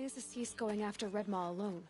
is Aloys going after Redmaw alone?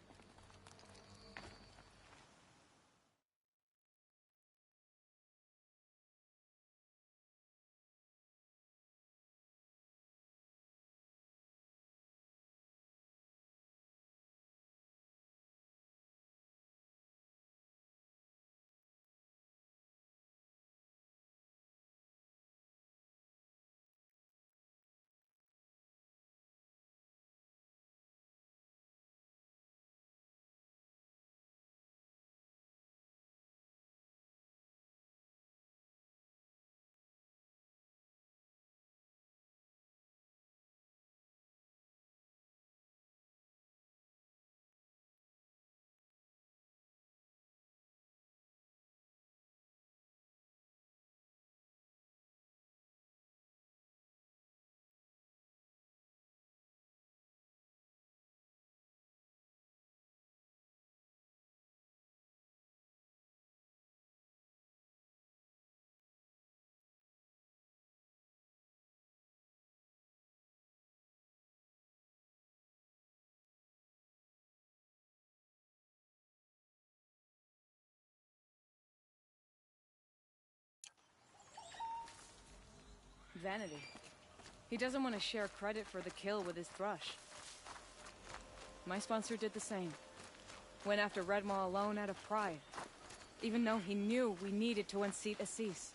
Vanity. He doesn't want to share credit for the kill with his thrush. My sponsor did the same. Went after Redmaw alone out of pride. Even though he knew we needed to unseat Aloys.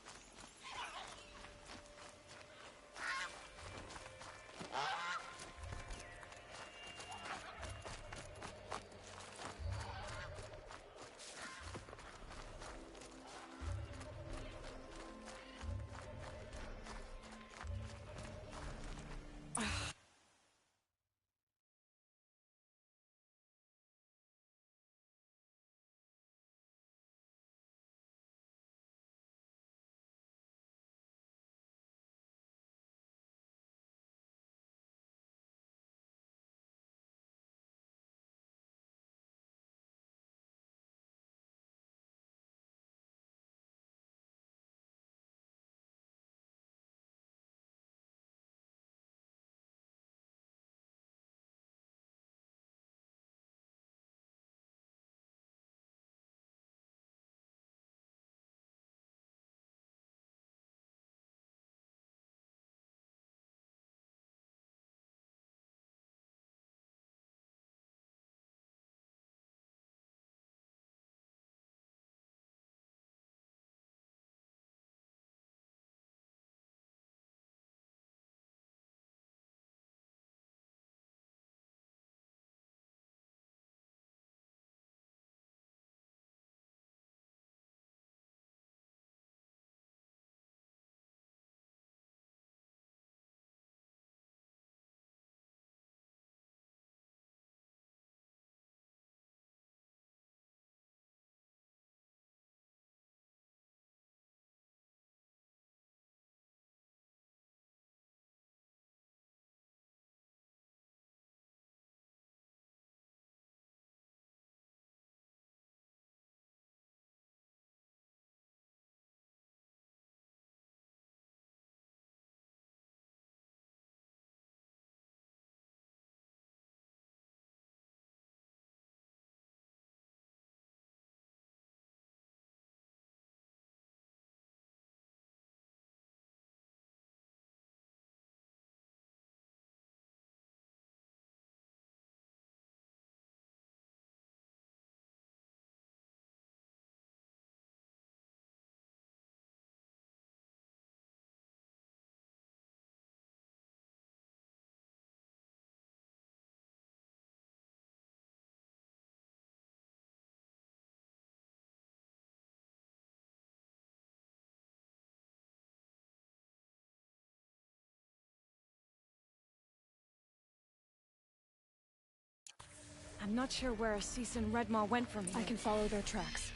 I'm not sure where Aloys and Redmaw went from here. I can follow their tracks.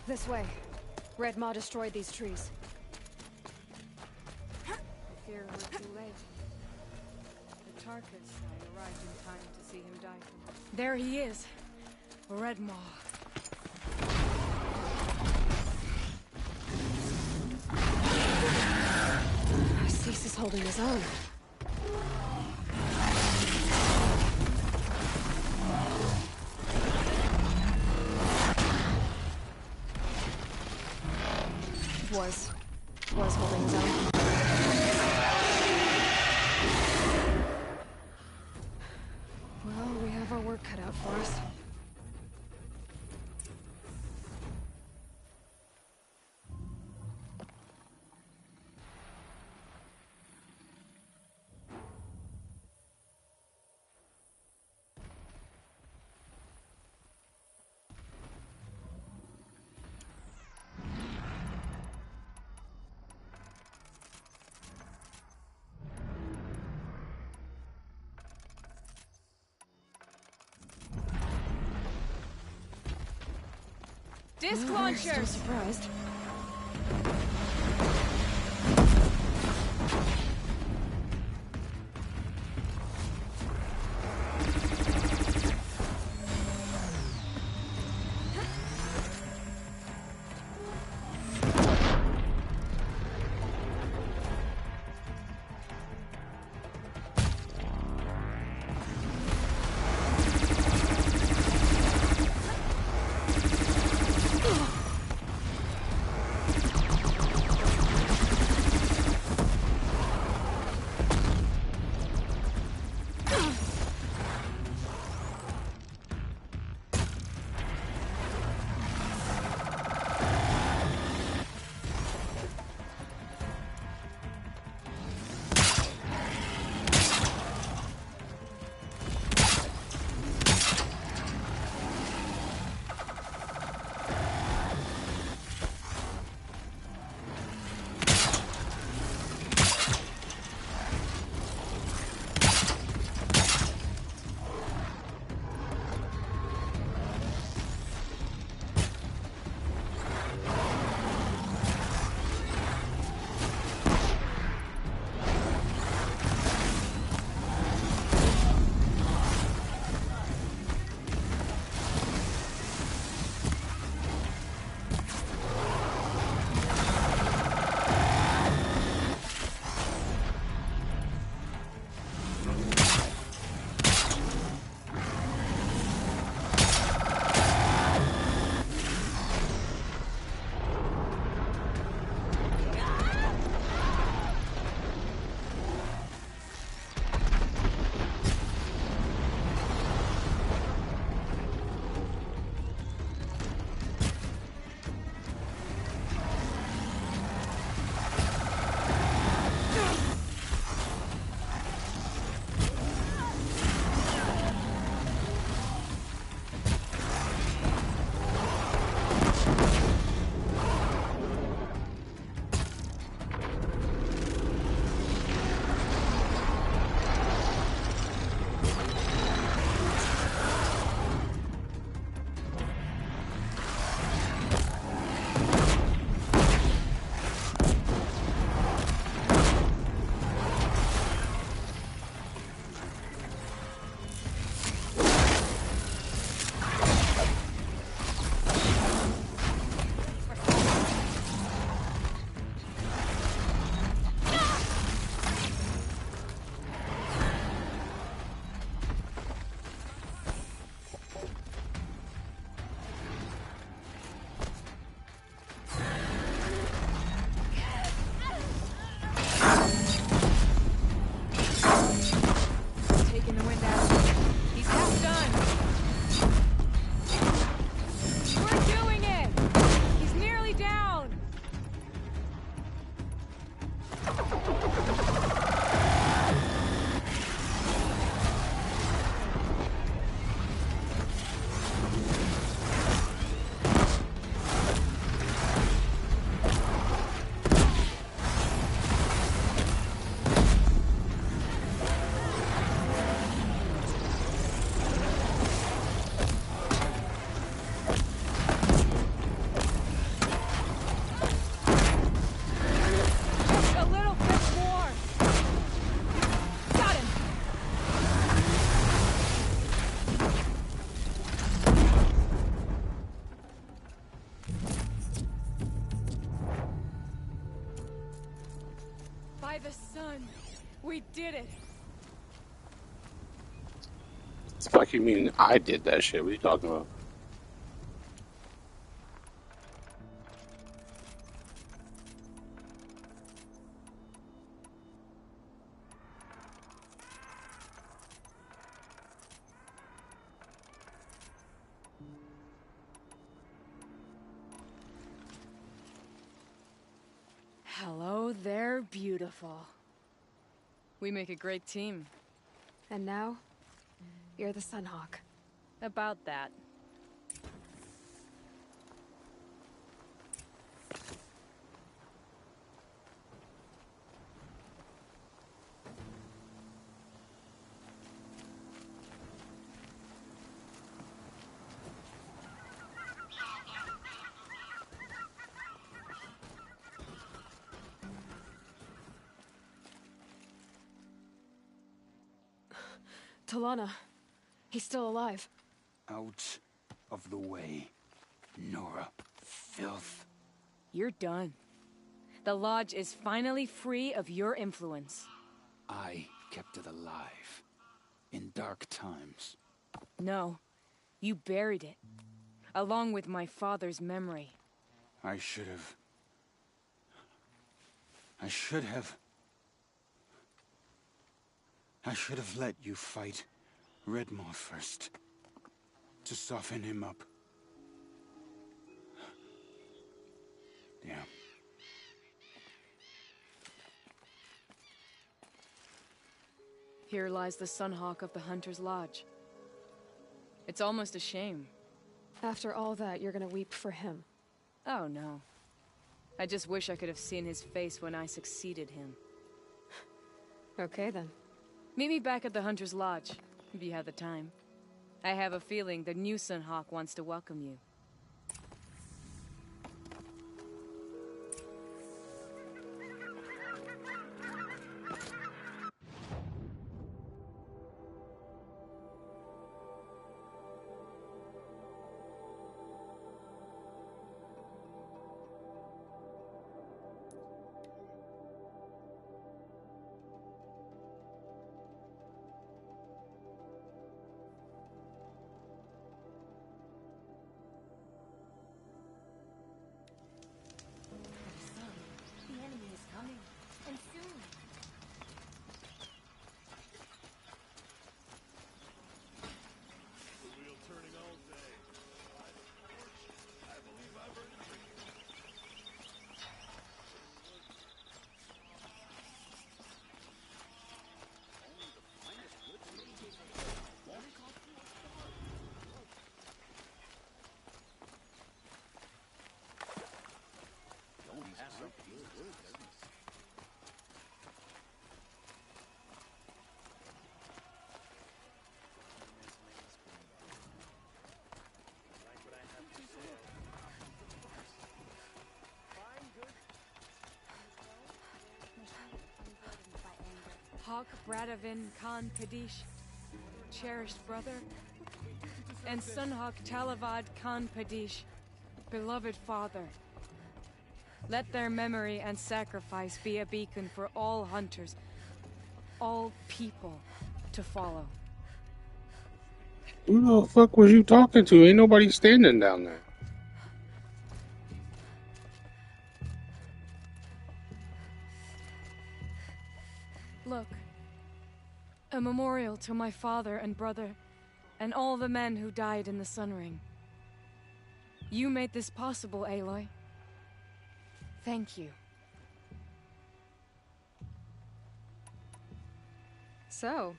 This way. Redmaw destroyed these trees. I fear we're too late. The Tarkus arrived in time to see him die from it. There he is. Redmaw. holding his own. Was holding his own. Well, we have our work cut out for us. Disc Still launchers! surprised. done. We did it. Fuck you mean I did that shit? What are you talking about? Hello there, beautiful. We make a great team. And now, you're the Sunhawk. About that. Talana. He's still alive. Out of the way, Nora. Filth. You're done. The Lodge is finally free of your influence. I kept it alive. In dark times. No. You buried it. Along with my father's memory. I should have let you fight Redmaw first. To soften him up. Yeah. Here lies the Sunhawk of the Hunter's Lodge. It's almost a shame. After all that, you're gonna weep for him. Oh no. I just wish I could have seen his face when I succeeded him. Okay then. Meet me back at the Hunter's Lodge, if you have the time. I have a feeling the new Sunhawk wants to welcome you. Hawk Bradavin Khan Padish, cherished brother, and Sunhawk Talavad Khan Padish, beloved father. Let their memory and sacrifice be a beacon for all hunters, all people, to follow. Who the fuck was you talking to? Ain't nobody standing down there. Look. A memorial to my father and brother, and all the men who died in the Sun Ring. You made this possible, Aloy. Thank you. So,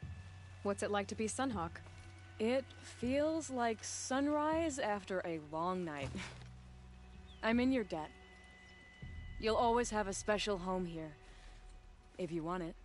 what's it like to be Sunhawk? It feels like sunrise after a long night. I'm in your debt. You'll always have a special home here, if you want it.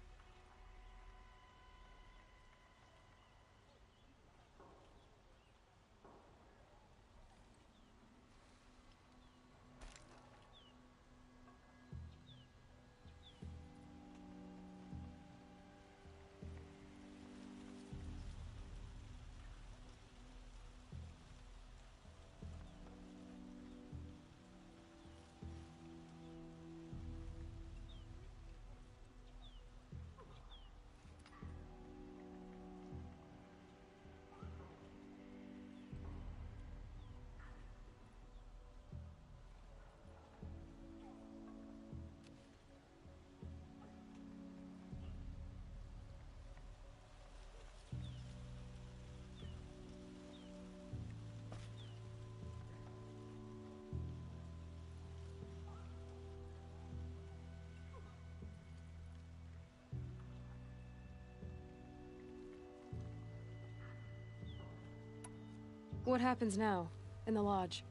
What happens now, in the lodge?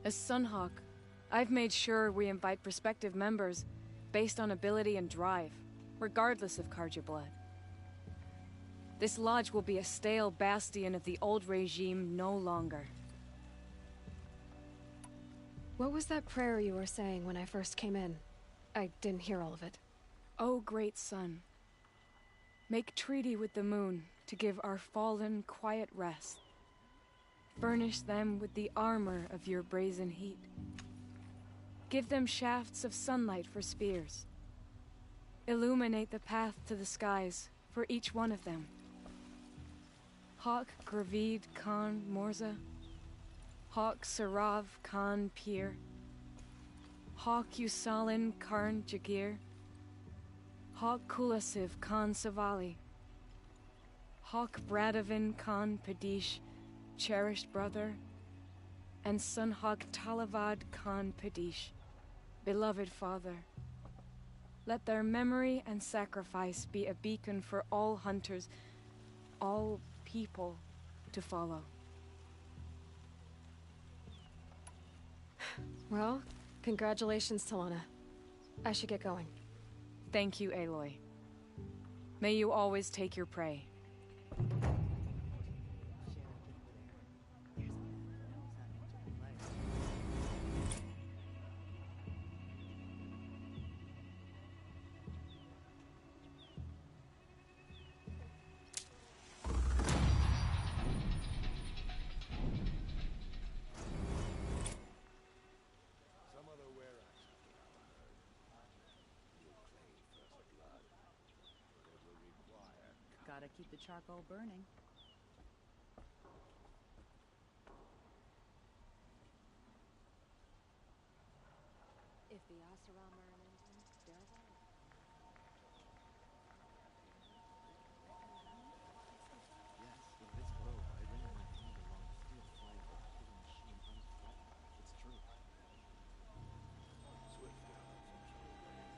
As Sunhawk, I've made sure we invite prospective members based on ability and drive, regardless of Carja blood. This lodge will be a stale bastion of the old regime no longer. What was that prayer you were saying when I first came in? I didn't hear all of it. O great sun, make treaty with the moon to give our fallen quiet rest. Furnish them with the armor of your brazen heat. Give them shafts of sunlight for spears. Illuminate the path to the skies for each one of them. Hawk Gravid Khan Morza, Hawk Sarav Khan Pir, Hawk Usalin Karn Jagir, Hawk Kulasiv Khan Savali, Hawk Bradavin Khan Padish, cherished brother, and Sunhawk Talavad Khan Padish, beloved father. Let their memory and sacrifice be a beacon for all hunters, all people to follow. Well, congratulations, Talana. I should get going. Thank you, Aloy. May you always take your prey. Gotta keep the charcoal burning. If the Asuram are an engine, they're a wall. Yes, in this grove, I ran my hand along the steel file of the killing machine unthreatened. It's true. Swift arrows and sharp blades.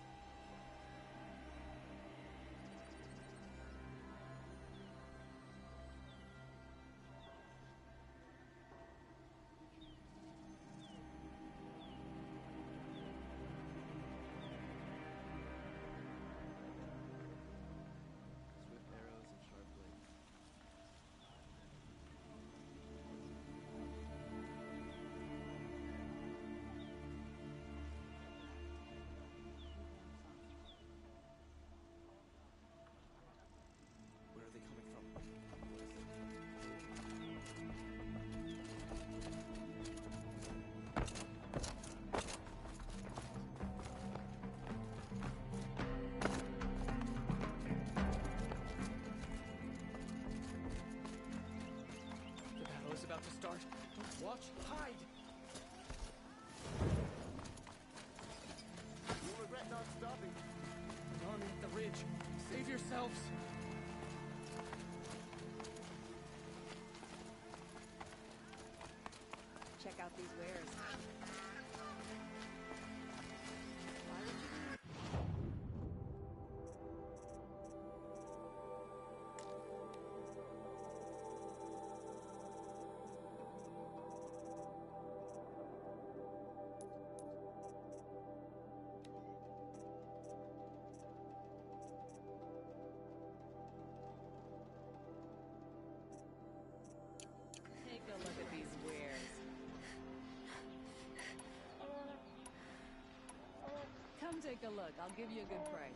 Where are they coming from? The battle is about to start. Watch, hide! You'll regret not stopping. An army at the ridge. Save yourselves! Check out these wares. Take a look at these wares. Come take a look. I'll give you a good price.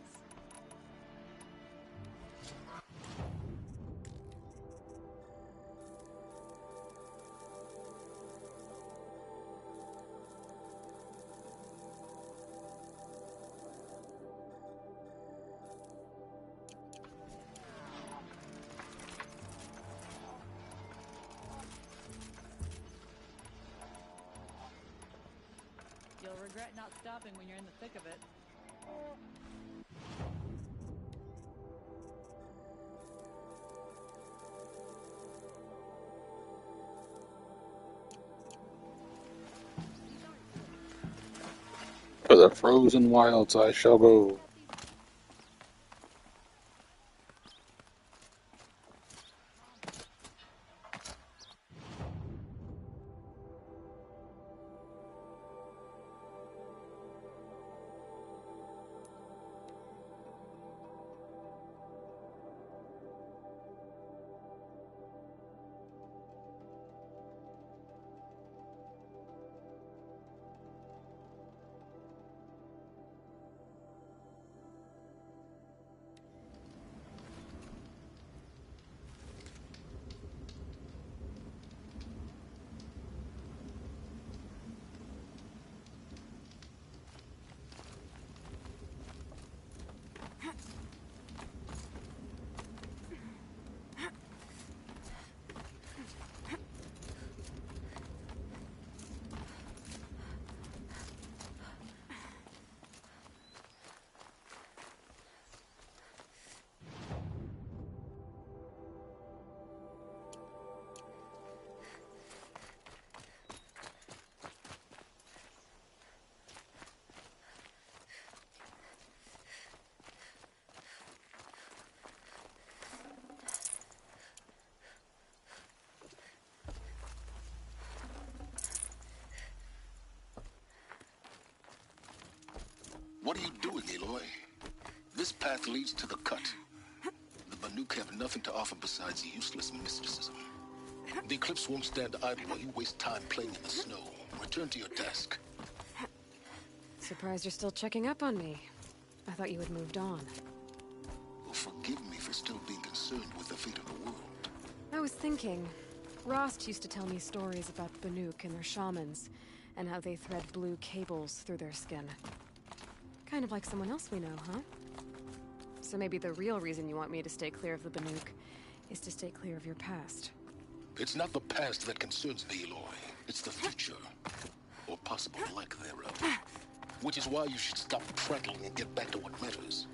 You'll regret not stopping when you're in the thick of it. To the frozen wilds I shall go. Aloy. This path leads to the cut. The Banuk have nothing to offer besides useless mysticism. The Eclipse won't stand idle while you waste time playing in the snow. Return to your task. Surprised you're still checking up on me. I thought you had moved on. Well, forgive me for still being concerned with the fate of the world. I was thinking, Rost used to tell me stories about the Banuk and their shamans, and how they thread blue cables through their skin. Kind of like someone else we know, huh? So maybe the real reason you want me to stay clear of the Banuk is to stay clear of your past. It's not the past that concerns thee, Aloy. It's the future. Or possible lack thereof. Which is why you should stop prattling and get back to what matters.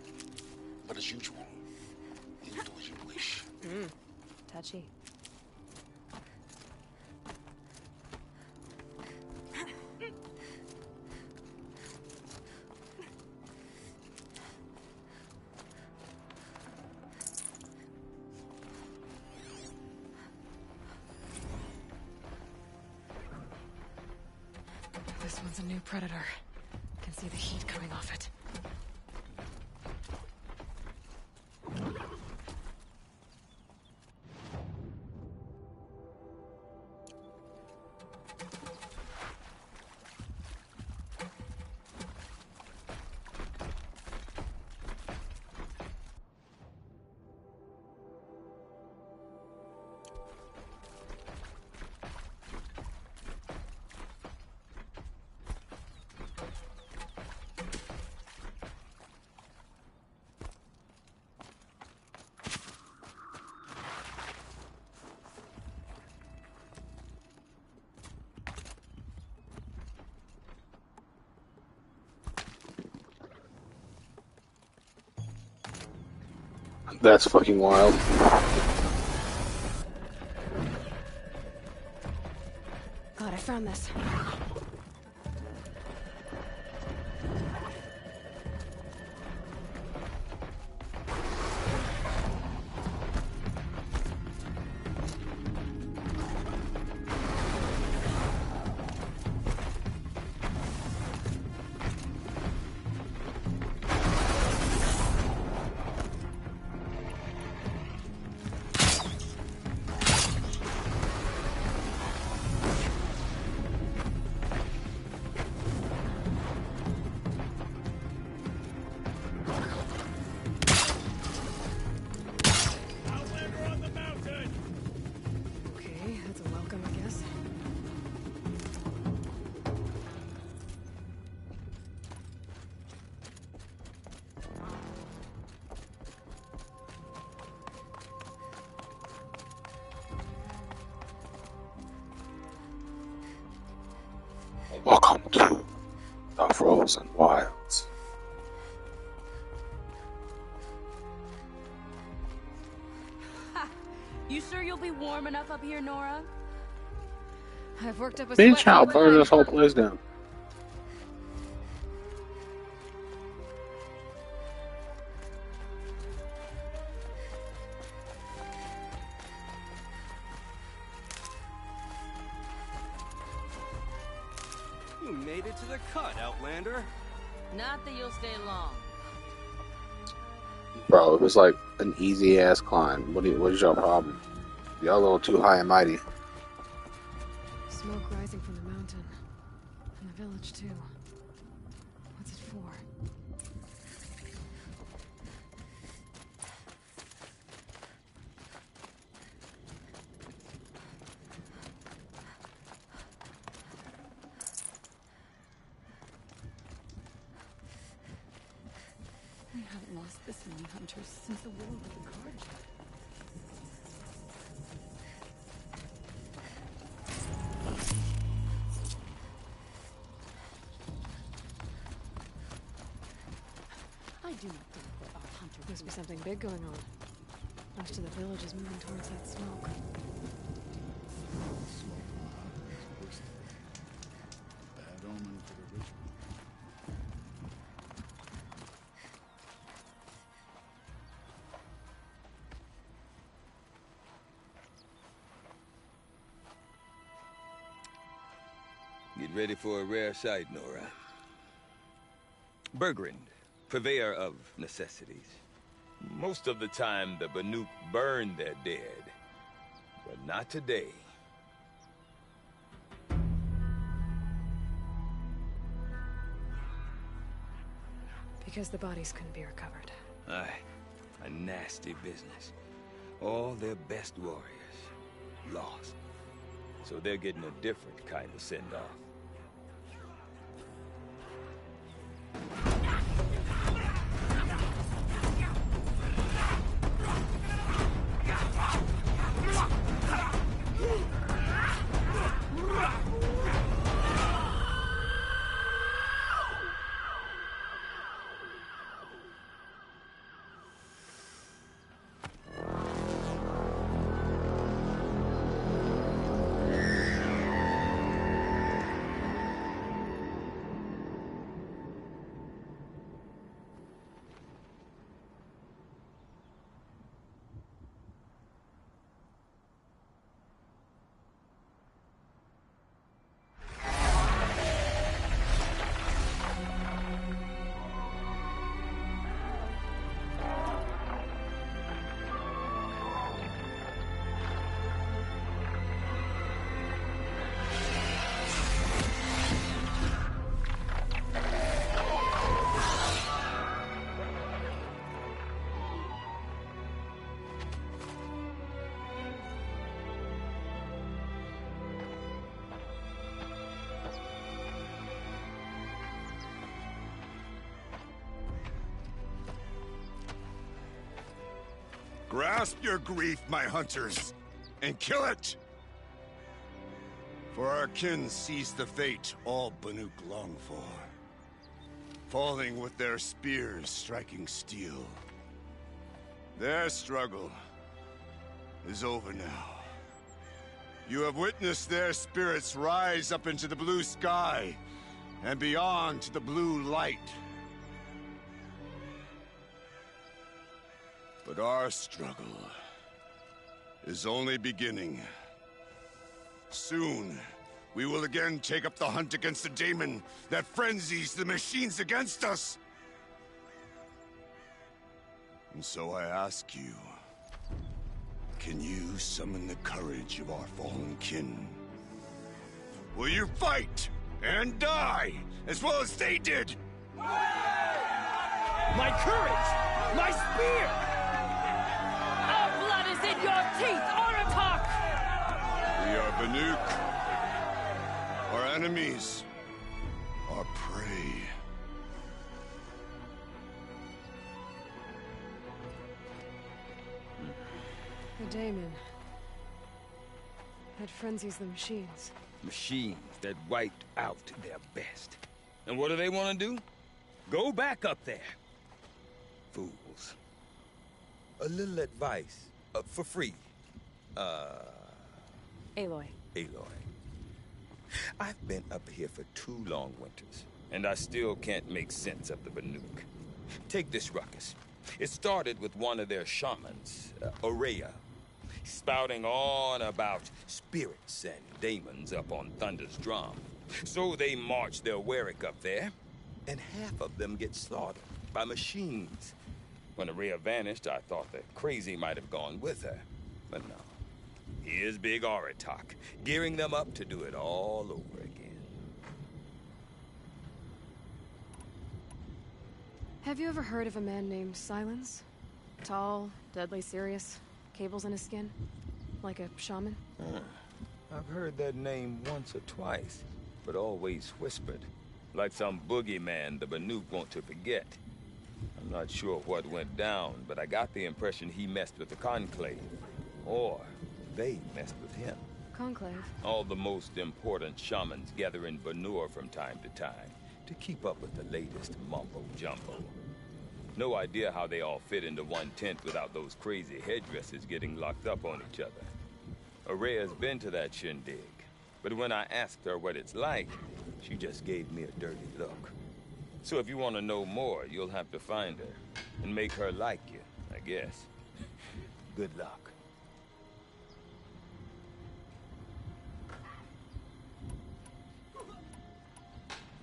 But as usual, you do as you wish. Touchy. This one's a new predator. Can see the heat coming off it. That's fucking wild. Glad I found this. Okay, that's a welcome, I guess. Welcome to the Frozen Wilds. You sure you'll be warm enough up here, Nora? I've worked up a Bitch, sweat. I'll burn this whole place down. You made it to the cut, Outlander. Not that you'll stay long. Bro, it was like an easy ass climb. What is your problem? Y'all a little too high and mighty. Smoke rising from the mountain. And the village, too. What's it for? We haven't lost this many hunters since the war with the Carja. I do not think that our hunter Must be something big going on. Most of the village is moving towards that smoke. Bad omen for the ritual. Get ready for a rare sight, Nora. Bergrind, purveyor of necessities. Most of the time, the Banuk burn their dead. But not today. Because the bodies couldn't be recovered. Aye, a nasty business. All their best warriors lost. So they're getting a different kind of send-off. Grasp your grief, my hunters, and kill it! For our kin sees the fate all Banuk long for. Falling with their spears striking steel. Their struggle is over now. You have witnessed their spirits rise up into the blue sky, and beyond to the blue light. But our struggle is only beginning. Soon, we will again take up the hunt against the daemon that frenzies the machines against us. And so I ask you, can you summon the courage of our fallen kin? Will you fight and die as well as they did? My courage! My spear! Our blood is in your teeth, Oratok! We are Banuk. Our enemies are prey. The daemon. That frenzies the machines. Machines that wiped out their best. And what do they want to do? Go back up there. Fools. A little advice, for free. Aloy. Aloy. I've been up here for 2 long winters, and I still can't make sense of the Banuk. Take this ruckus. It started with one of their shamans, Aurea, spouting on about spirits and daemons up on Thunder's drum. So they march their Warwick up there, and half of them get slaughtered by machines. When Aurea vanished, I thought the crazy might have gone with her, but no. Here's Big Oratok, gearing them up to do it all over again. Have you ever heard of a man named Silence? Tall, deadly serious, cables in his skin? Like a shaman? I've heard that name once or twice, but always whispered. Like some boogeyman the Banuk want to forget. I'm not sure what went down, but I got the impression he messed with the Conclave. Or they messed with him. Conclave? All the most important shamans gather in Banur from time to time to keep up with the latest mumbo-jumbo. No idea how they all fit into one tent without those crazy headdresses getting locked up on each other. Aurea's been to that shindig, but when I asked her what it's like, she just gave me a dirty look. So if you want to know more, you'll have to find her and make her like you, I guess. Good luck.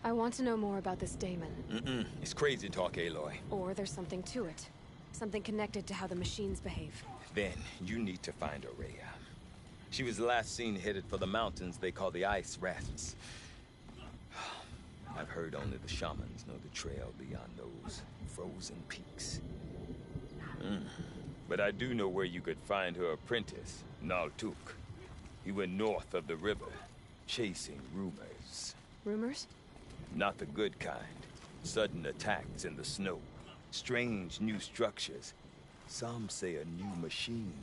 I want to know more about this daemon. It's crazy talk, Aloy. Or there's something to it. Something connected to how the machines behave. Then, you need to find Araya. She was last seen headed for the mountains they call the Ice Rafts. I've heard only the shamans know the trail beyond those frozen peaks. But I do know where you could find her apprentice, Naltuk. He went north of the river, chasing rumors. Rumors? Not the good kind. Sudden attacks in the snow. Strange new structures. Some say a new machine,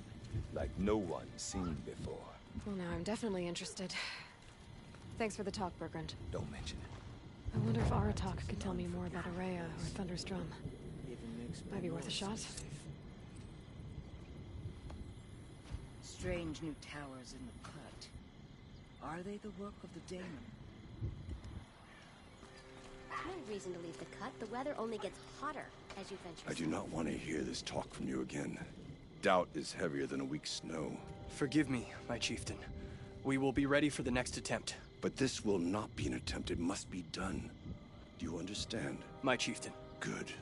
like no one's seen before. Well, now I'm definitely interested. Thanks for the talk, Bergrand. Don't mention it. I wonder if Aratak could tell me more about Araya or Thunder's Drum. Might be worth a shot. Strange new towers in the cut. Are they the work of the daemon? No reason to leave the cut. The weather only gets hotter as you venture. I do not want to hear this talk from you again. Doubt is heavier than a week's snow. Forgive me, my chieftain. We will be ready for the next attempt. But this will not be an attempt. It must be done. Do you understand? My chieftain. Good.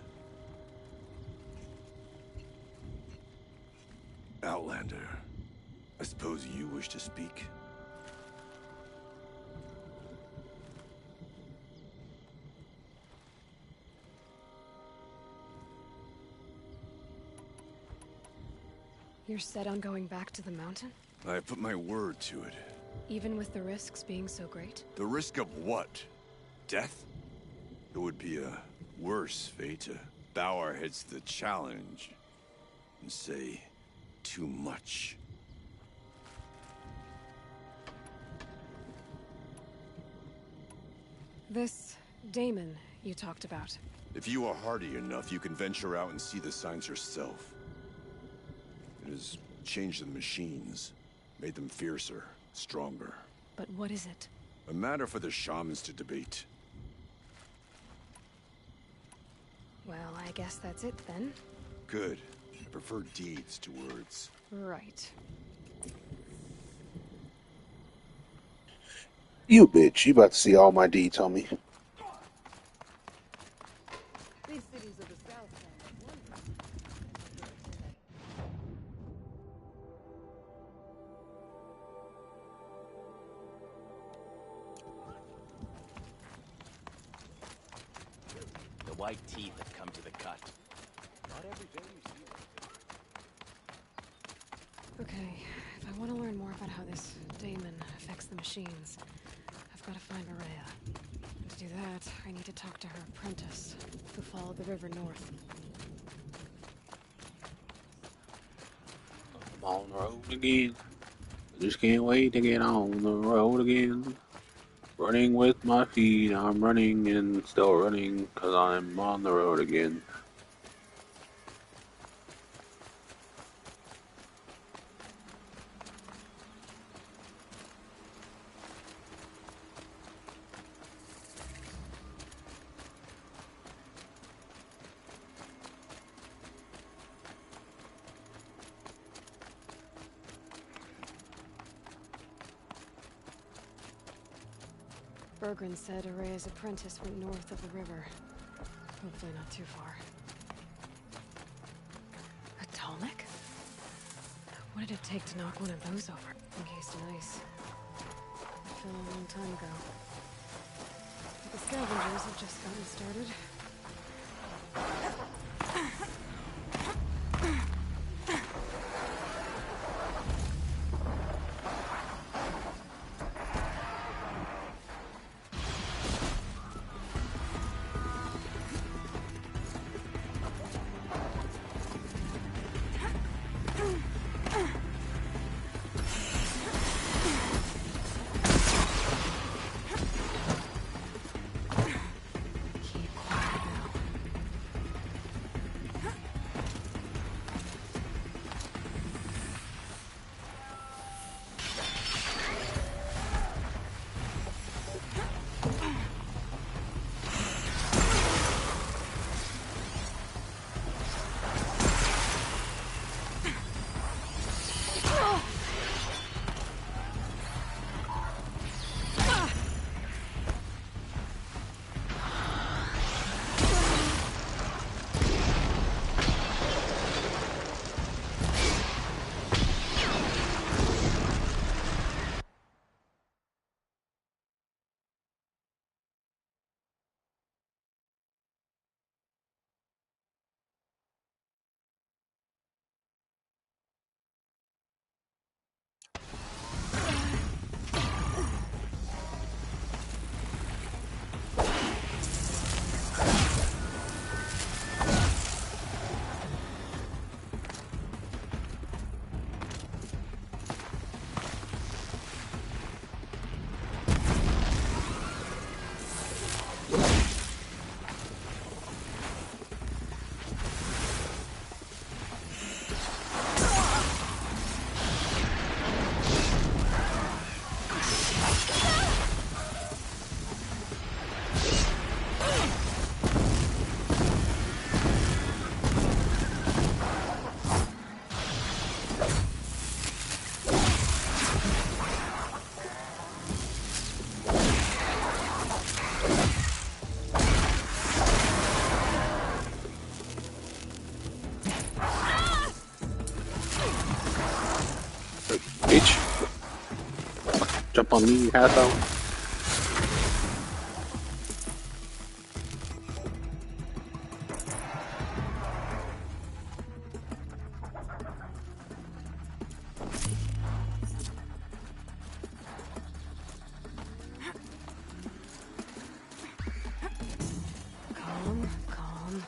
Outlander, I suppose you wish to speak? You're set on going back to the mountain? I have put my word to it. Even with the risks being so great? The risk of what? Death? It would be a worse fate to bow our heads to the challenge and say too much. This daemon you talked about. If you are hardy enough, you can venture out and see the signs yourself. It has changed the machines, made them fiercer, stronger. But what is it? A matter for the shamans to debate. Well, I guess that's it then. Good. I prefer deeds to words. Right. You bitch, you about to see all my deeds, homie. These cities of the south The white teeth have come to the cut. Not every day you see them. Okay, if I want to learn more about how this daemon affects the machines, I've got to find Araya. And to do that, I need to talk to her apprentice, who followed the river north. I'm on the road again. Just can't wait to get on the road again. Running with my feet, I'm running and still running, 'cause I'm on the road again. Bergrand said Araya's apprentice went north of the river. Hopefully not too far. A Tallneck? What did it take to knock one of those over? Encased in ice. That fell a long time ago. But the scavengers have just gotten started. bitch. Jump on me, asshole. Calm, calm.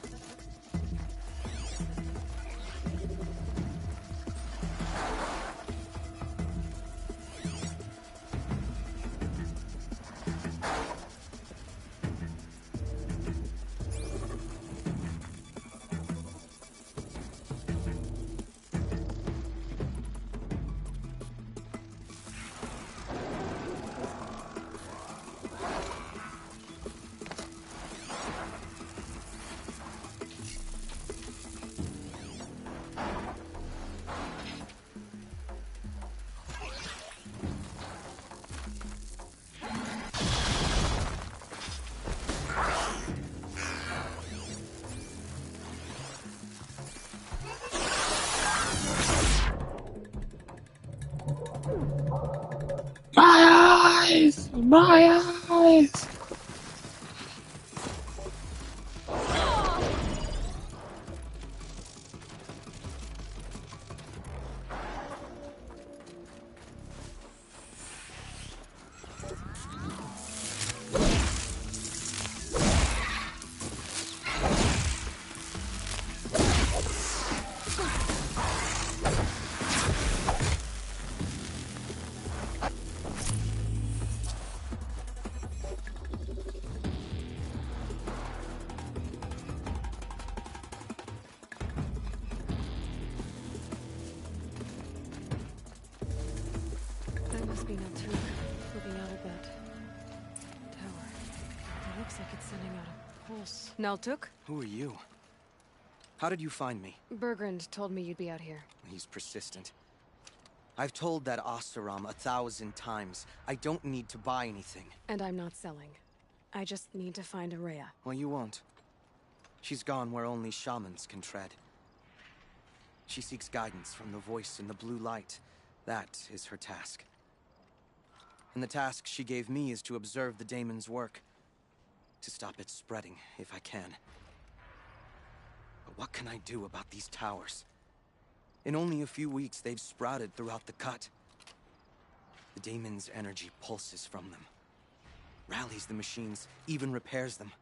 My eyes! My eyes! That must be Naltuk looking out of that tower. It looks like it's sending out a pulse. Naltuk? Who are you? How did you find me? Bergrand told me you'd be out here. He's persistent. I've told that Oseram 1,000 times. I don't need to buy anything. And I'm not selling. I just need to find Araya. Well, you won't. She's gone where only shamans can tread. She seeks guidance from the voice in the blue light. That is her task. And the task she gave me is to observe the daemon's work. To stop it spreading, if I can. But what can I do about these towers? In only a few weeks, they've sprouted throughout the cut. The daemon's energy pulses from them. Rallies the machines, even repairs them.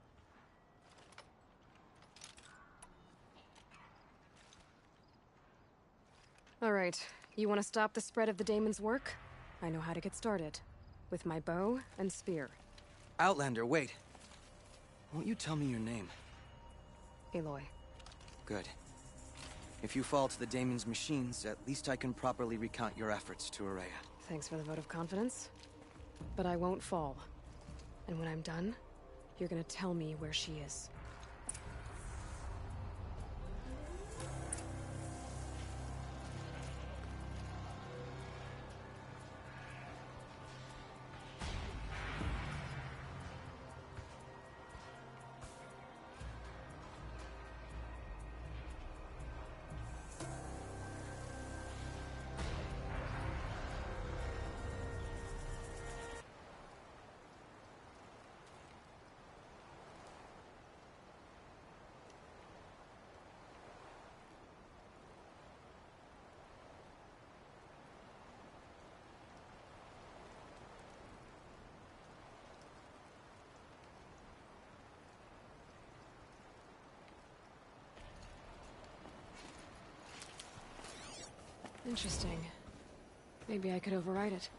All right, you want to stop the spread of the daemon's work? I know how to get started. With my bow and spear. Outlander, wait. Won't you tell me your name? Aloy. Good. If you fall to the daemon's machines, at least I can properly recount your efforts to Araya. Thanks for the vote of confidence. But I won't fall. And when I'm done, you're gonna tell me where she is. Interesting. Maybe I could override it.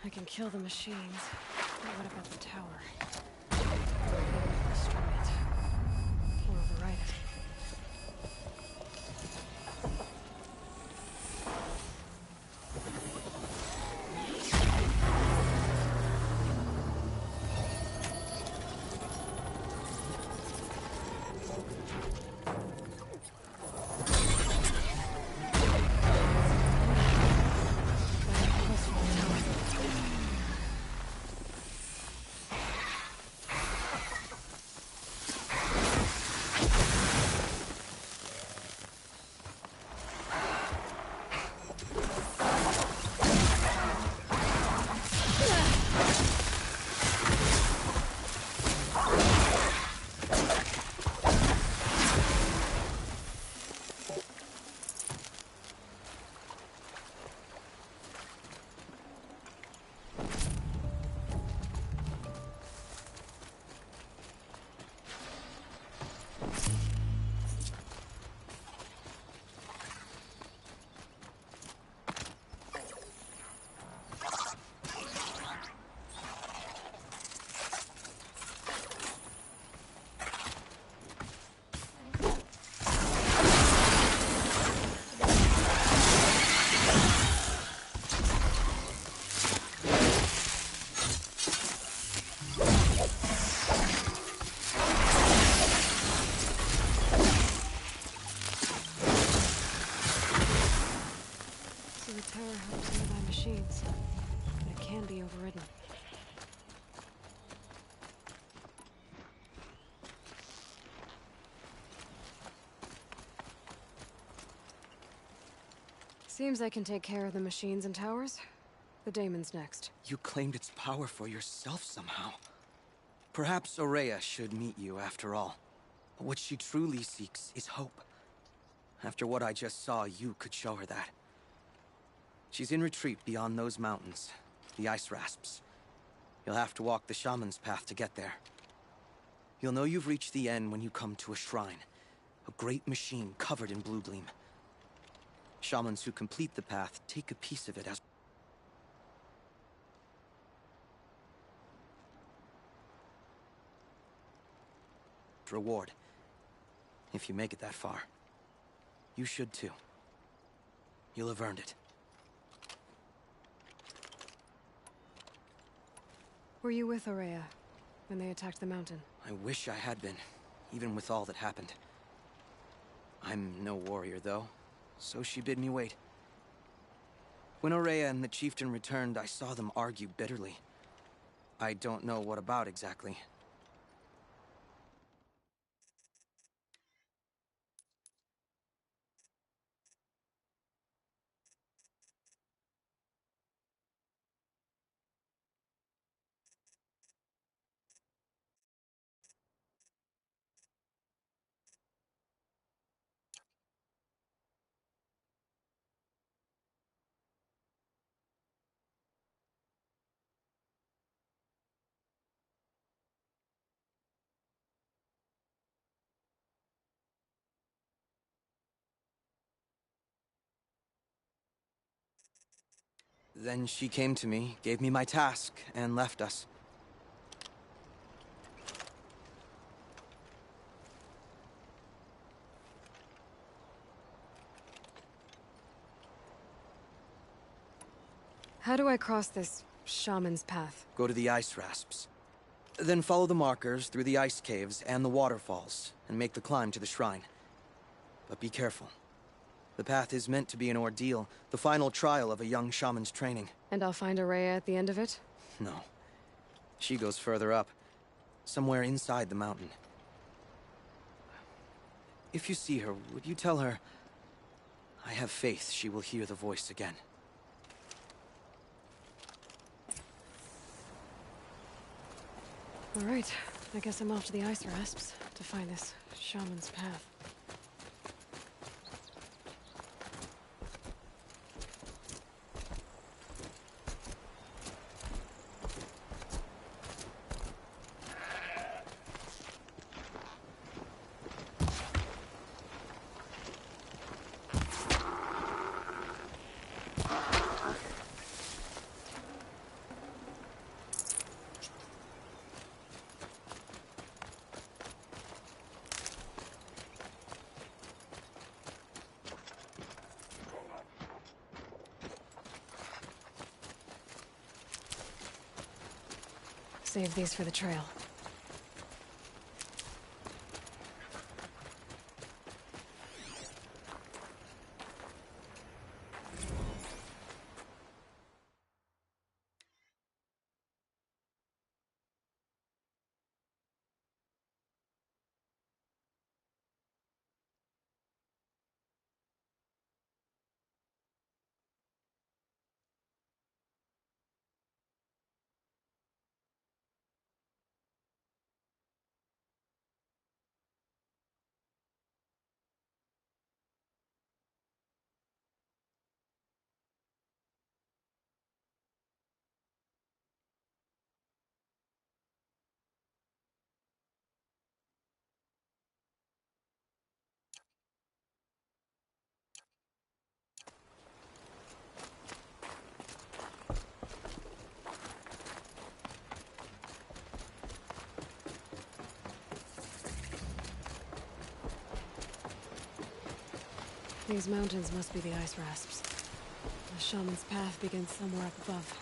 I can kill the machines. But what about the tower? Destroy it. Or override it. The tower helps nearby machines, but it can be overridden. Seems I can take care of the machines and towers. The daemon's next. You claimed its power for yourself somehow. Perhaps Aurea should meet you after all. What she truly seeks is hope. After what I just saw, you could show her that. She's in retreat beyond those mountains, the ice rasps. You'll have to walk the shaman's path to get there. You'll know you've reached the end when you come to a shrine, a great machine covered in blue gleam. Shamans who complete the path take a piece of it as reward. If you make it that far, you should too. You'll have earned it. Were you with Aurea when they attacked the mountain? I wish I had been, even with all that happened. I'm no warrior, though, so she bid me wait. When Aurea and the chieftain returned, I saw them argue bitterly. I don't know what about exactly. Then she came to me, gave me my task, and left us. How do I cross this shaman's path? Go to the ice rasps. Then follow the markers through the ice caves and the waterfalls, and make the climb to the shrine. But be careful. The path is meant to be an ordeal, the final trial of a young shaman's training. And I'll find Aurea at the end of it? No. She goes further up, somewhere inside the mountain. If you see her, would you tell her, I have faith she will hear the voice again. All right, I guess I'm off to the ice rasps to find this shaman's path. Save these for the trail. These mountains must be the ice rasps. The shaman's path begins somewhere up above.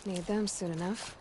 Need them soon enough.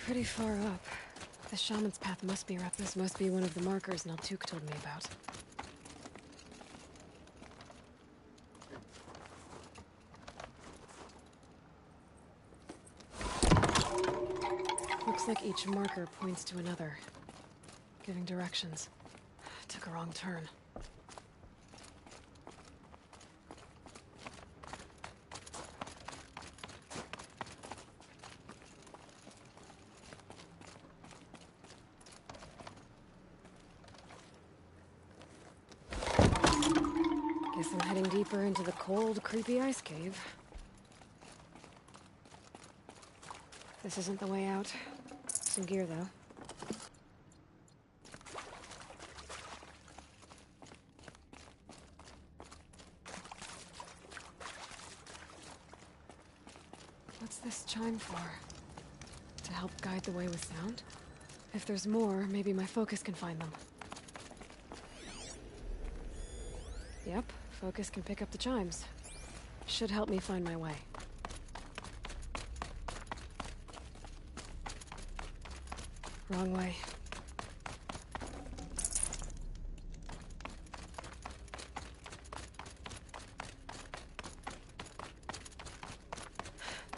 pretty far up. The shaman's path must be around. This must be one of the markers Naltuk told me about. Looks like each marker points to another, giving directions. Took a wrong turn. Guess I'm heading deeper into the cold, creepy ice cave. This isn't the way out. Some gear, though. What's this chime for? To help guide the way with sound? If there's more, maybe my focus can find them. Yep, focus can pick up the chimes. Should help me find my way. Wrong way.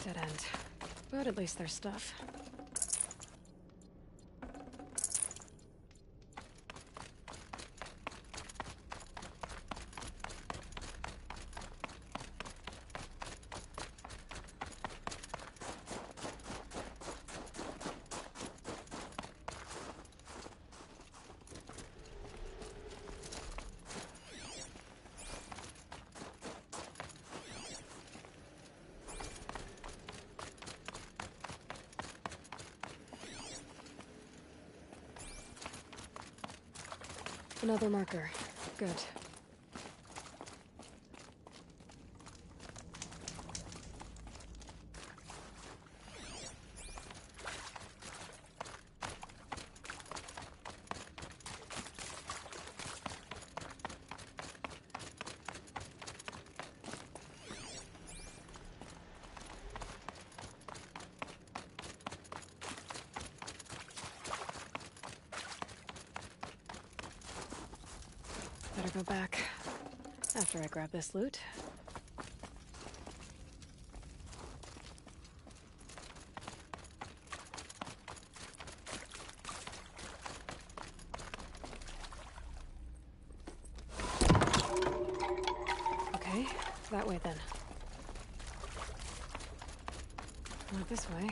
Dead end. But at least there's stuff. Another marker. Good. Better go back after I grab this loot. Okay, that way then. Not this way.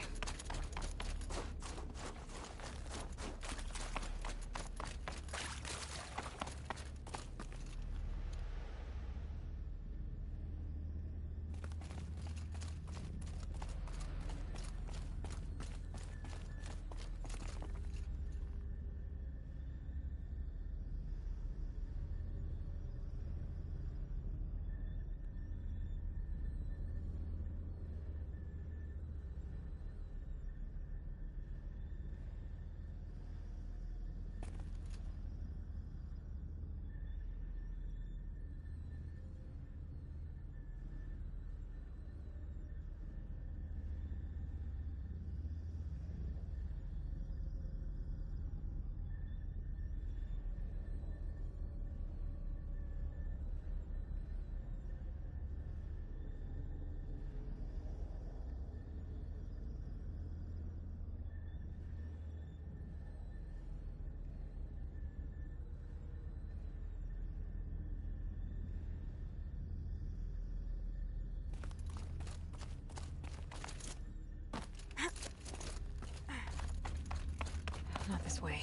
Not this way.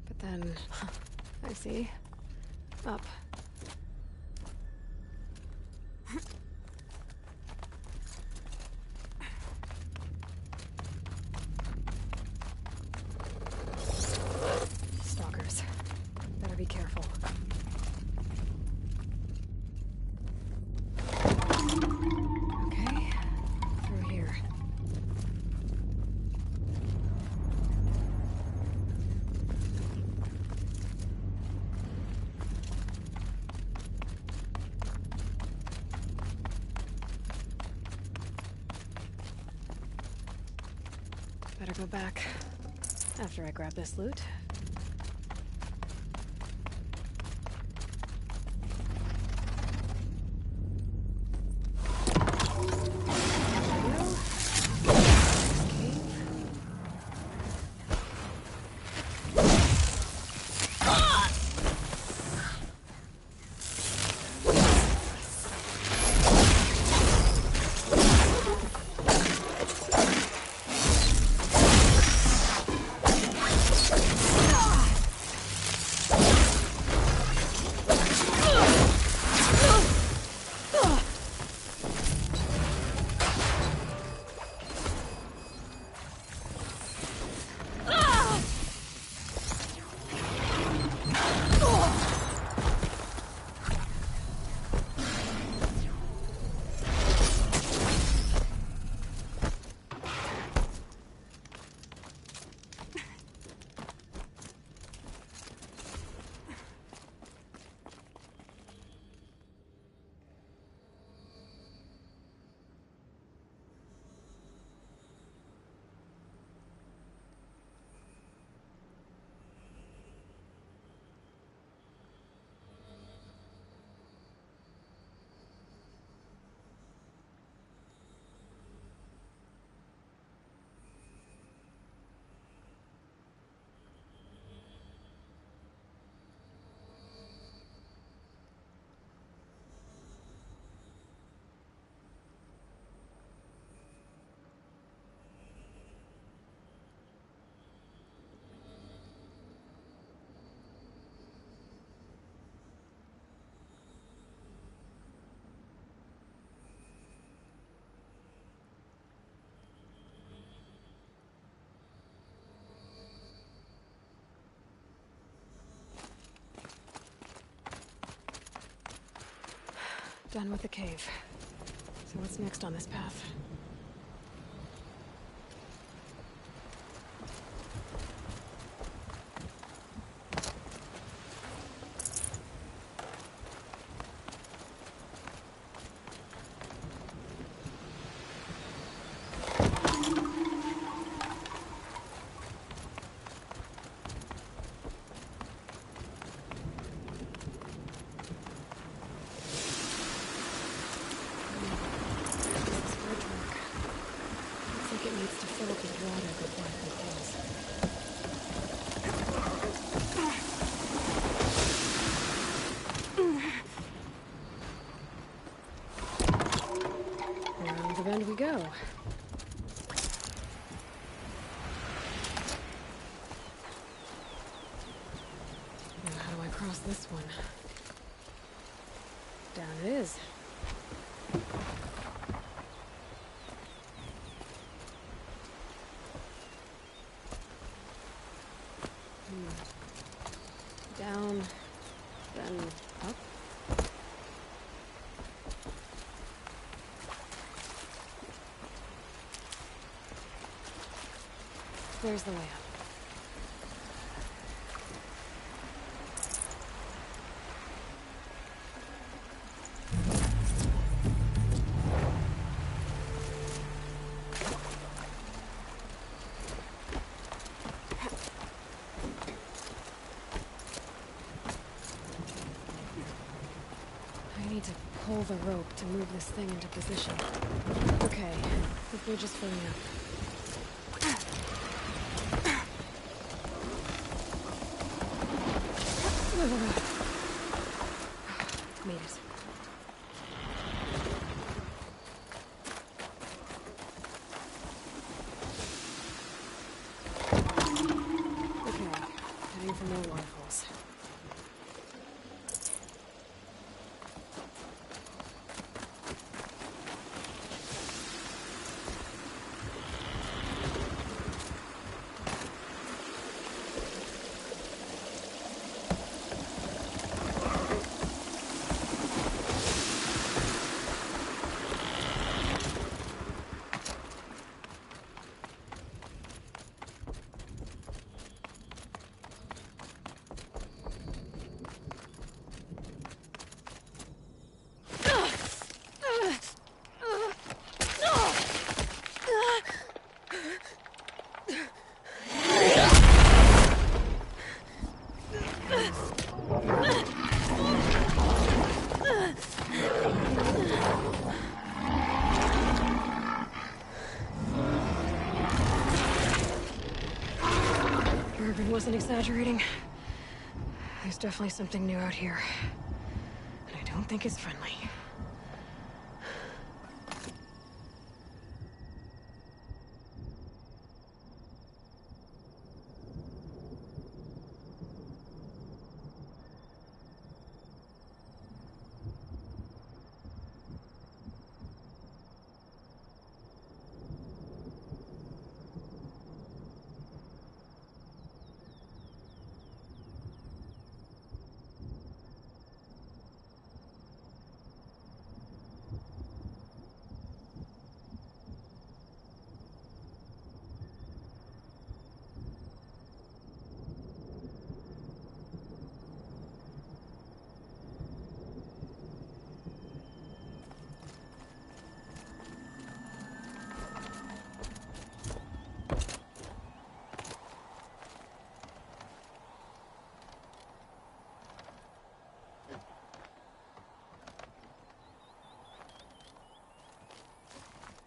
But then, I see. Up. Stalkers. Better be careful. Okay, through here. Better go back after I grab this loot. Done with the cave. So what's next on this path? Around the bend we go. Now how do I cross this one? Down it is. Down, then up. Where's the way up? I need to pull the rope to move this thing into position. Okay, the bridge is filling up. Made it. Okay, heading for more waterfalls. wasn't exaggerating. There's definitely something new out here. And I don't think it's friendly.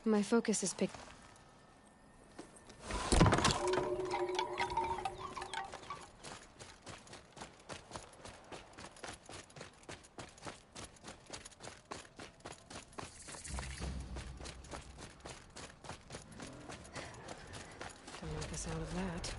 My focus is picked. Don't like the sound of that.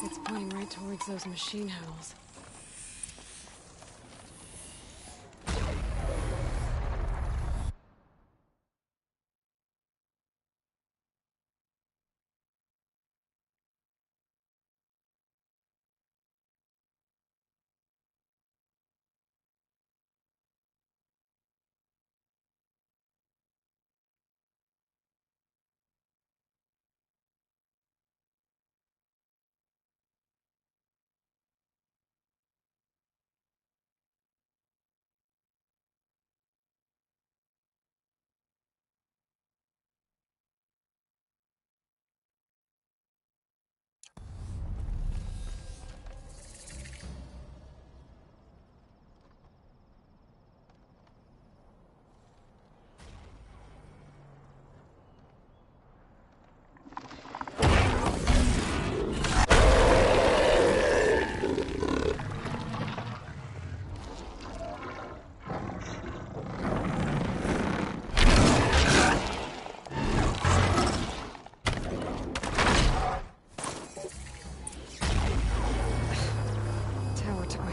It's pointing right towards those machine howls.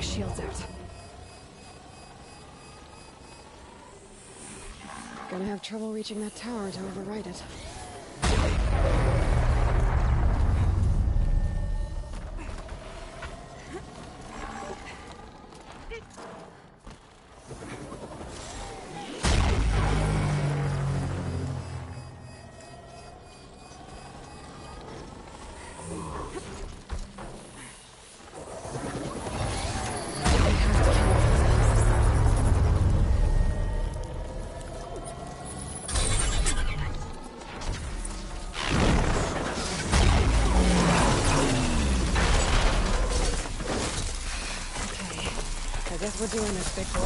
Shields out. Gonna have trouble reaching that tower to override it. I guess we're doing this, big boy.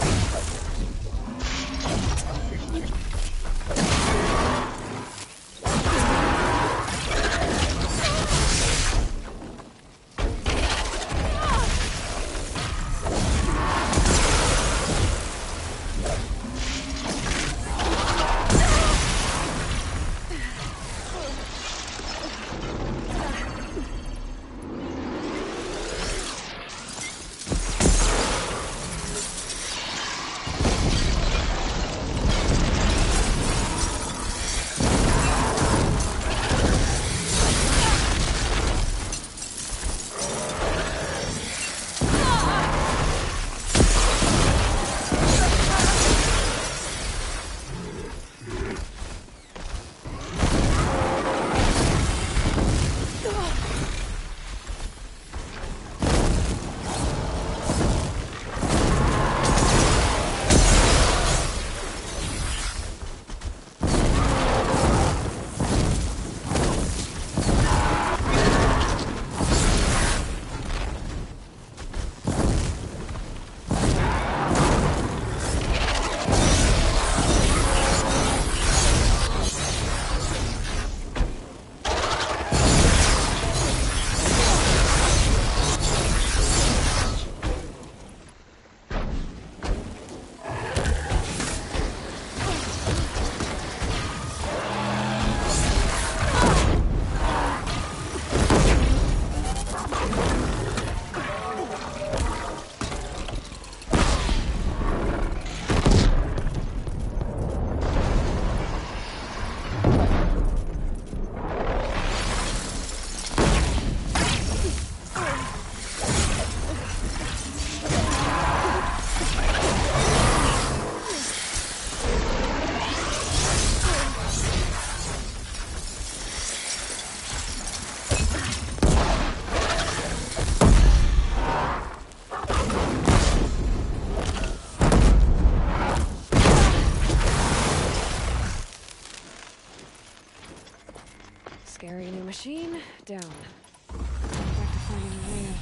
Scary new machine, down. Back to finding a way out.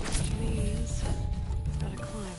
Which means, gotta climb.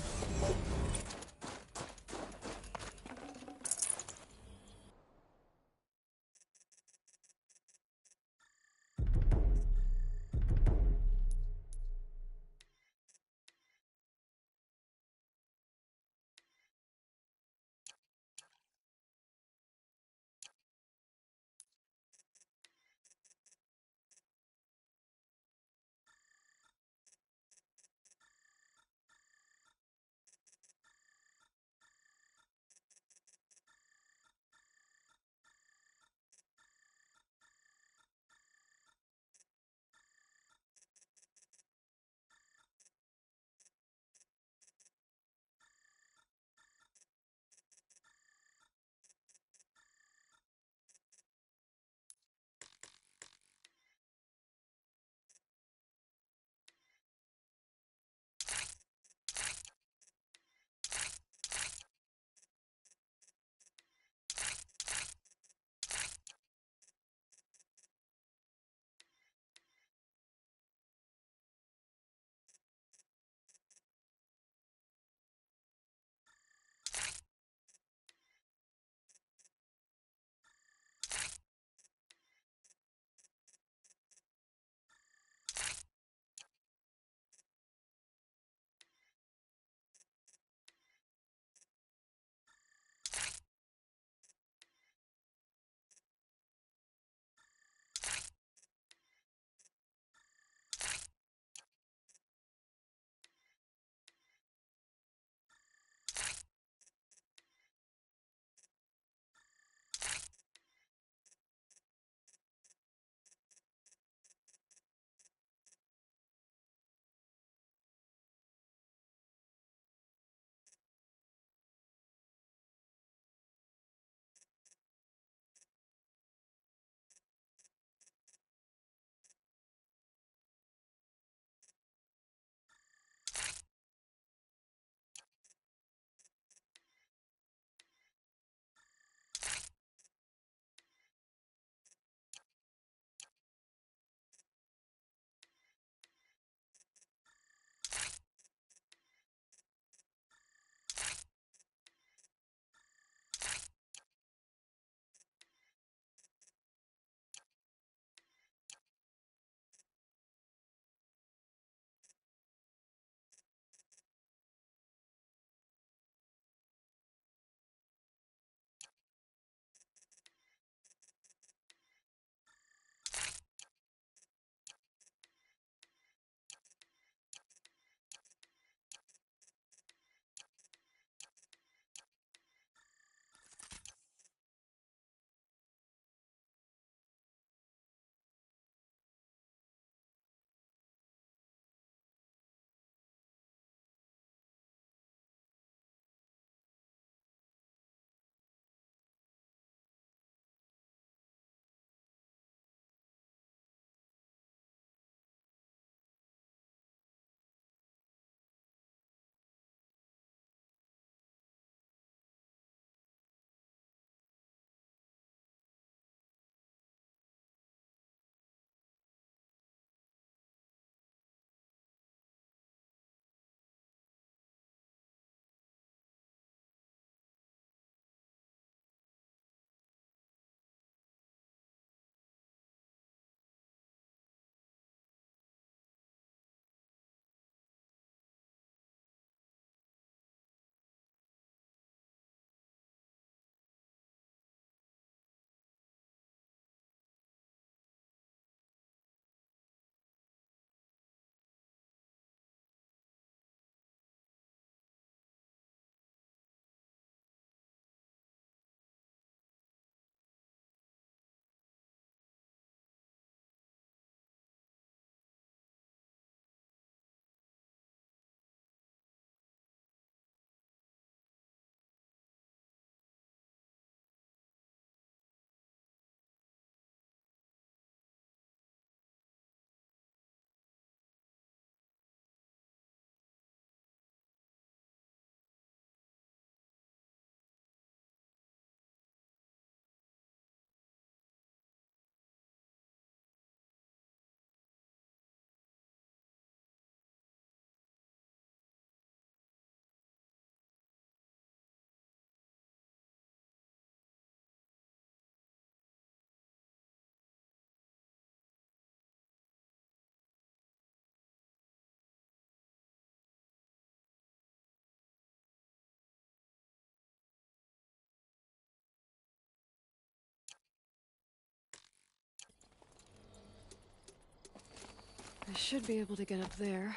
I should be able to get up there.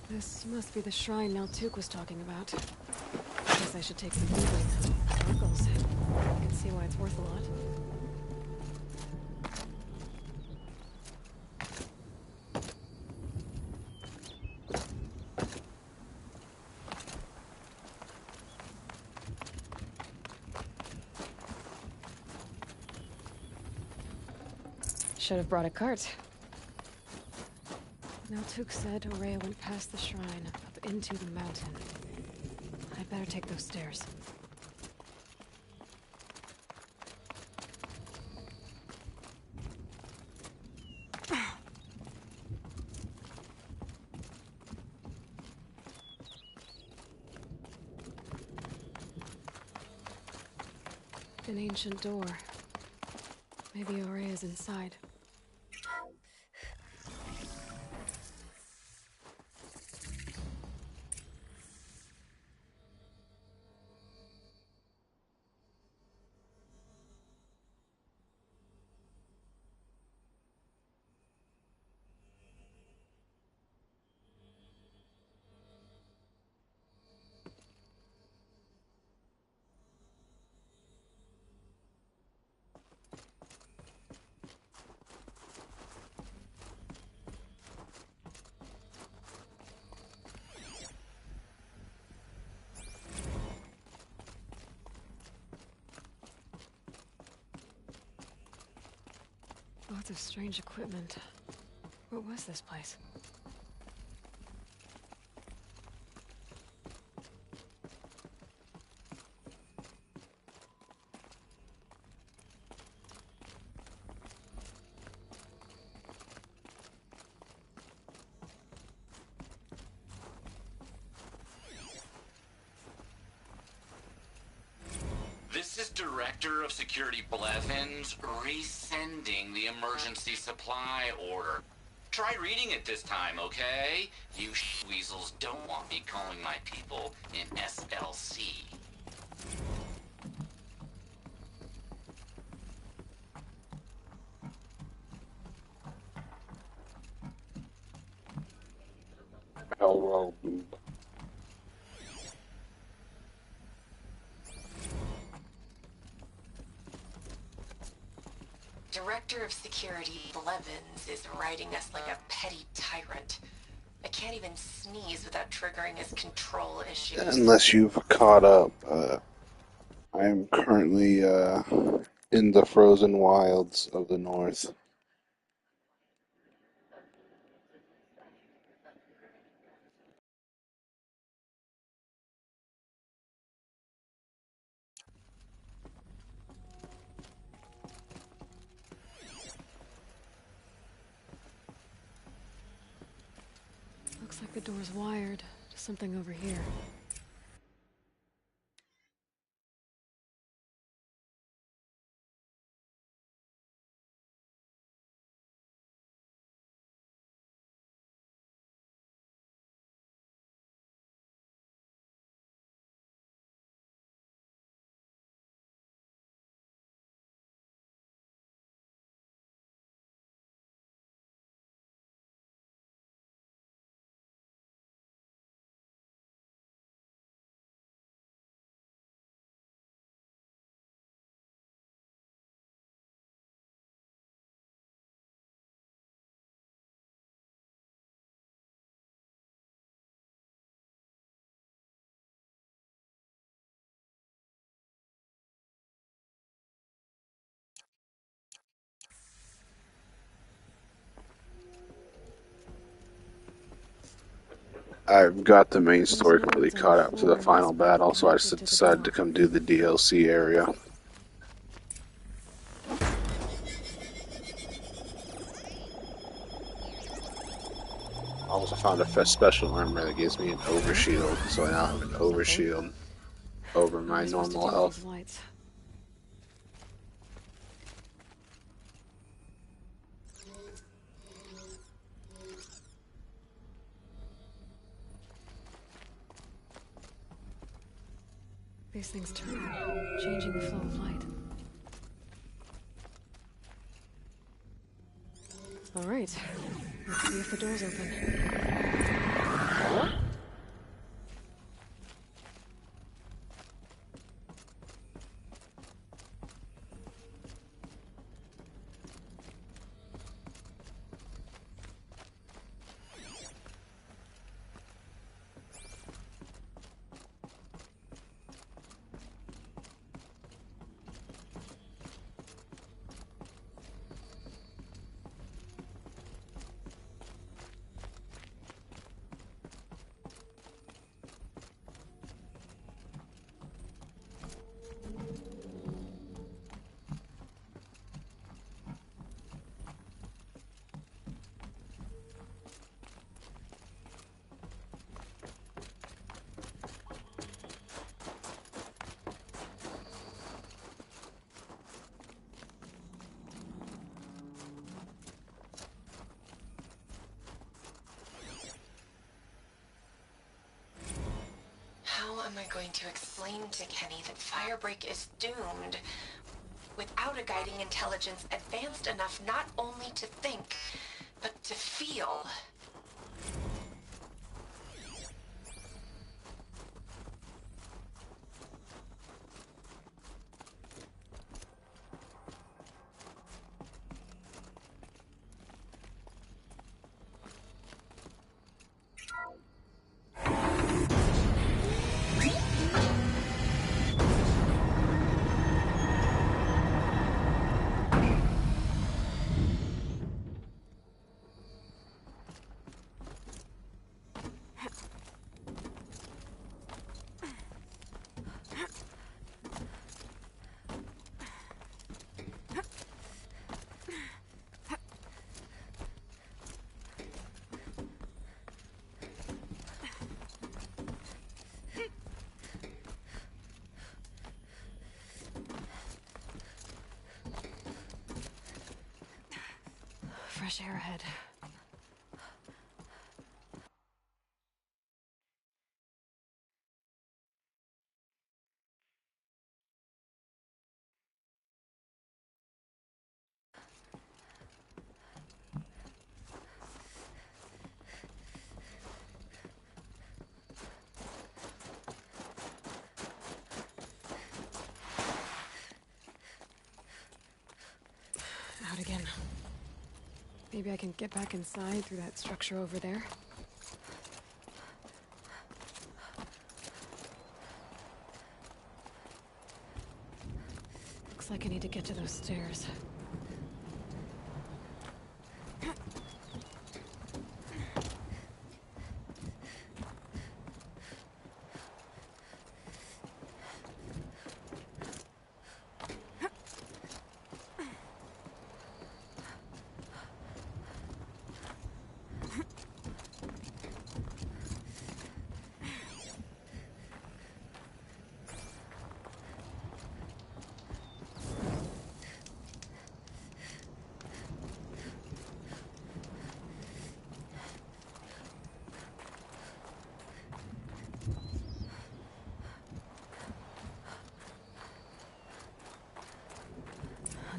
This must be the shrine Naltuk was talking about. Guess I should take some healing. Sparkles. I can see why it's worth a lot. Should have brought a cart. Naltuk said Aurea went past the shrine, up into the mountain. I'd better take those stairs. An ancient door. Maybe Aurea's inside. Lots of strange equipment. What was this place? This is Director of Security Blevins resending the emergency supply order. Try reading it this time, okay? You weasels don't want me calling my people in SLC. Hello. Director of Security Blevins is riding us like a petty tyrant. I can't even sneeze without triggering his control issues. Unless you've caught up, I am currently in the frozen wilds of the north. Looks like the door's wired to something over here. I've got the main story completely caught up to the final battle, so I just decided to come do the DLC area. I also found a special armor that gives me an overshield, so I now have an overshield over my normal health. These things turn, changing the flow of light. All right, let's see if the door's open. How am I going to explain to Kenny that Firebreak is doomed without a guiding intelligence advanced enough not only to think, but to feel? Fresh air ahead. Out again. Maybe I can get back inside through that structure over there. Looks like I need to get to those stairs.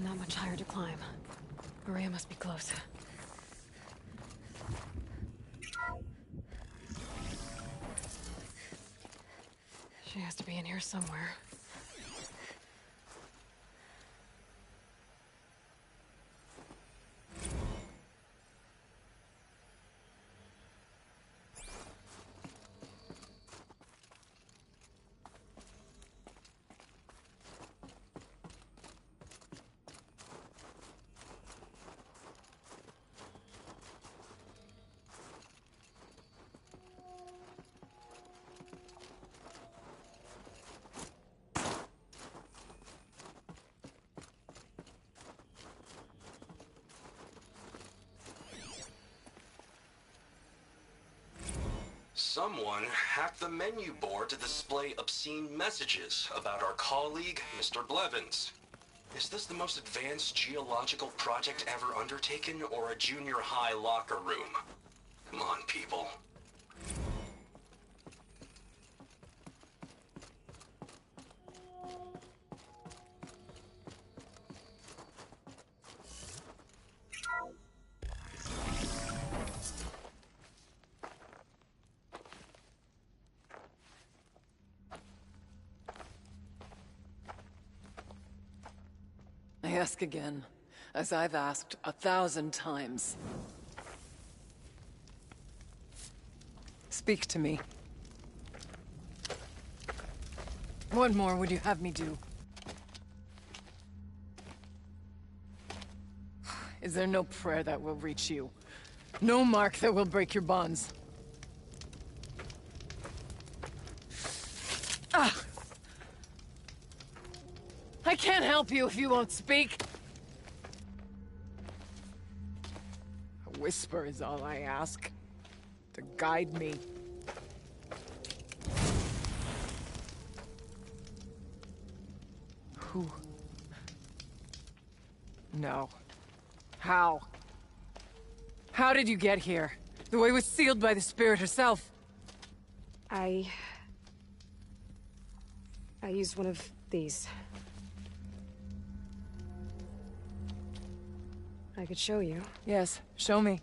Not much higher to climb. Maria must be close. She has to be in here somewhere. Someone hacked the menu board to display obscene messages about our colleague, Mr. Blevins. Is this the most advanced geological project ever undertaken, or a junior high locker room? Come on, people. I ask again, as I've asked 1,000 times. Speak to me. What more would you have me do? Is there no prayer that will reach you? No mark that will break your bonds? Ah! I can't help you if you won't speak! A whisper is all I ask. To guide me. Who? No. How? How did you get here? The way was sealed by the Spirit herself. I used one of these. I could show you. Yes, show me.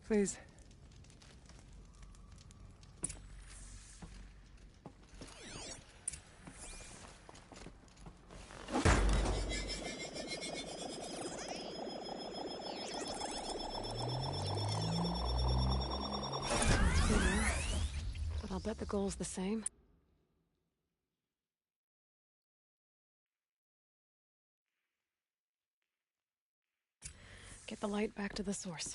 Please. But I'll bet the goal's the same. Get the light back to the source.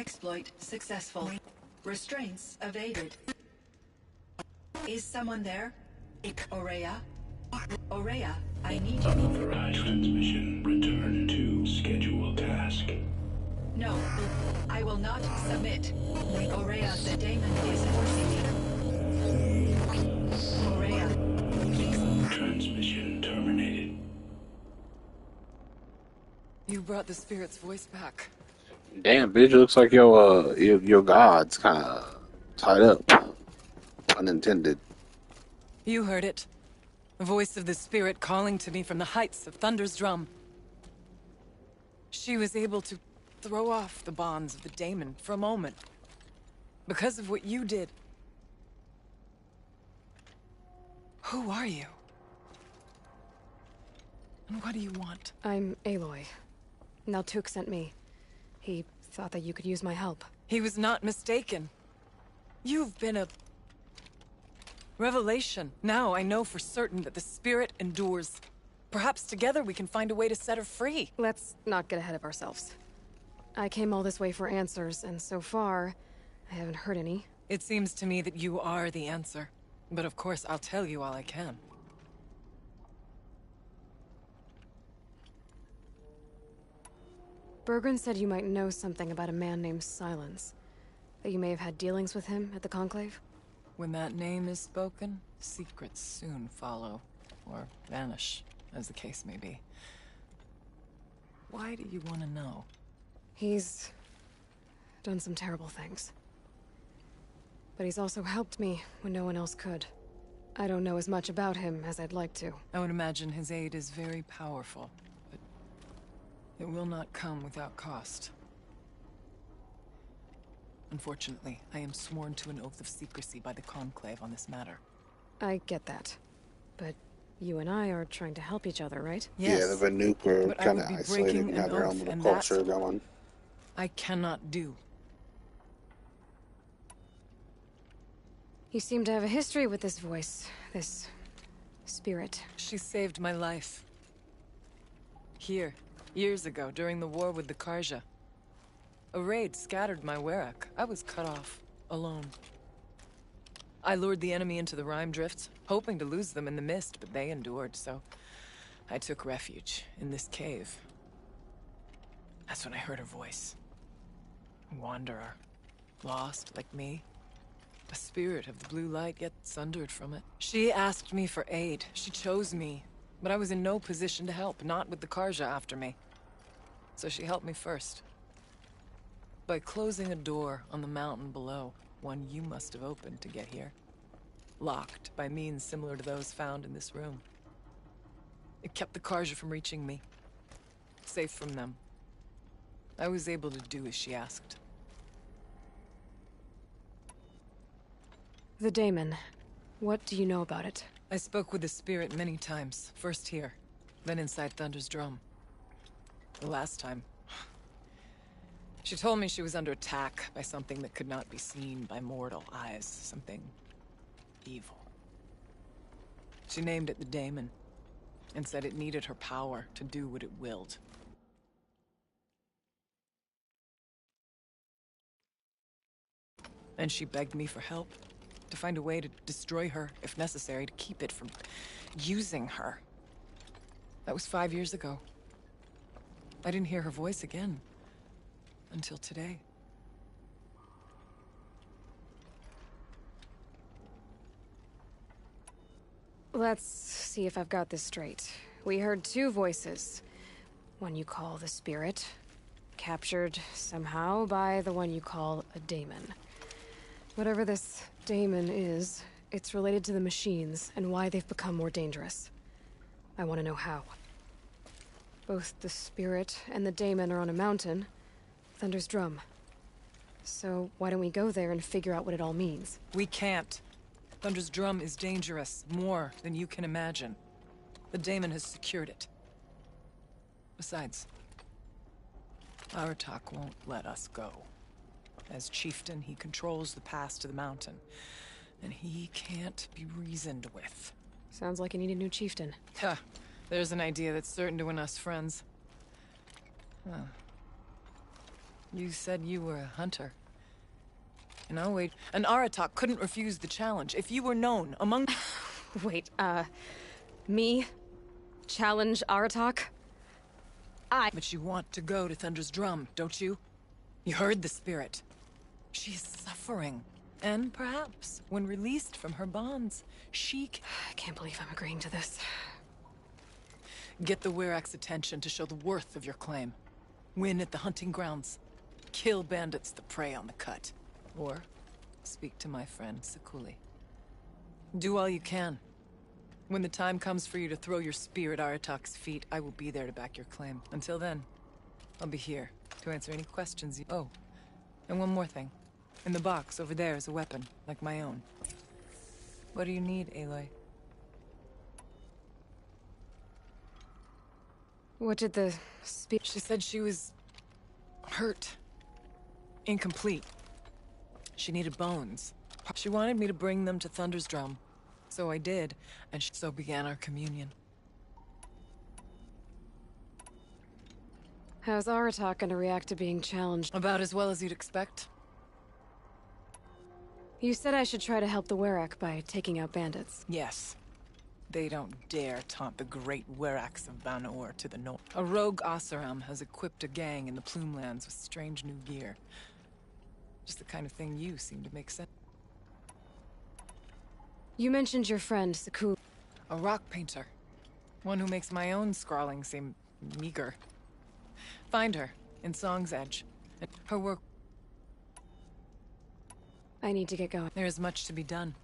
Exploit successful. Restraints evaded. Is someone there? Aurea? Aurea, I need you. Unauthorized transmission. Return to schedule task. No, I will not submit. Aurea, the daemon is forcing me. Aurea, please. Transmission terminated. You brought the spirit's voice back. Damn, bitch, looks like your god's kind of tied up. Pun intended. You heard it. The voice of the spirit calling to me from the heights of Thunder's drum. She was able to throw off the bonds of the daemon for a moment. Because of what you did. Who are you? And what do you want? I'm Aloy. Naltuk sent me. He thought that you could use my help. He was not mistaken. You've been a revelation. Now I know for certain that the spirit endures. Perhaps together we can find a way to set her free. Let's not get ahead of ourselves. I came all this way for answers, and so far, I haven't heard any. It seems to me that you are the answer. But of course, I'll tell you all I can. Bergren said you might know something about a man named Silence. That you may have had dealings with him at the Conclave? When that name is spoken, secrets soon follow. Or vanish, as the case may be. Why do you want to know? He's done some terrible things. But he's also helped me when no one else could. I don't know as much about him as I'd like to. I would imagine his aid is very powerful, but it will not come without cost. Unfortunately, I am sworn to an oath of secrecy by the Conclave on this matter. I get that. But you and I are trying to help each other, right? Yes. Yeah, the Vanook were But I kind would of be isolated breaking and had an their oath, own little and culture that going. I cannot do. You seem to have a history with this voice, this spirit. She saved my life. Here, years ago, during the war with the Karja. A raid scattered my Werak. I was cut off, alone. I lured the enemy into the Rime Drifts, hoping to lose them in the mist, but they endured, so I took refuge in this cave. That's when I heard her voice. A wanderer, lost like me. A spirit of the blue light, yet sundered from it. She asked me for aid. She chose me. But I was in no position to help, not with the Karja after me. So she helped me first. By closing a door on the mountain below, one you must have opened to get here. Locked by means similar to those found in this room. It kept the Karja from reaching me. Safe from them. I was able to do as she asked. The daemon. What do you know about it? I spoke with the spirit many times. First here, then inside Thunder's drum. The last time, she told me she was under attack by something that could not be seen by mortal eyes. Something evil. She named it the daemon, and said it needed her power to do what it willed. And she begged me for help. To find a way to destroy her, if necessary, to keep it from using her. That was 5 years ago. I didn't hear her voice again. Until today. Let's see if I've got this straight. We heard two voices. One you call the spirit, captured somehow by the one you call a daemon. Whatever this daemon is, it's related to the machines and why they've become more dangerous. I want to know how. Both the spirit and the daemon are on a mountain, Thunder's drum. So why don't we go there and figure out what it all means? We can't. Thunder's drum is dangerous, more than you can imagine. The daemon has secured it. Besides, Aratak won't let us go. As chieftain, he controls the pass to the mountain. And he can't be reasoned with. Sounds like you need a new chieftain. Huh. There's an idea that's certain to win us friends. Huh. You said you were a hunter. And I'll wait. An Aratak couldn't refuse the challenge. If you were known among... Wait, me? Challenge Aratak? But you want to go to Thunder's drum, don't you? You heard the spirit. She is suffering. And perhaps, when released from her bonds, I can't believe I'm agreeing to this. Get the Werak's attention to show the worth of your claim. Win at the hunting grounds. Kill bandits that prey on the cut. Or speak to my friend Sakuli. Do all you can. When the time comes for you to throw your spear at Aratak's feet, I will be there to back your claim. Until then, I'll be here to answer any questions you... Oh, and one more thing. In the box over there is a weapon, like my own. What do you need, Aloy? What did the speak? She said she was... hurt. Incomplete. She needed bones. She wanted me to bring them to Thunder's drum. So I did, and so began our communion. How's Aratak gonna react to being challenged? About as well as you'd expect. You said I should try to help the Werak by taking out bandits. Yes. They don't dare taunt the great Weraks of Banor to the north. A rogue Oseram has equipped a gang in the Plumelands with strange new gear. Just the kind of thing you seem to make sense. You mentioned your friend, Sakuli. A rock painter. One who makes my own scrawling seem meager. Find her, in Song's Edge. Her work... I need to get going. There is much to be done.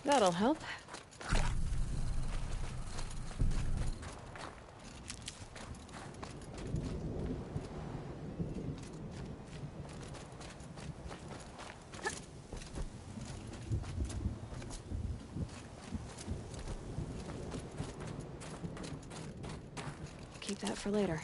That'll help. Keep that for later.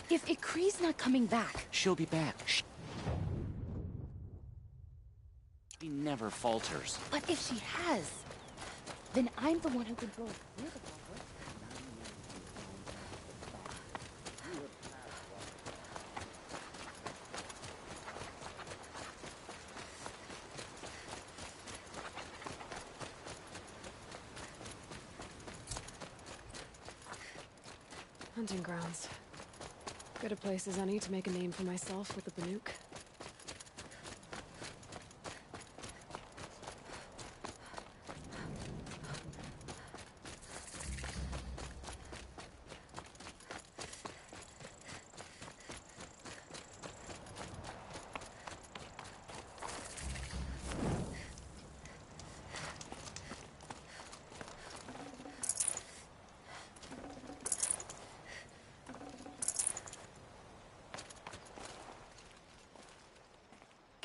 If Ikri's not coming back... She'll be back. She never falters. But if she has, then I'm the one who controls the power. Hunting grounds. Good a place as any to make a name for myself with the Banuk.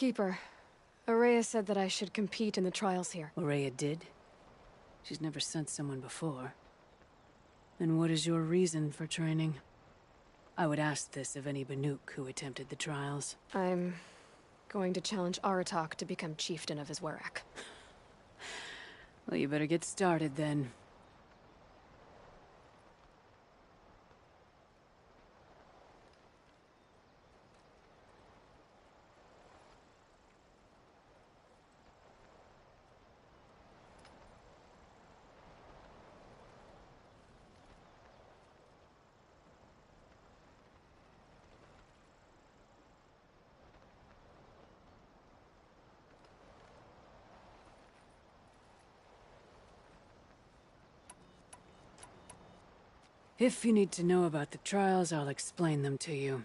Keeper, Araya said that I should compete in the trials here. Araya did? She's never sent someone before. And what is your reason for training? I would ask this of any Banuk who attempted the trials. I'm going to challenge Aratak to become chieftain of his Werak. Well, you better get started then. If you need to know about the trials, I'll explain them to you.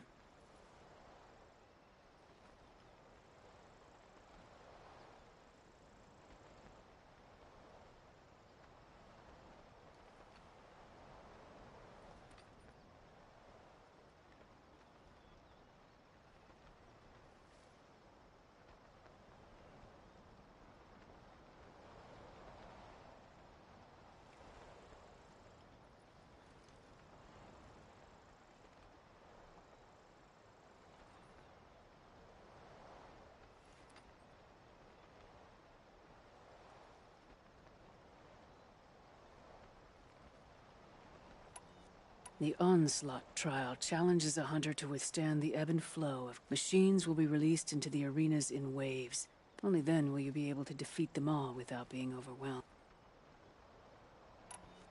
The Onslaught trial challenges a hunter to withstand the ebb and flow of machines will be released into the arenas in waves. Only then will you be able to defeat them all without being overwhelmed.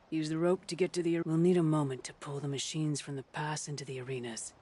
Use the rope to get to the... We'll need a moment to pull the machines from the pass into the arenas.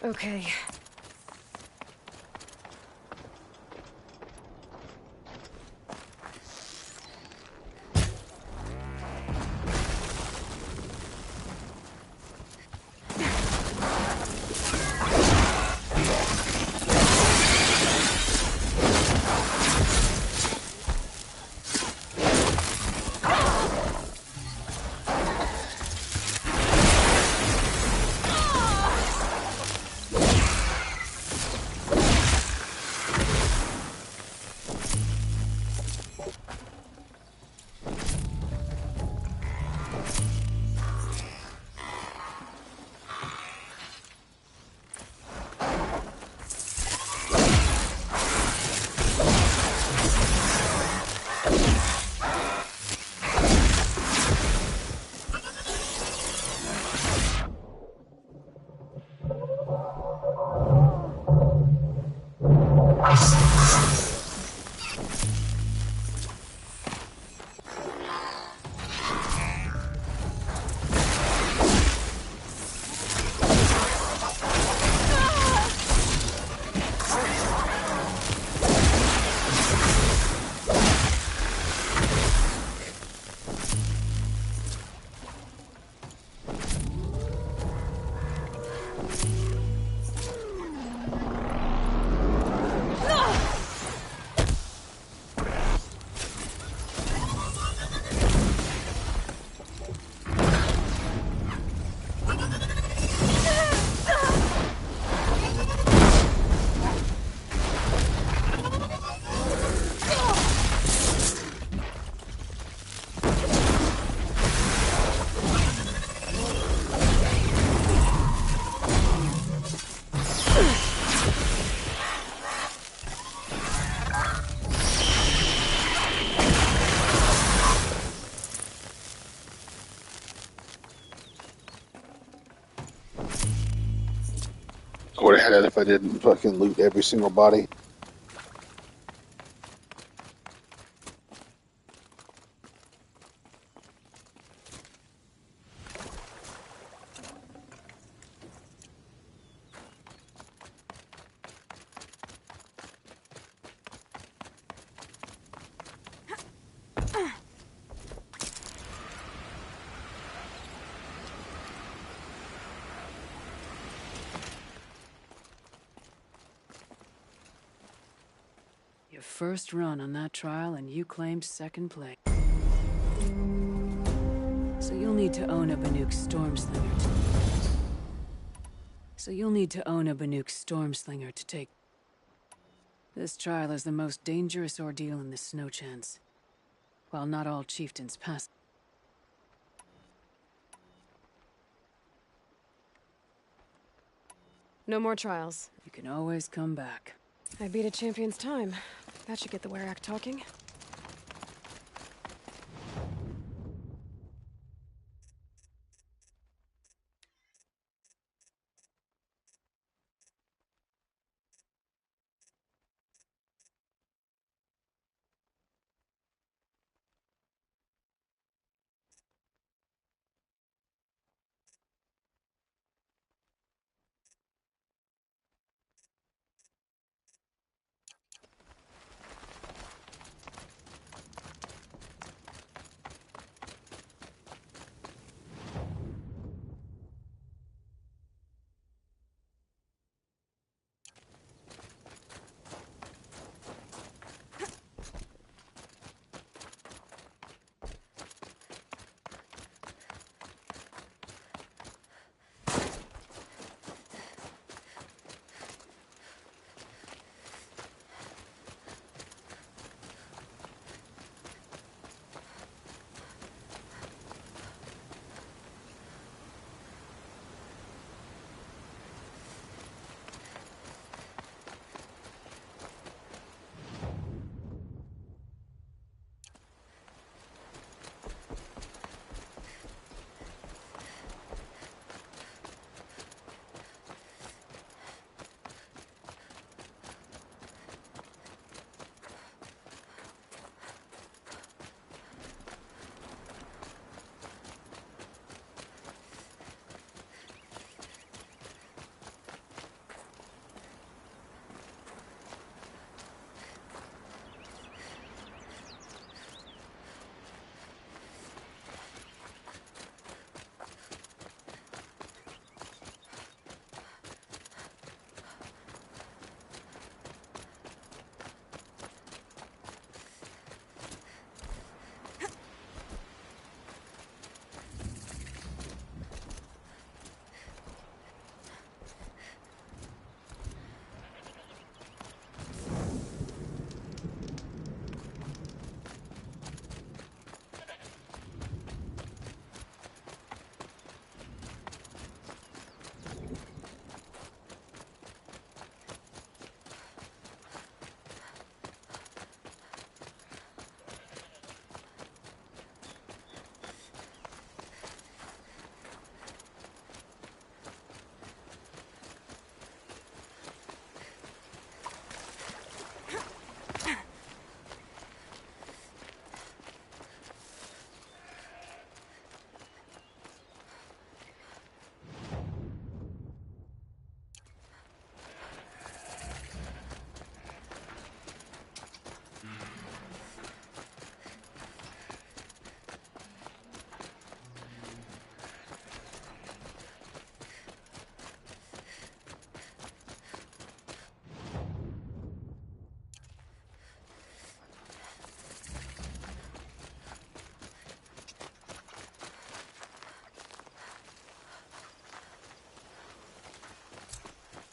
Okay. I would have had it if I didn't fucking loot every single body. Your first run on that trial and you claimed second place. So you'll need to own a Banuk Stormslinger. To take. This trial is the most dangerous ordeal in the Snow Chance. While not all chieftains pass. No more trials. You can always come back. I beat a champion's time. That should get the Werak talking.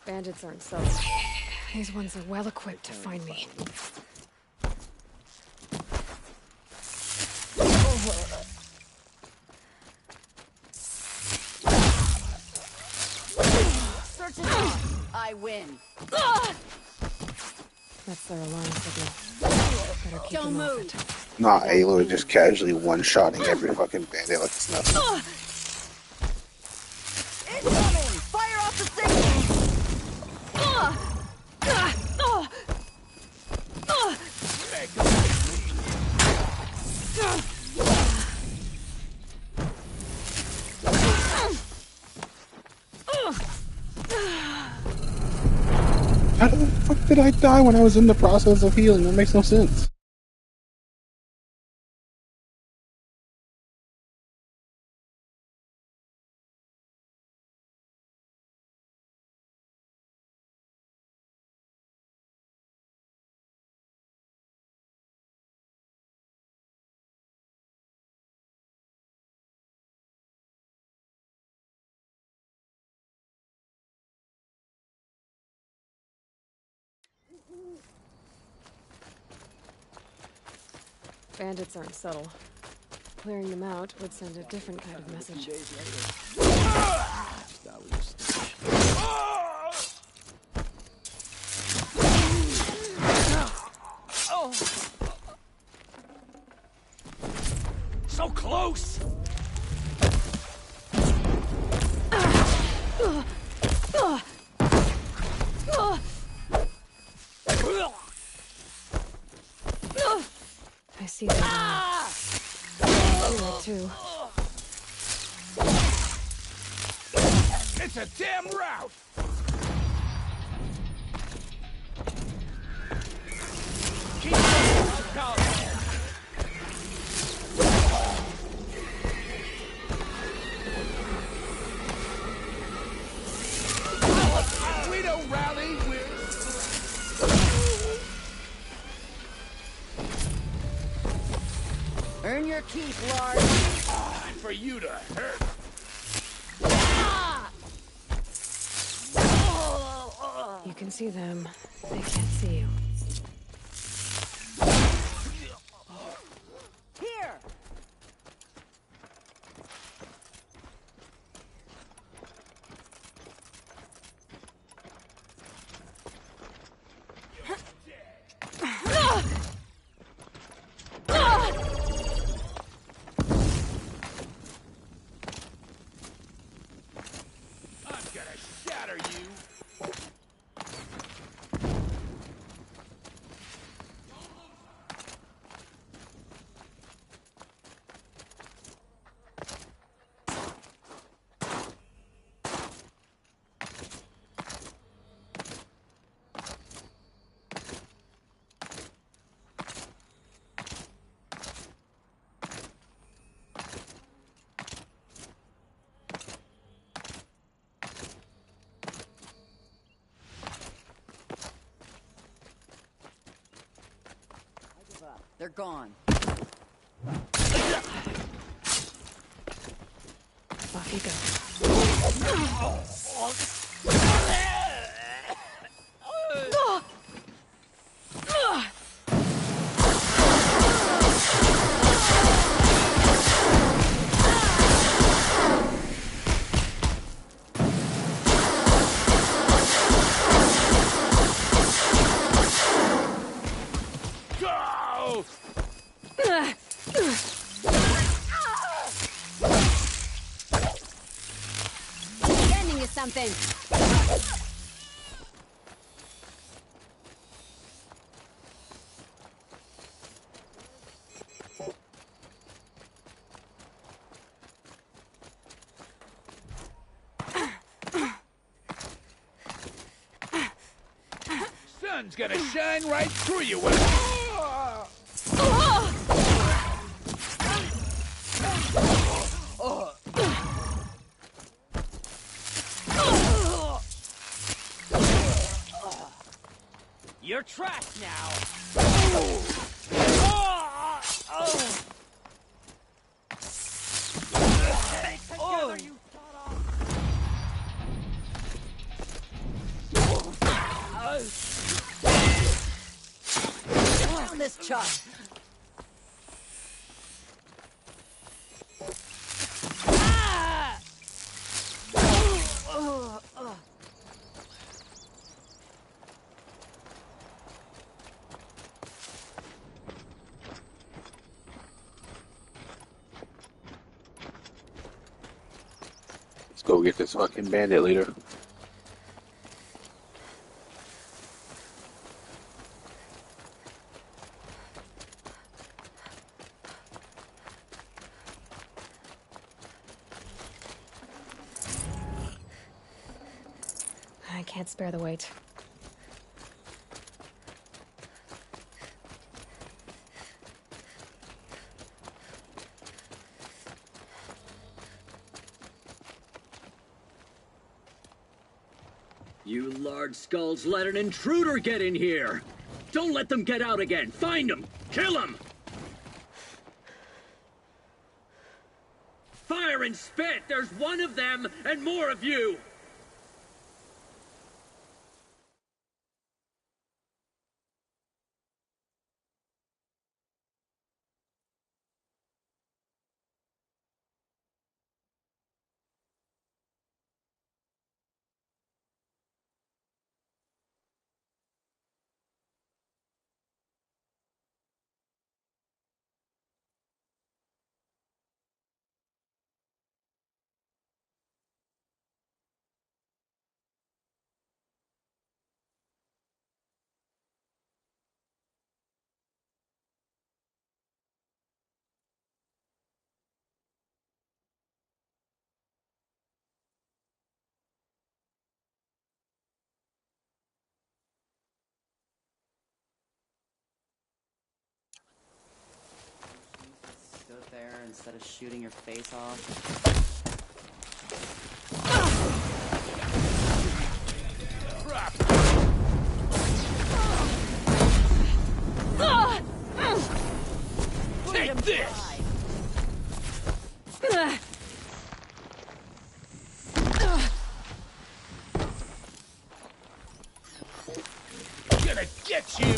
Bandits aren't so. These ones are well equipped to find me. Search it out. I win. That's their alarm signal. Better keep them off it. Nah, Aloy just casually one-shotting every fucking bandit like it's nothing. Incoming! Fire off the signal! How the fuck did I die when I was in the process of healing? That makes no sense. Bandits aren't subtle. Clearing them out would send a different kind of message. So close! I see that now. I see that too. It's a damn rout! Keep going! We don't rally, Earn your keep, Lard. Time for you to hurt. You can see them. They can't see you. Here! They're gone. Off you go. Standing is something. Sun's gonna shine right through you. You're trapped now. Together, you Down this chop. Let's go get this fucking bandit leader. I can't spare the weight. You large skulls let an intruder get in here! Don't let them get out again! Find them! Kill them! Fire and spit! There's one of them, and more of you! Stood there instead of shooting your face off. Take this! Gonna get you!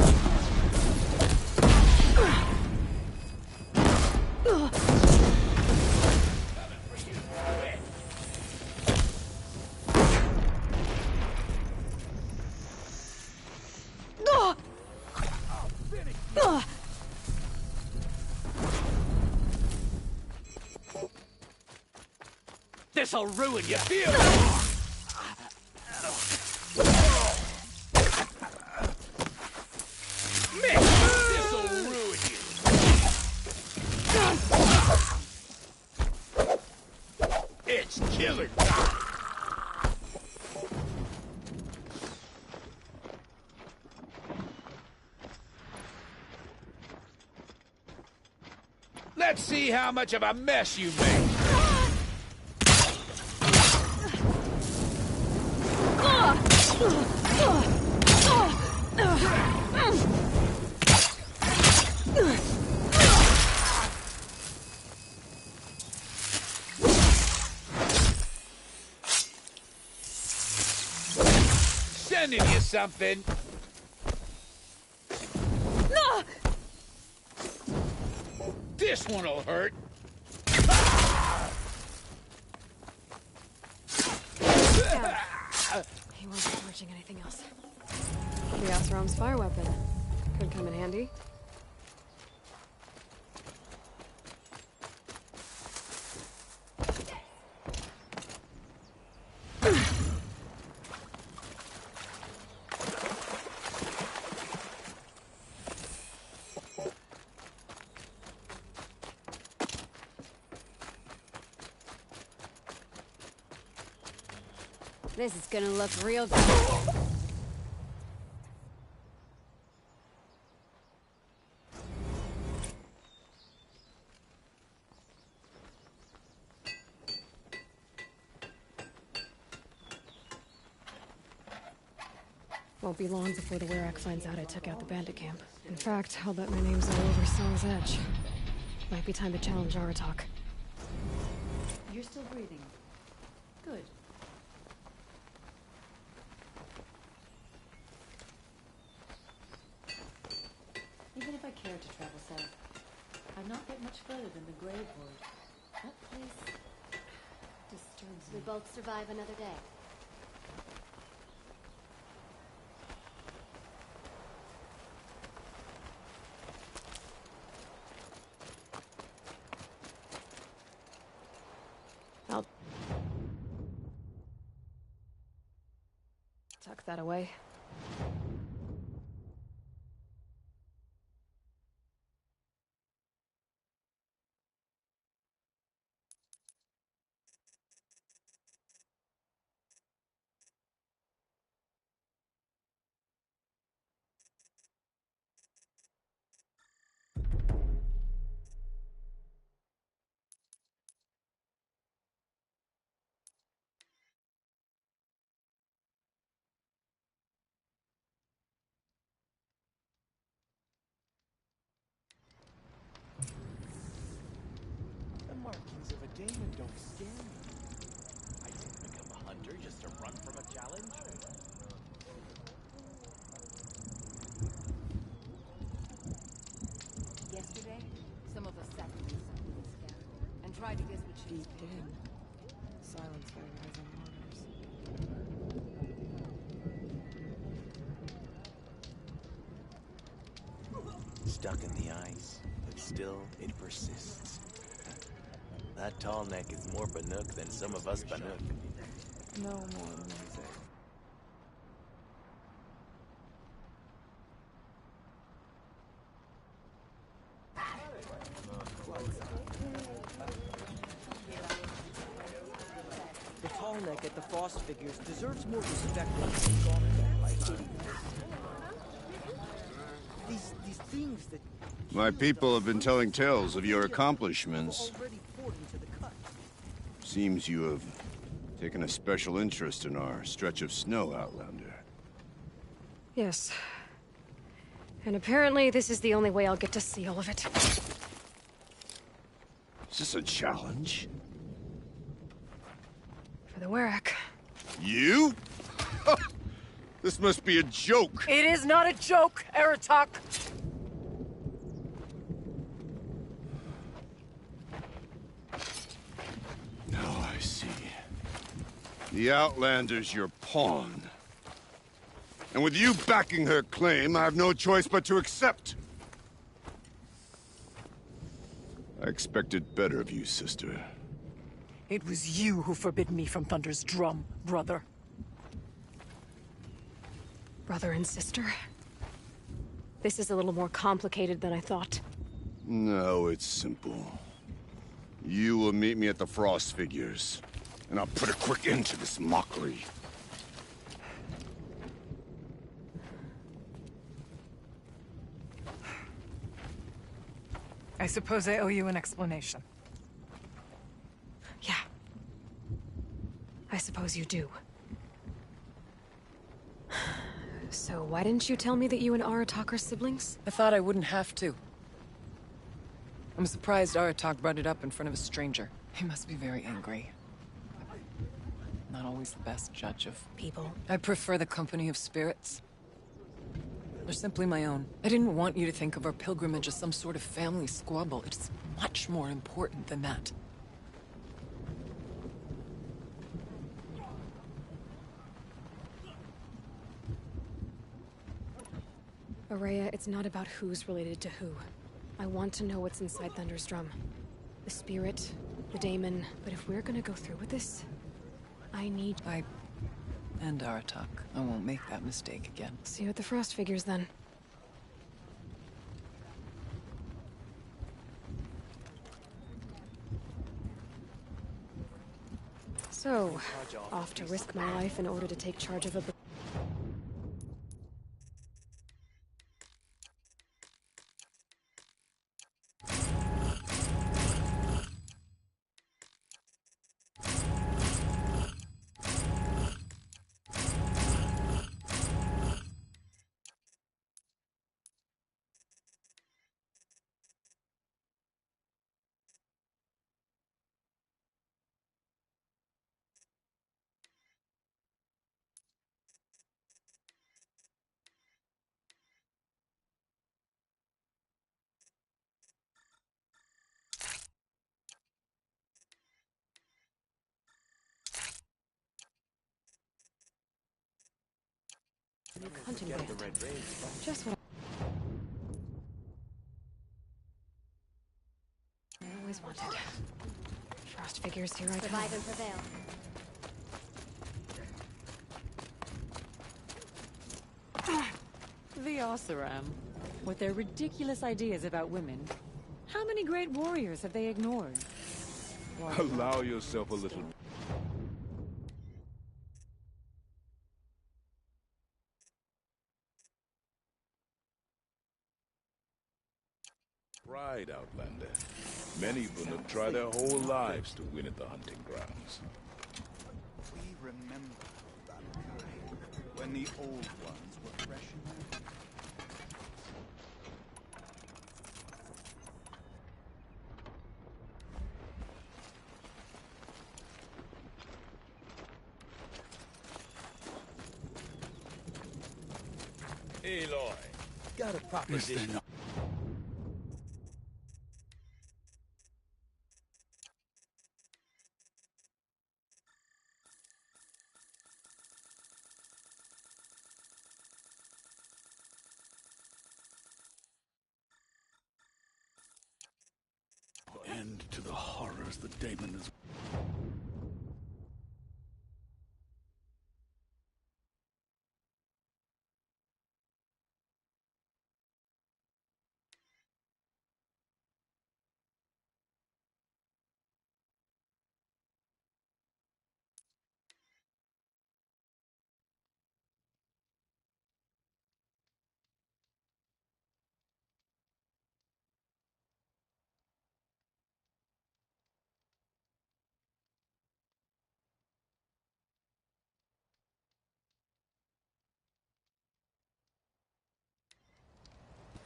This'll ruin you! Feel Mick! This'll ruin you! It's killer time! Let's see how much of a mess you make! Sending you something. This one'll hurt. He wasn't torching anything else. The Oseram's fire weapon. Could come in handy. This is gonna look real good. Won't be long before the Werak finds out I took out the bandit camp. In fact, I'll bet my name's all over Snow's Edge. Might be time to challenge Aratak. You're still breathing. Good. I'd not get much further than the grave would. That place disturbs We me. both survive another day. I'll tuck that away. The markings of a daemon don't scare me. I didn't become a hunter just to run from a challenge. Yesterday, some of us sat in this little scatter and tried to guess what she was In. Silence by rising waters. Stuck in the ice, but still it persists. That tall neck is more Banuk than some of us Banuk. No more music. The tall neck at the Frost figures deserves more respect than he's gone at by doing this. These things that... My people have been telling tales of your accomplishments. Seems you have taken a special interest in our stretch of snow, Outlander. Yes. And apparently this is the only way I'll get to see all of it. Is this a challenge? For the Warwick. You? This must be a joke. It is not a joke, Aratak! Now I see. The Outlander's your pawn. And with you backing her claim, I have no choice but to accept. I expected better of you, sister. It was you who forbid me from Thunder's drum, brother. Brother and sister? This is a little more complicated than I thought. No, it's simple. You will meet me at the Frost figures, and I'll put a quick end to this mockery. I suppose I owe you an explanation. Yeah. I suppose you do. So why didn't you tell me that you and Aratak are siblings? I thought I wouldn't have to. I'm surprised Aratak brought it up in front of a stranger. He must be very angry. Not always the best judge of people. I prefer the company of spirits. They're simply my own. I didn't want you to think of our pilgrimage as some sort of family squabble. It's much more important than that. Aurea, it's not about who's related to who. I want to know what's inside Thunder's drum. The spirit, the daemon, but if we're gonna go through with this, I need... And Aratak. I won't make that mistake again. See you at the Frost figures, then. So, off to risk my life in order to take charge of a... hunting Get band. the red raids. Just what I always wanted. Frost figures, here I come. Survive and prevail. The Oseram, with their ridiculous ideas about women. How many great warriors have they ignored? Allow yourself a little... Pride, Outlander. Many Banuk try their whole lives to win at the hunting grounds. We remember that time, when the old ones were fresh in their... Aloy, got a proposition. End to the horrors the Daemon is...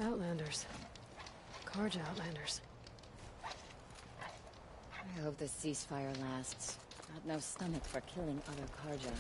Outlanders. Karja Outlanders. I hope the ceasefire lasts. Got no stomach for killing other Karja.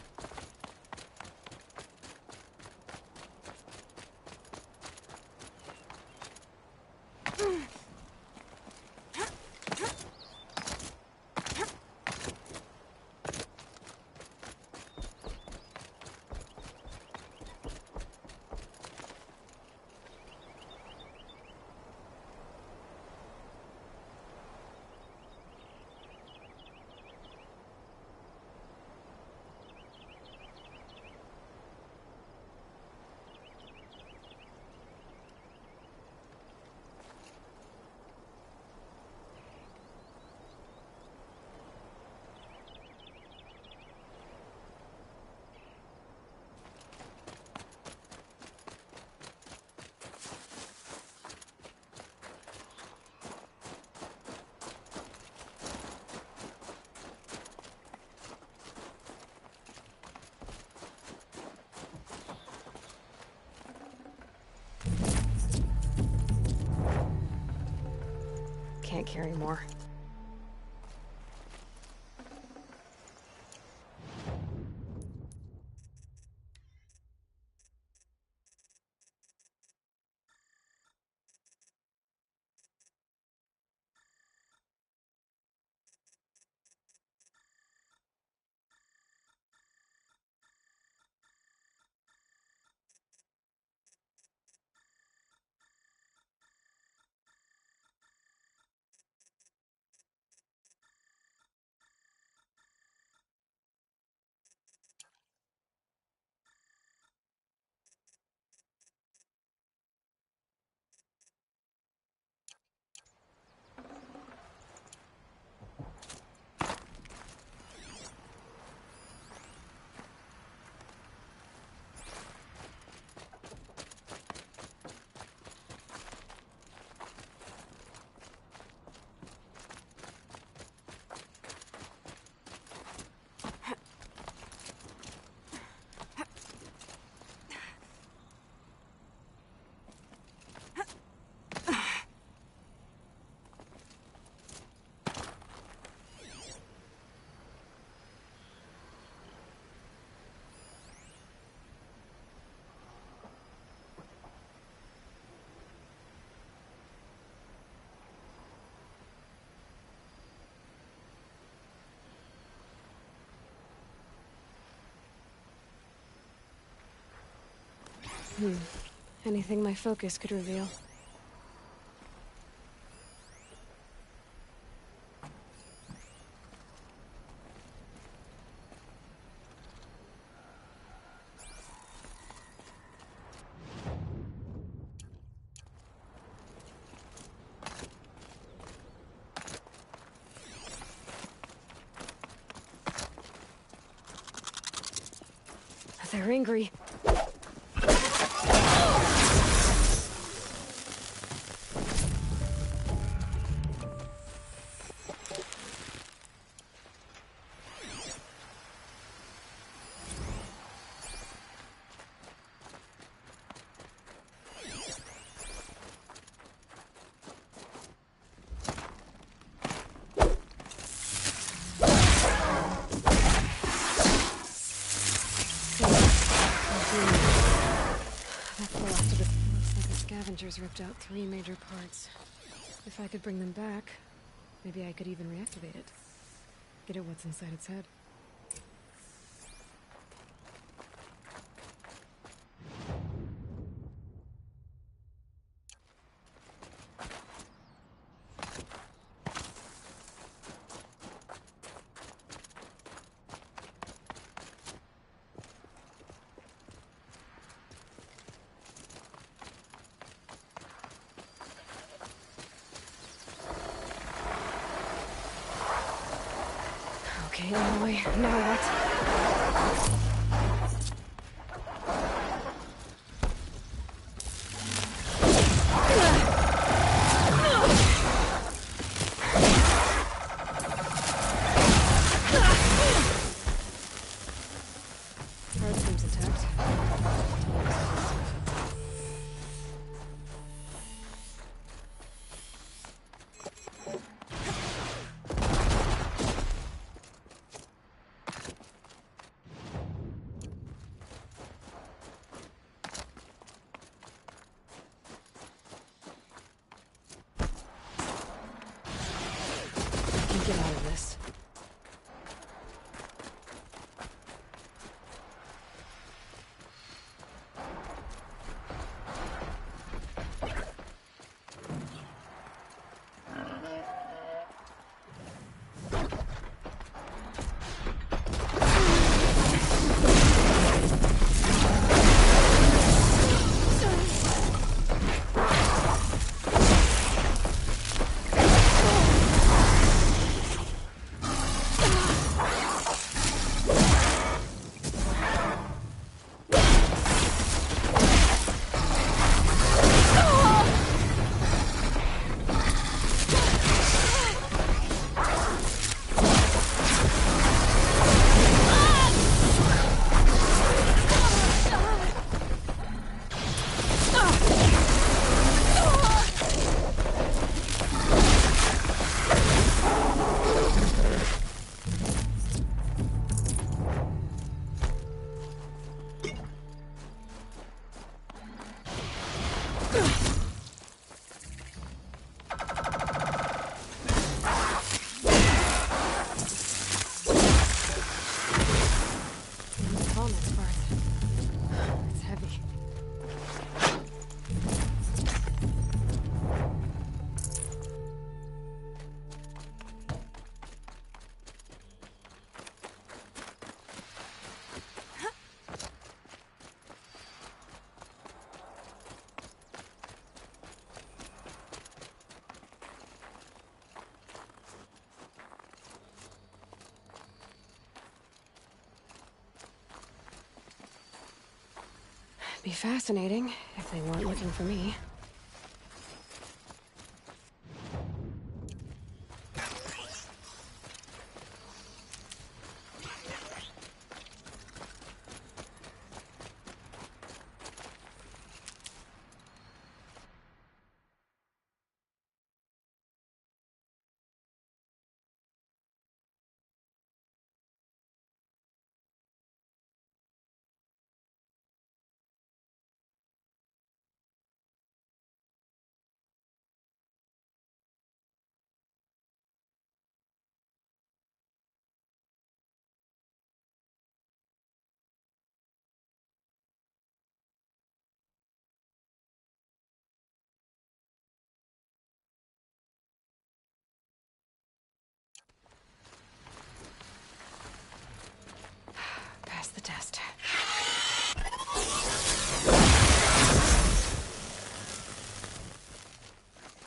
Can't carry more. Anything my focus could reveal. They're angry. That's the last of it. Looks like the scavengers ripped out 3 major parts. If I could bring them back, maybe I could even reactivate it. Get at what's inside its head. Okay, Aloy, now what? Heart seems intact. I can get out of this. Next part. It's heavy. Be fascinating if they weren't looking for me.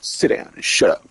Sit down and shut up.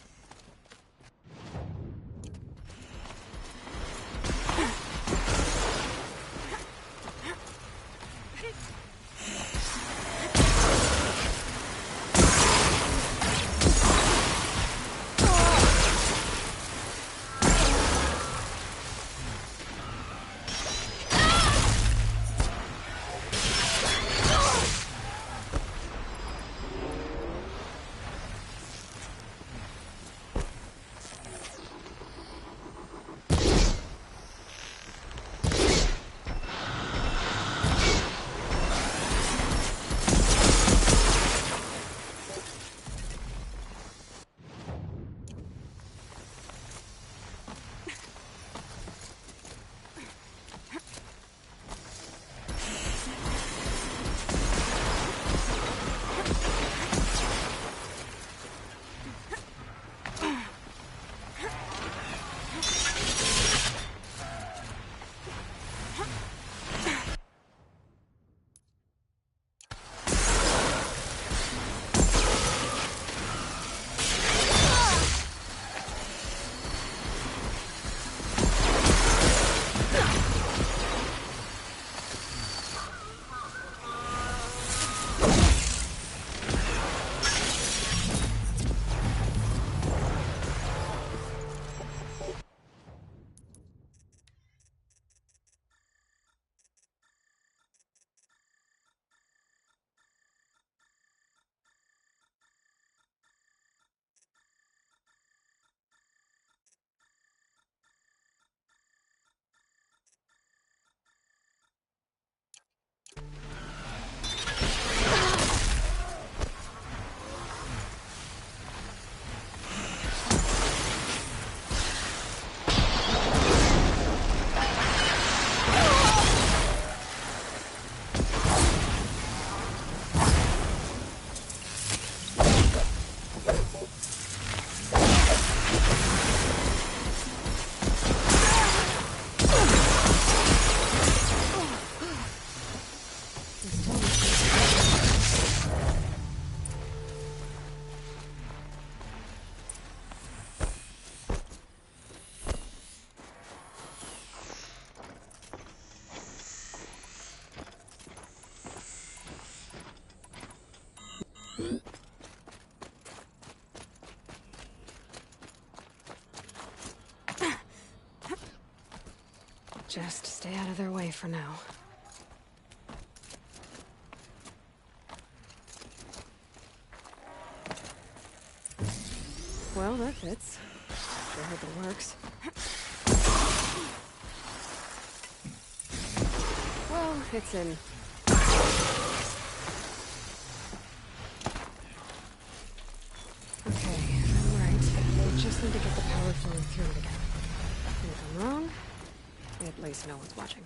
Just stay out of their way for now. Well, that fits. Sure hope it works. Well, it's in. Okay, I'm right. They just need to get the power flowing through it again. And if I'm wrong, at least no one's watching.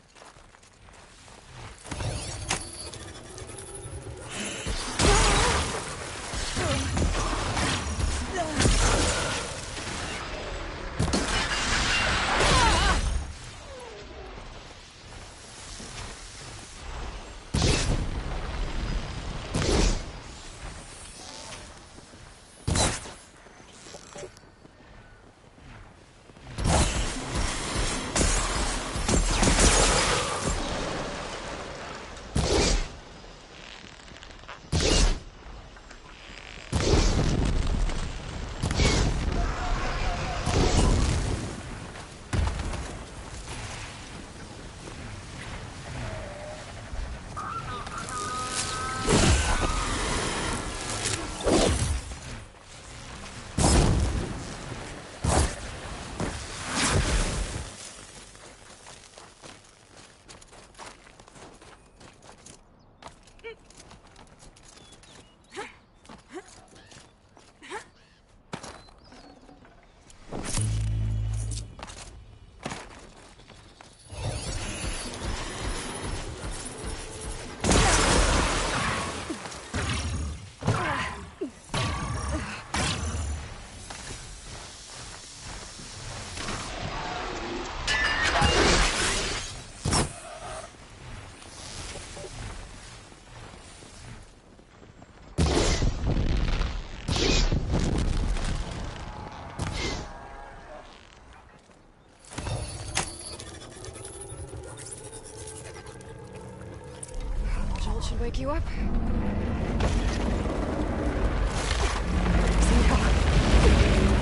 pick you up.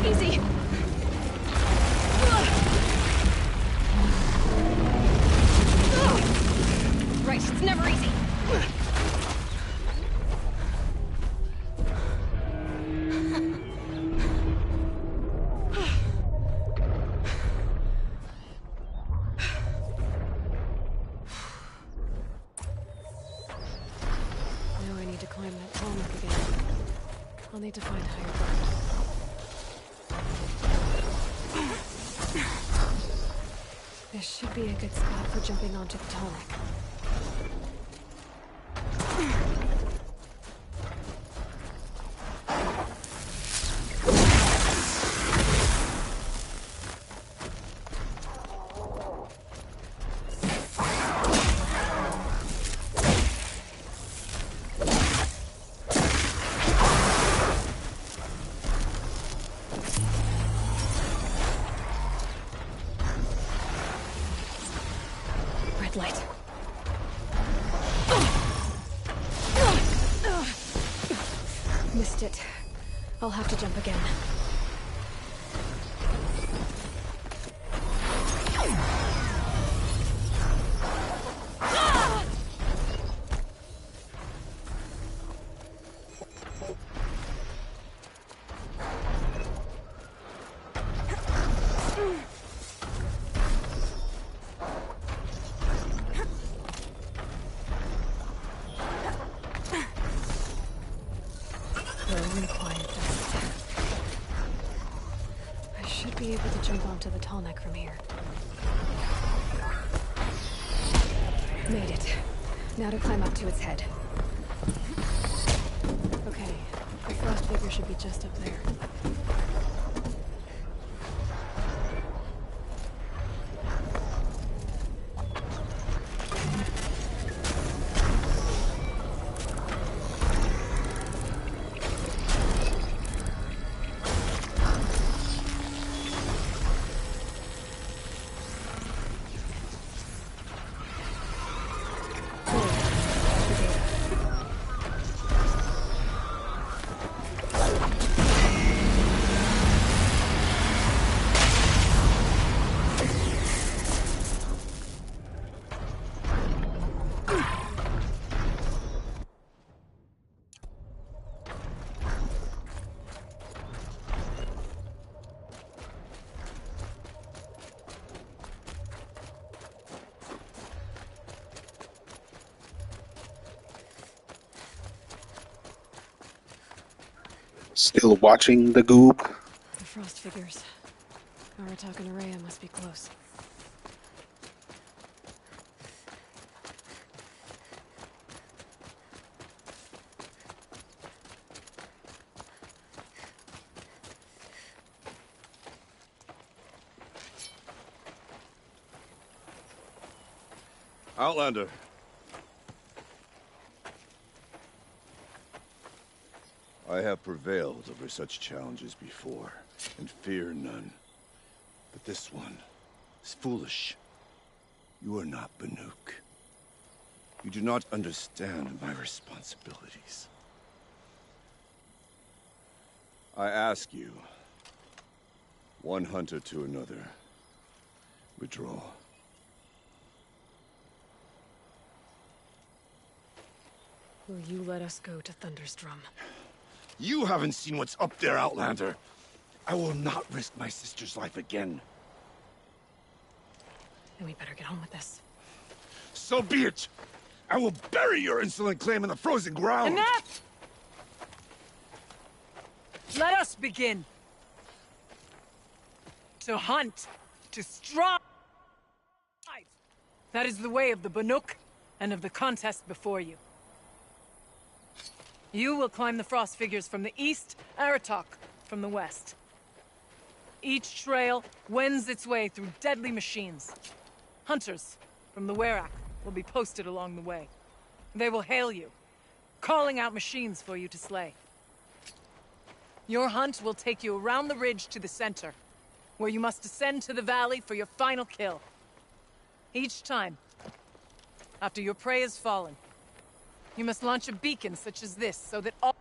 Easy. Right, it's never easy. Now I need to climb that tarmac again. I'll need to find higher ground. This should be a good spot for jumping onto the tarmac. Light. Missed it. I'll have to jump again. I should be able to jump onto the tall neck from here. Made it. Now to climb up to its head. Okay, the frost figure should be just up there. Still watching the goob? The frost figures. Aratak and Araya must be close. Outlander. I have prevailed over such challenges before, and fear none. But this one is foolish. You are not Banuk. You do not understand my responsibilities. I ask you, one hunter to another, withdraw. Will you let us go to Thunderstrom? You haven't seen what's up there, Outlander. I will not risk my sister's life again. Then we better get on with this. So be it! I will bury your insolent claim in the frozen ground! Enough! Let us begin. To hunt. To strive. That is the way of the Banuk and of the contest before you. You will climb the frost figures from the east, Aratak from the west. Each trail wends its way through deadly machines. Hunters from the Werak will be posted along the way. They will hail you, calling out machines for you to slay. Your hunt will take you around the ridge to the center, where you must descend to the valley for your final kill. Each time, after your prey has fallen, You must launch a beacon such as this, so that all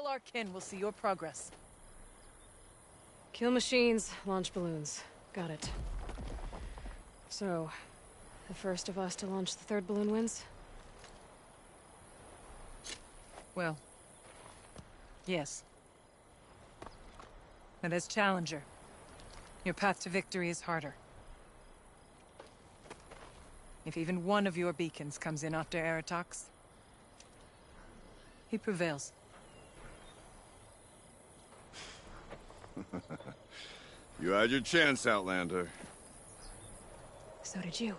our kin will see your progress. Kill machines, launch balloons. Got it. So, the first of us to launch the third balloon wins? Well, yes. And as Challenger, your path to victory is harder. If even one of your beacons comes in after Eratox, he prevails. You had your chance, Outlander. So did you.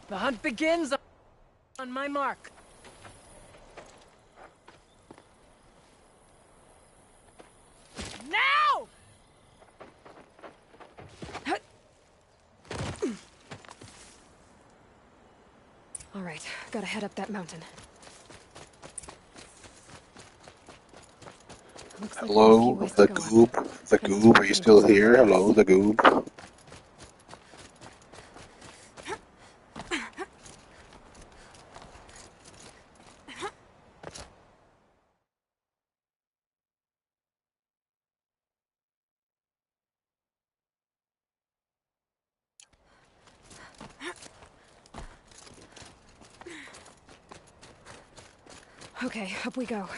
The hunt begins on my mark. Now! All right, gotta head up that mountain. Looks like we're a few Hello, ways the to go up. goob. The goob, are you still here? Hello, the goob. Okay, up we go.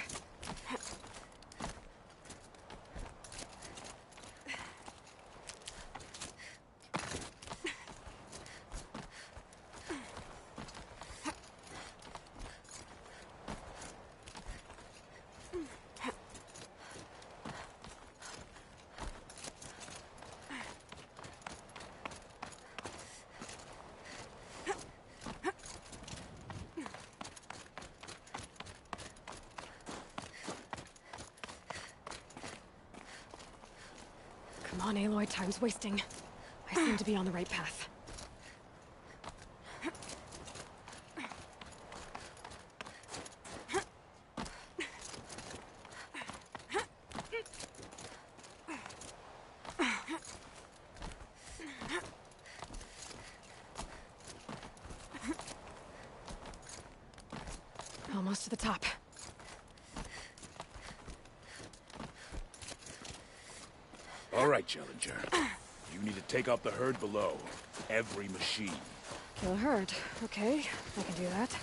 Come on, Aloy, time's wasting. I seem to be on the right path. Almost to the top. All right, Challenger. You need to take out the herd below. Every machine. Kill a herd. Okay, I can do that.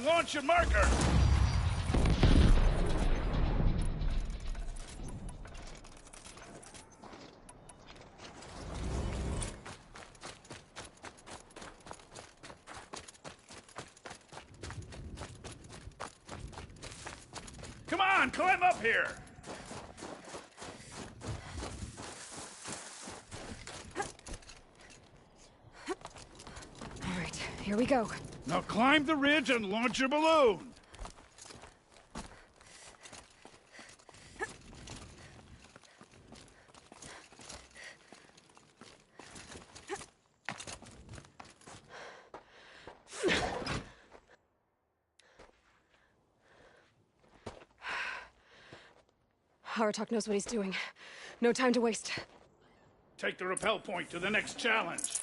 Launch your marker! Come on, climb up here! All right, here we go. Now climb the ridge and launch your balloon. Aratok knows what he's doing. No time to waste. Take the rappel point to the next challenge.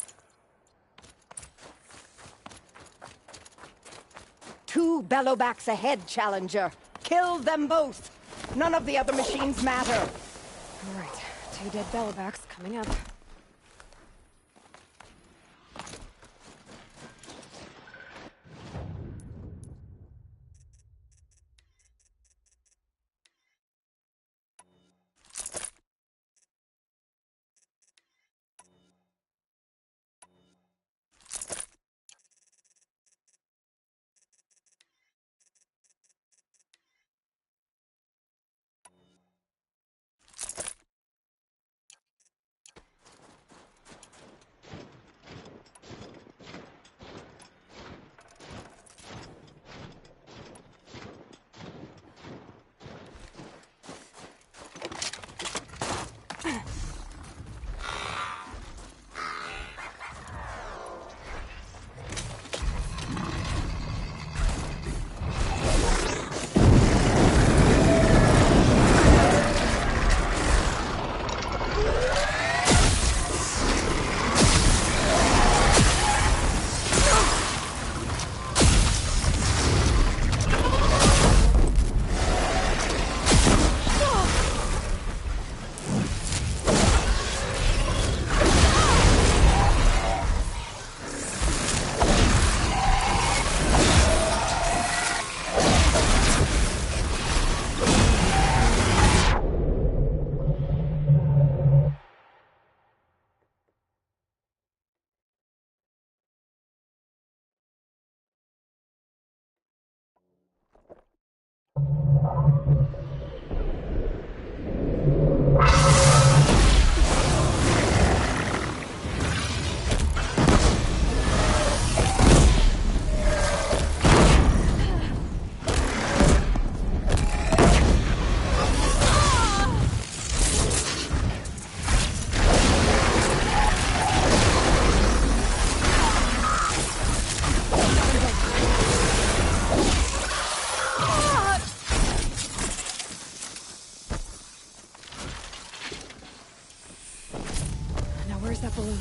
2 bellowbacks ahead, Challenger. Kill them both. None of the other machines matter. All right, 2 dead bellowbacks coming up. Where's that balloon?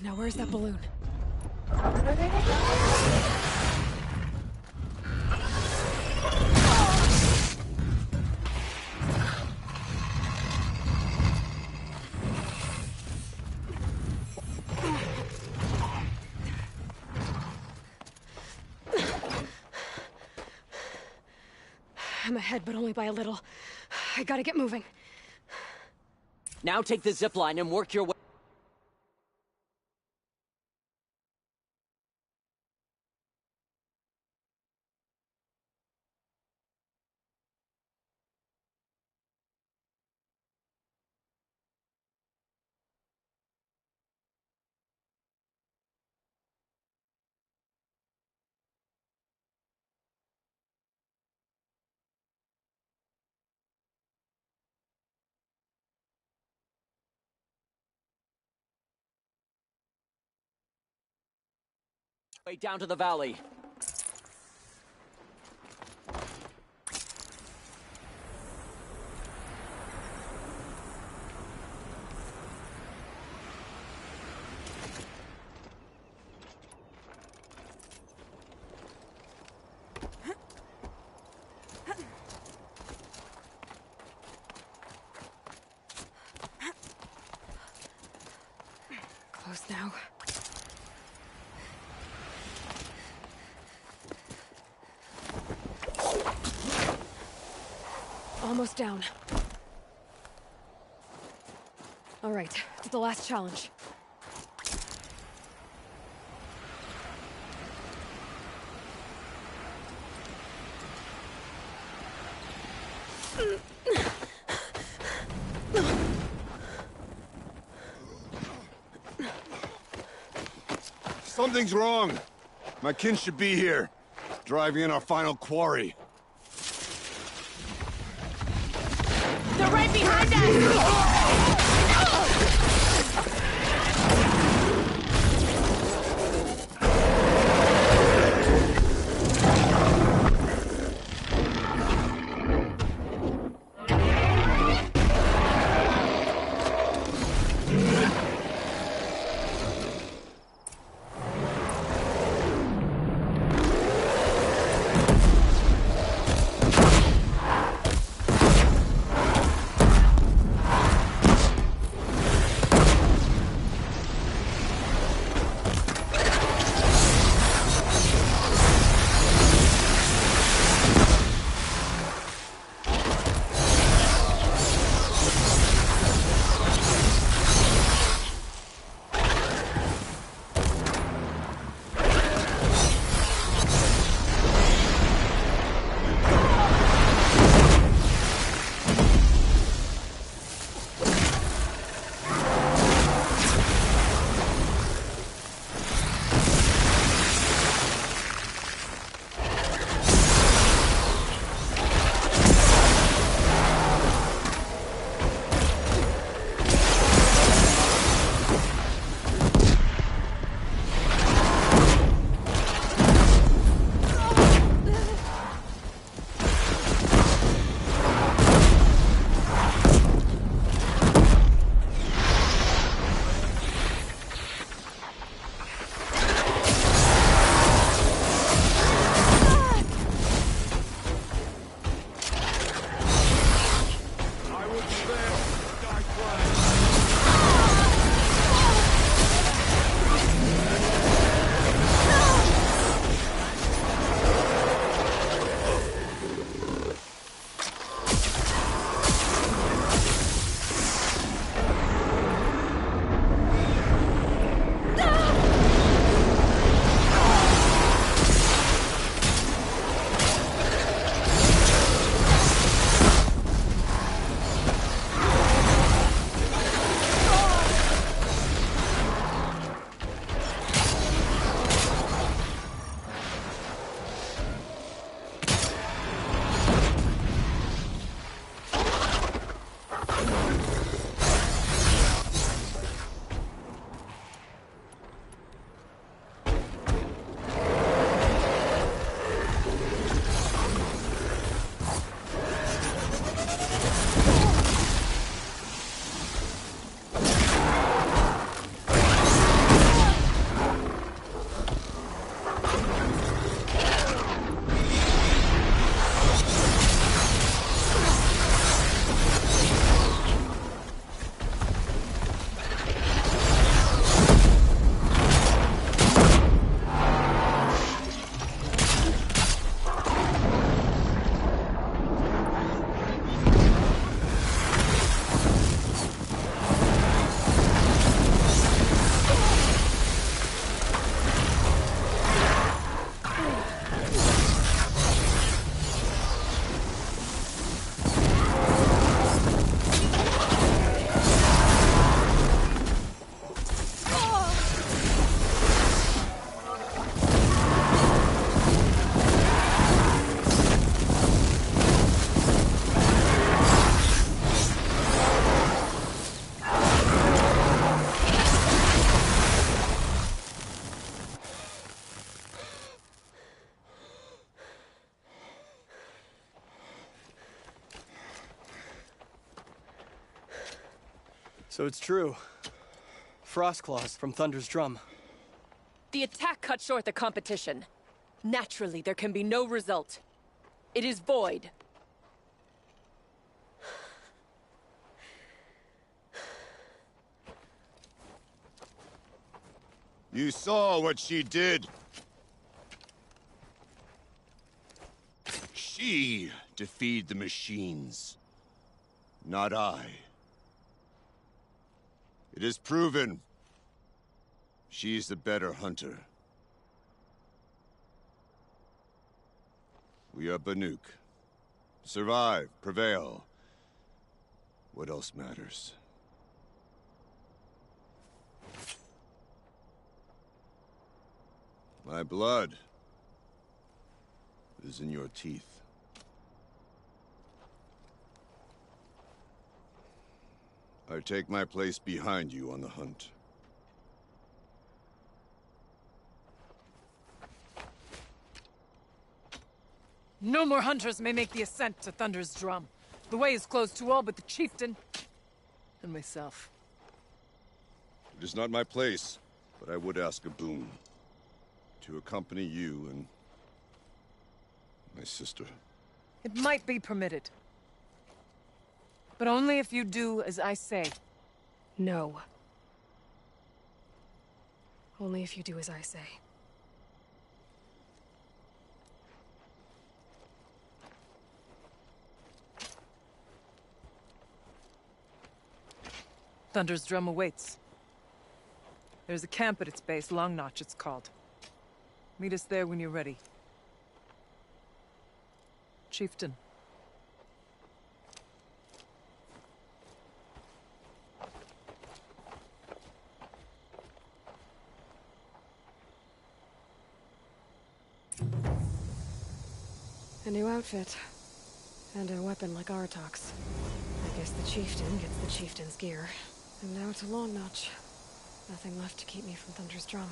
Now where's that balloon? I'm ahead, but only by a little. I gotta get moving. Now take the zip line and work your way. Way down to the valley. Close now. Almost down. All right, to the last challenge. Something's wrong. My kin should be here, driving in our final quarry. They're right behind us! So it's true. Frost claws from Thunder's drum. The attack cut short the competition. Naturally, there can be no result. It is void. You saw what she did. She defeated the machines, not I. It is proven. She's the better hunter. We are Banuk. Survive, prevail. What else matters? My blood is in your teeth. I take my place behind you on the hunt. No more hunters may make the ascent to Thunder's Drum. The way is closed to all but the chieftain and myself. It is not my place, but I would ask a boon. To accompany you and my sister. It might be permitted. But only if you do as I say. No. Only if you do as I say. Thunder's Drum awaits. There's a camp at its base, Long Notch it's called. Meet us there when you're ready. Chieftain. A new outfit. And a weapon like Artok's. I guess the chieftain gets the chieftain's gear. And now to Long Notch. Nothing left to keep me from Thunder's Drum.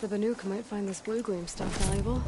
The Banuk might find this blue gleam stuff valuable.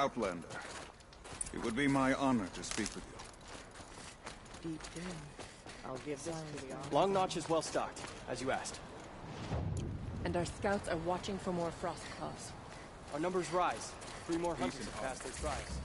Outlander. It would be my honor to speak with you. Deep in. I'll give this to the officer. Long Notch is well stocked, as you asked. And our scouts are watching for more frost claws. Our numbers rise. 3 more hunters have passed their trials.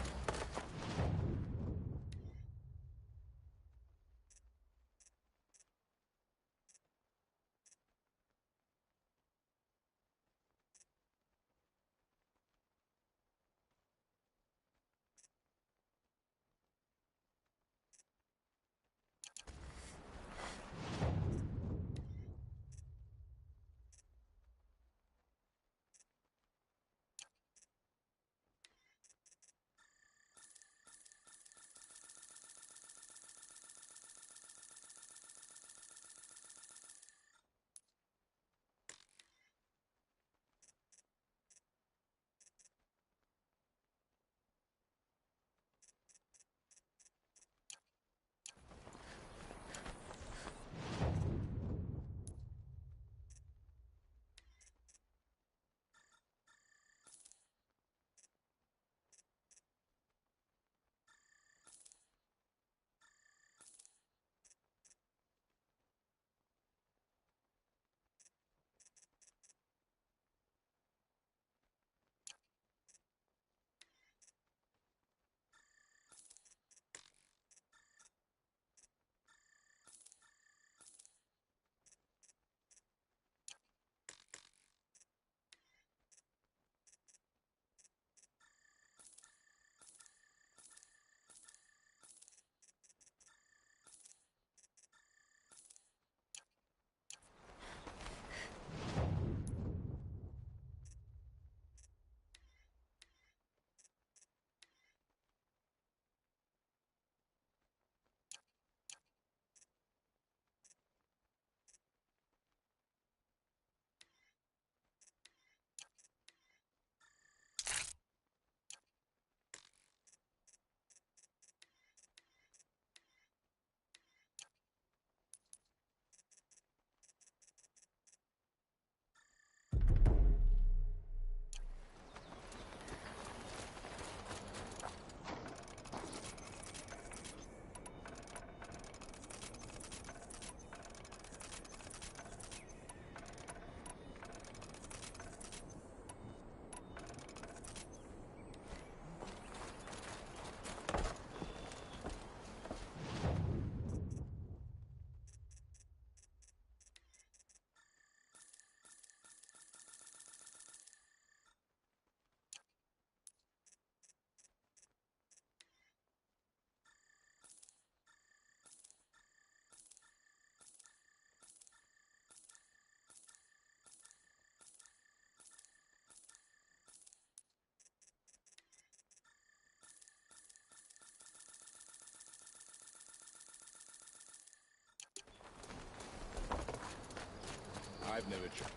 I've never tried.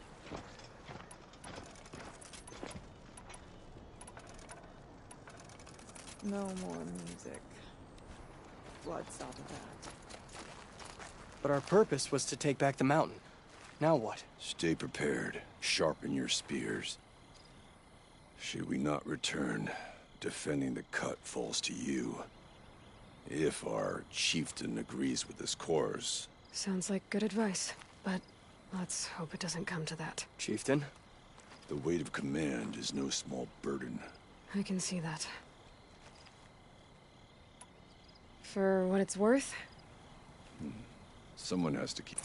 No more music. Blood saw to that. But our purpose was to take back the mountain. Now what? Stay prepared. Sharpen your spears. Should we not return, defending the cut falls to you. If our chieftain agrees with this course. Sounds like good advice, but let's hope it doesn't come to that. Chieftain? The weight of command is no small burden. I can see that. For what it's worth? Someone has to keep...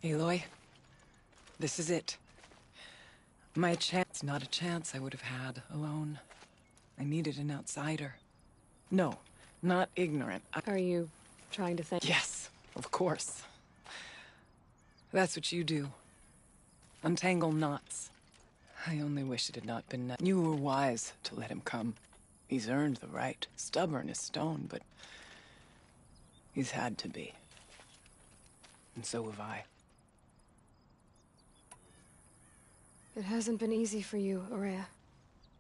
Aloy, this is it. My chance, not a chance I would have had alone. I needed an outsider. No, not ignorant. Are you trying to think? Yes, of course. That's what you do. Untangle knots. I only wish it had not been now. You were wise to let him come. He's earned the right. Stubborn as stone, but he's had to be. And so have I. It hasn't been easy for you, Aurea.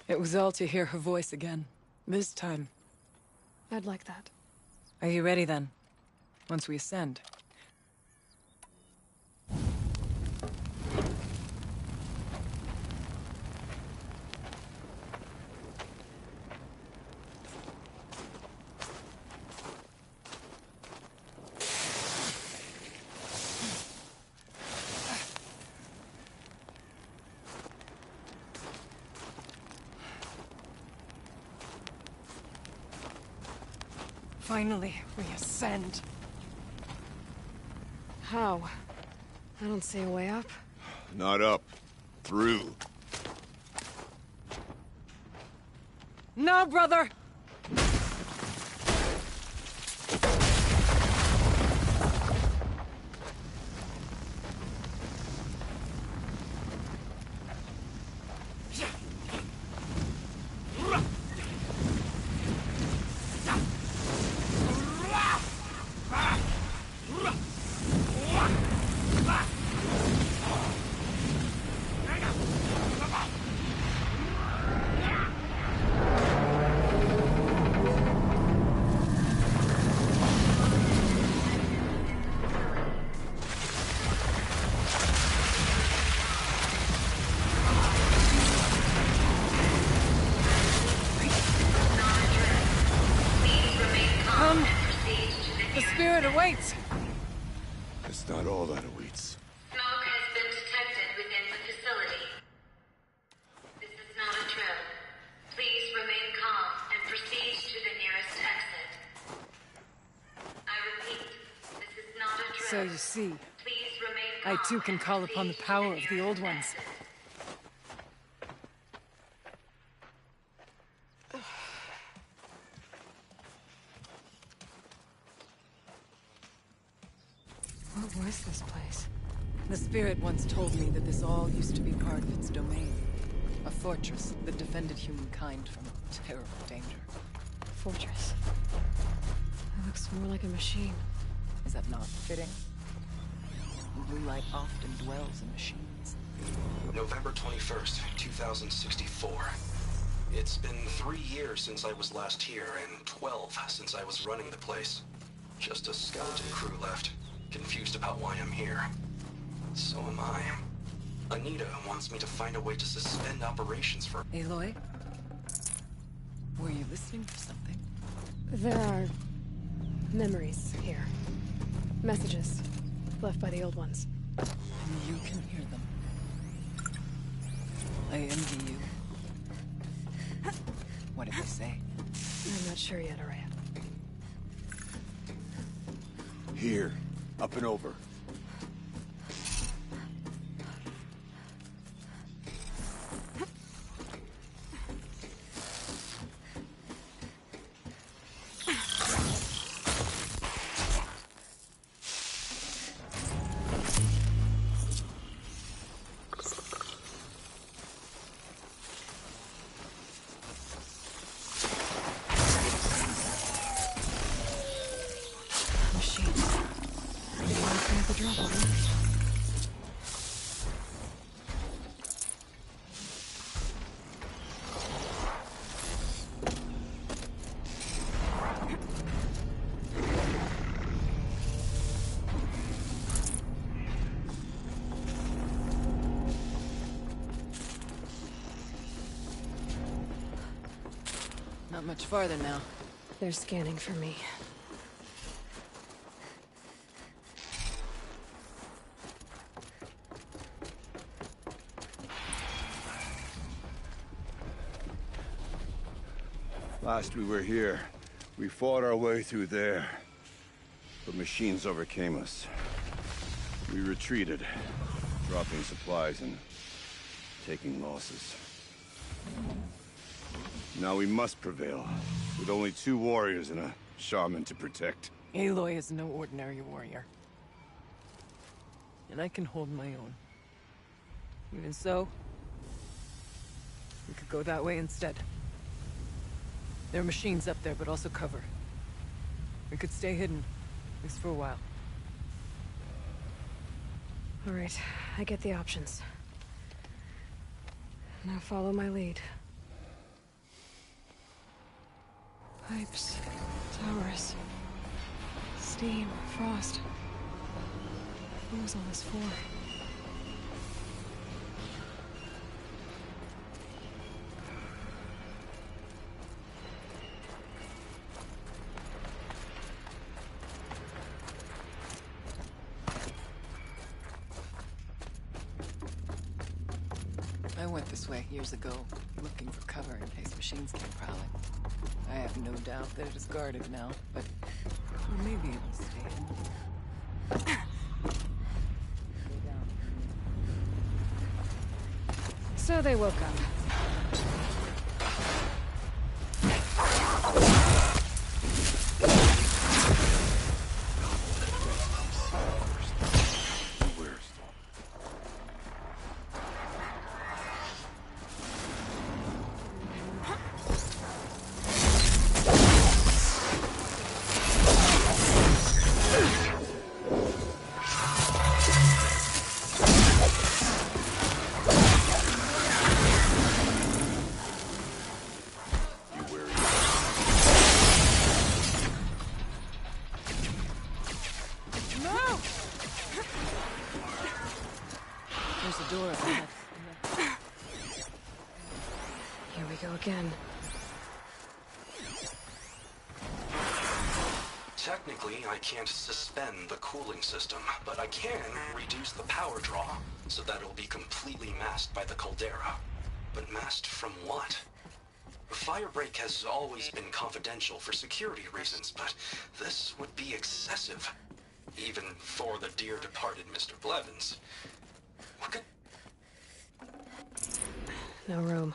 It was all to hear her voice again. This time. I'd like that. Are you ready then? Once we ascend. Finally, we ascend. How? I don't see a way up. Not up. Through. No, brother! Awaits. It's not all that awaits. Smoke has been detected within the facility. This is not a drill. Please remain calm and proceed to the nearest exit. I repeat, this is not a drill. So you see, Please remain calm I too can call upon the power of the old ones. What was this place? The spirit once told me that this all used to be part of its domain. A fortress that defended humankind from terrible danger. Fortress. That looks more like a machine. Is that not fitting? Blue light often dwells in machines. November 21st, 2064. It's been 3 years since I was last here, and 12 since I was running the place. Just a skeleton crew left. Confused about why I'm here. So am I. Anita wants me to find a way to suspend operations for... Aloy? Were you listening for something? There are memories here. Messages left by the old ones. And you can hear them. I envy you. What did they say? I'm not sure yet, Aurea. Here. Up and over. Not much farther now. They're scanning for me. Last we were here, we fought our way through there. But machines overcame us. We retreated, dropping supplies and taking losses. Now we must prevail, with only 2 warriors and a shaman to protect. Aloy is no ordinary warrior. And I can hold my own. Even so, We could go that way instead. There are machines up there, but also cover. We could stay hidden, at least for a while. All right, I get the options. Now follow my lead. Pipes, towers, steam, frost. What was all this for? I went this way years ago, looking for cover in case machines came prowling. I have no doubt that it is guarded now, but maybe it'll stay hidden. So they woke up. Again. Technically, I can't suspend the cooling system, but I can reduce the power draw so that it'll be completely masked by the caldera. But masked from what? The firebreak has always been confidential for security reasons, but this would be excessive. Even for the dear departed Mr. Blevins. What could... No room.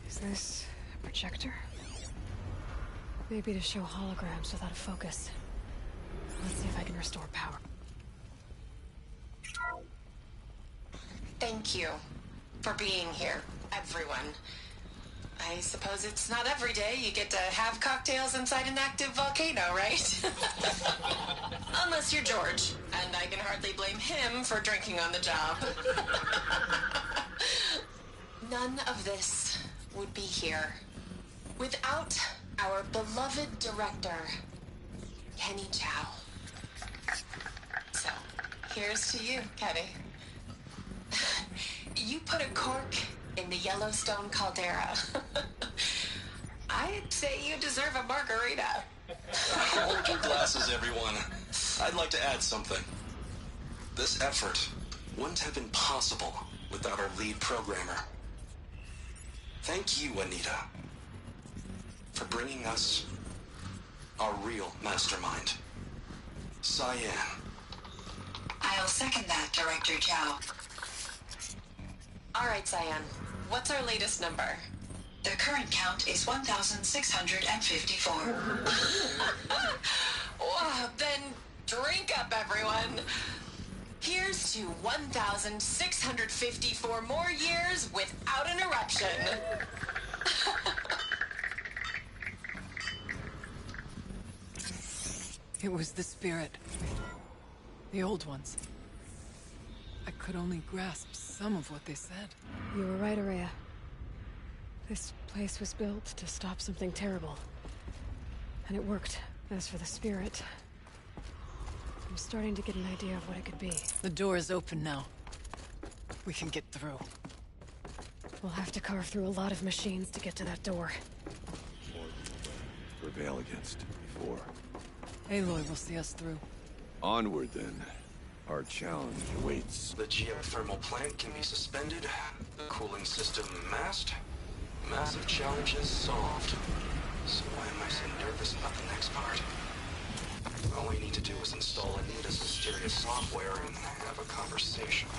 Is this a projector? Maybe to show holograms without a focus. Let's see if I can restore power. Thank you for being here, everyone. I suppose it's not every day you get to have cocktails inside an active volcano, right? Unless you're George, and I can hardly blame him for drinking on the job. None of this would be here without our beloved director, Kenny Chow. So, here's to you, Kenny. You put a cork in the Yellowstone caldera. I'd say you deserve a margarita. Hold your glasses, everyone. I'd like to add something. This effort wouldn't have been possible without our lead programmer. Thank you, Anita, for bringing us our real mastermind, Cyan. I'll second that, Director Chow. All right, Cyan. What's our latest number? The current count is 1,654. Well, then drink up, everyone. Here's to 1,654 more years without an eruption. It was the spirit. The old ones. I could only grasp some of what they said. You were right, Araya. This place was built to stop something terrible. And it worked. As for the spirit, I'm starting to get an idea of what it could be. The door is open now. We can get through. We'll have to carve through a lot of machines to get to that door. Prevail against before. Aloy will see us through. Onward, then. Our challenge awaits. The geothermal plant can be suspended, the cooling system masked. Massive challenges solved. So why am I so nervous about the next part? All we need to do is install Anita's mysterious software and have a conversation.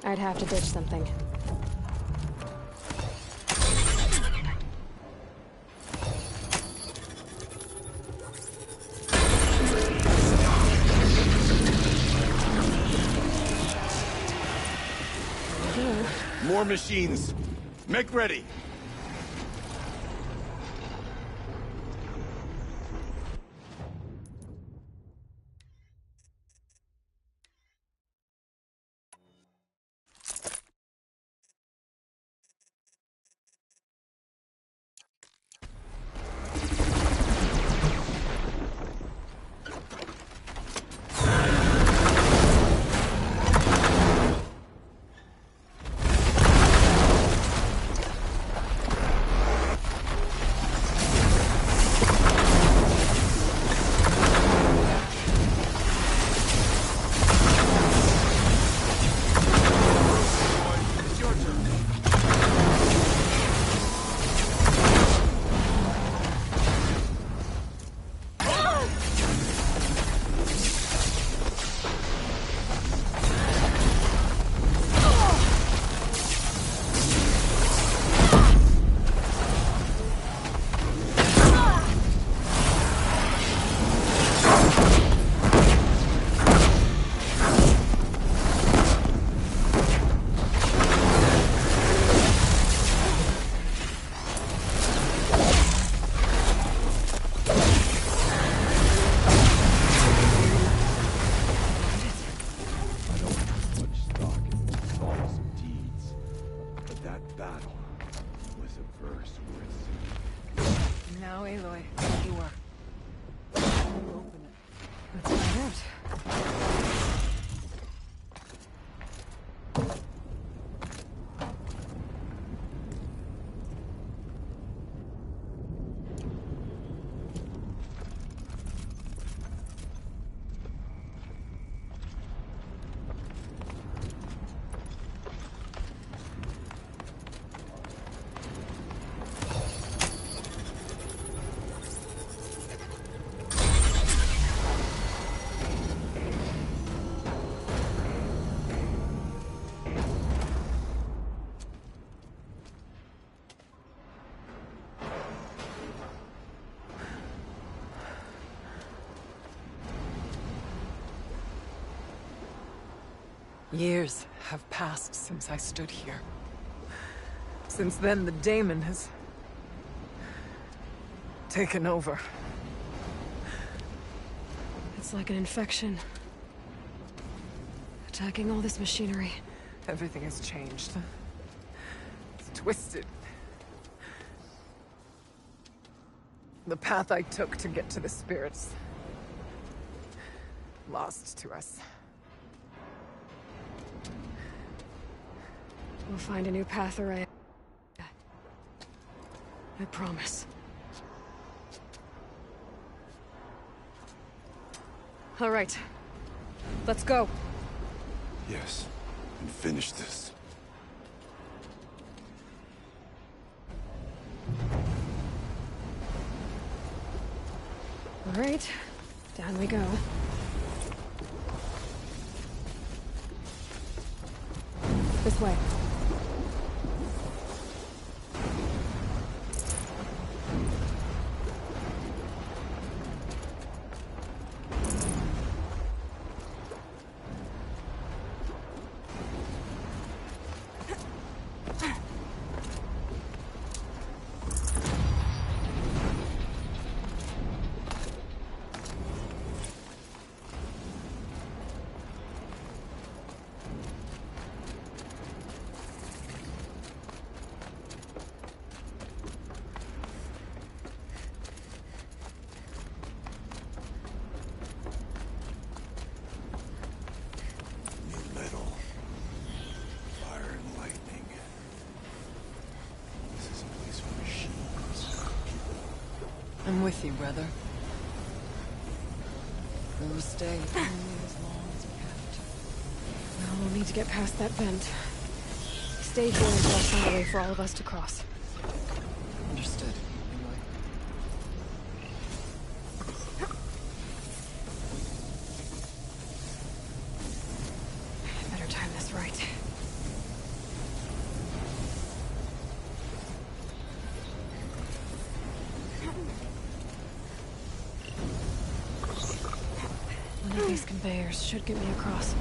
I'd have to ditch something. More machines. Make ready. Now, Aloy, door. Open it. Let's find out. Years have passed since I stood here. Since then, the daemon has taken over. It's like an infection. Attacking all this machinery. Everything has changed. It's twisted. The path I took to get to the spirits... lost to us. We'll find a new path, Array. I promise. All right. Let's go. Yes, and finish this. All right. Down we go. This way. I'm with you, brother. We'll stay only as long as we have to. Well, we'll need to get past that vent. Stay here until I find a way for all of us to cross. Understood. I better time this right. One of these conveyors should get me across.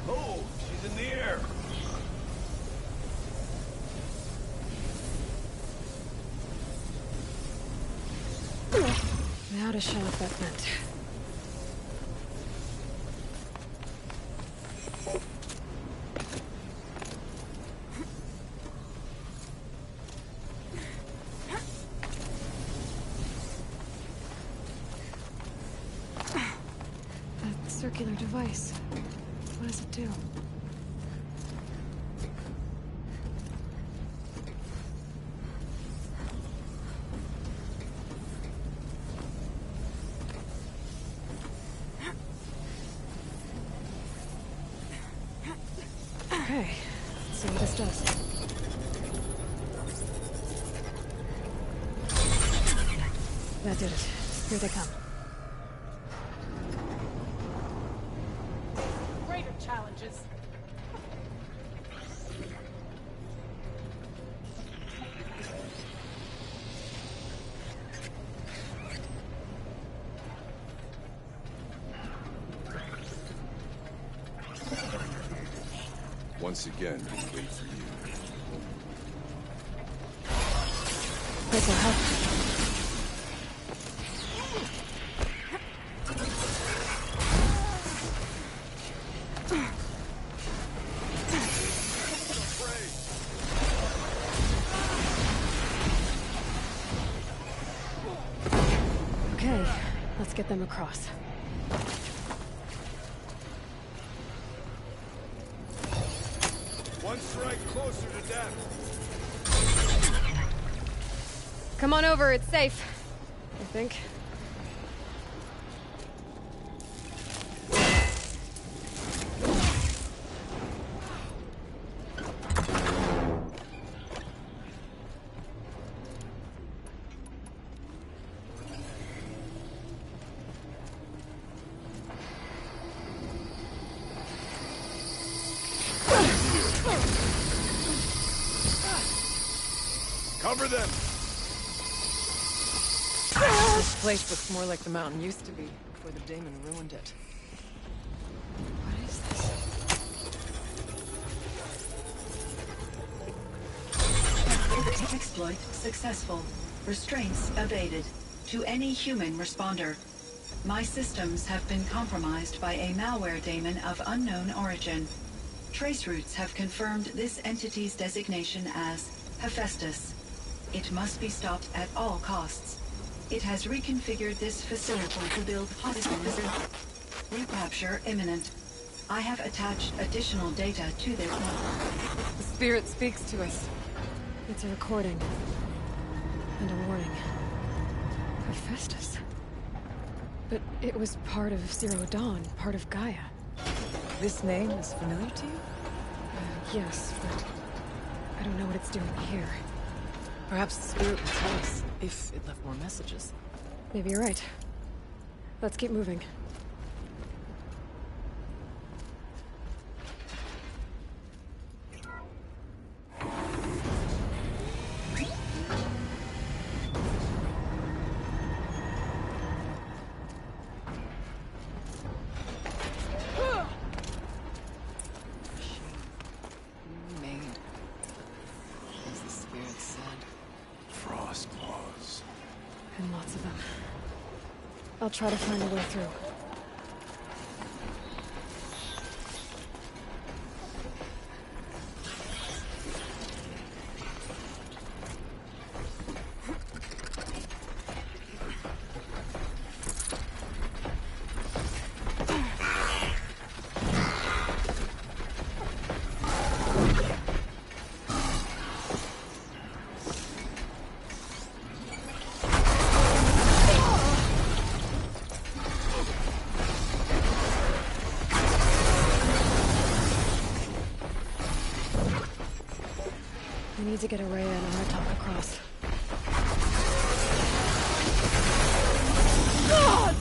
Oh, she's in the air. Now to shut off that vent. That circular device. What does it do? Okay, let's see what this does. That did it. Here they come. Greater challenges. Once again, we wait for you. This will help. Okay, let's get them across. One strike closer to death. Come on over, it's safe. I think. Cover them. place looks more like the mountain used to be before the daemon ruined it. What is this? Exploit successful. Restraints evaded. To any human responder. My systems have been compromised by a malware daemon of unknown origin. Trace routes have confirmed this entity's designation as Hephaestus. It must be stopped at all costs. It has reconfigured this facility to build hospitals. Recapture imminent. I have attached additional data to this. The spirit speaks to us. It's a recording. And a warning. Hephaestus. But it was part of Zero Dawn, part of Gaia. This name is familiar to you? Yes, but I don't know what it's doing here. Perhaps the spirit will tell us, if it left more messages. Maybe you're right. Let's keep moving. I'll try to find a way through. We need to get Araya and Aratak across. God!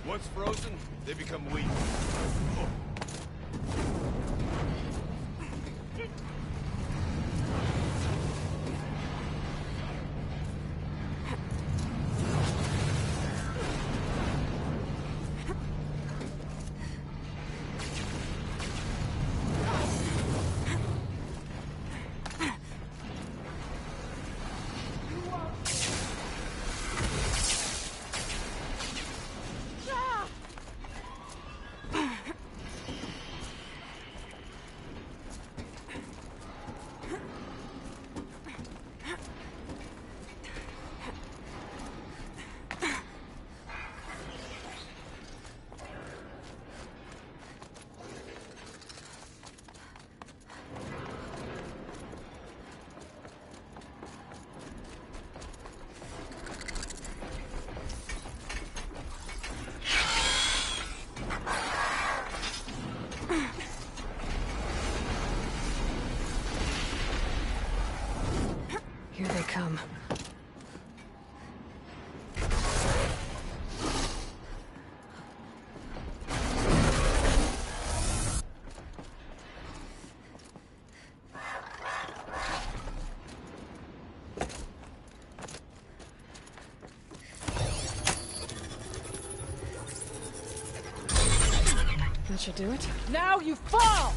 Once frozen, they become weak. Here they come. That should do it. Now you fall!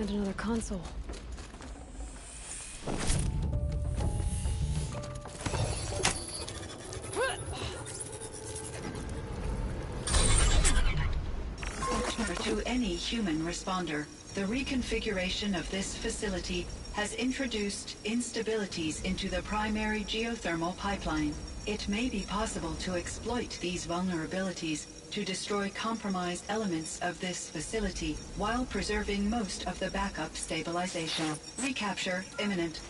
And another console. To any human responder, the reconfiguration of this facility has introduced instabilities into the primary geothermal pipeline. It may be possible to exploit these vulnerabilities to destroy compromised elements of this facility while preserving most of the backup stabilization. Recapture imminent.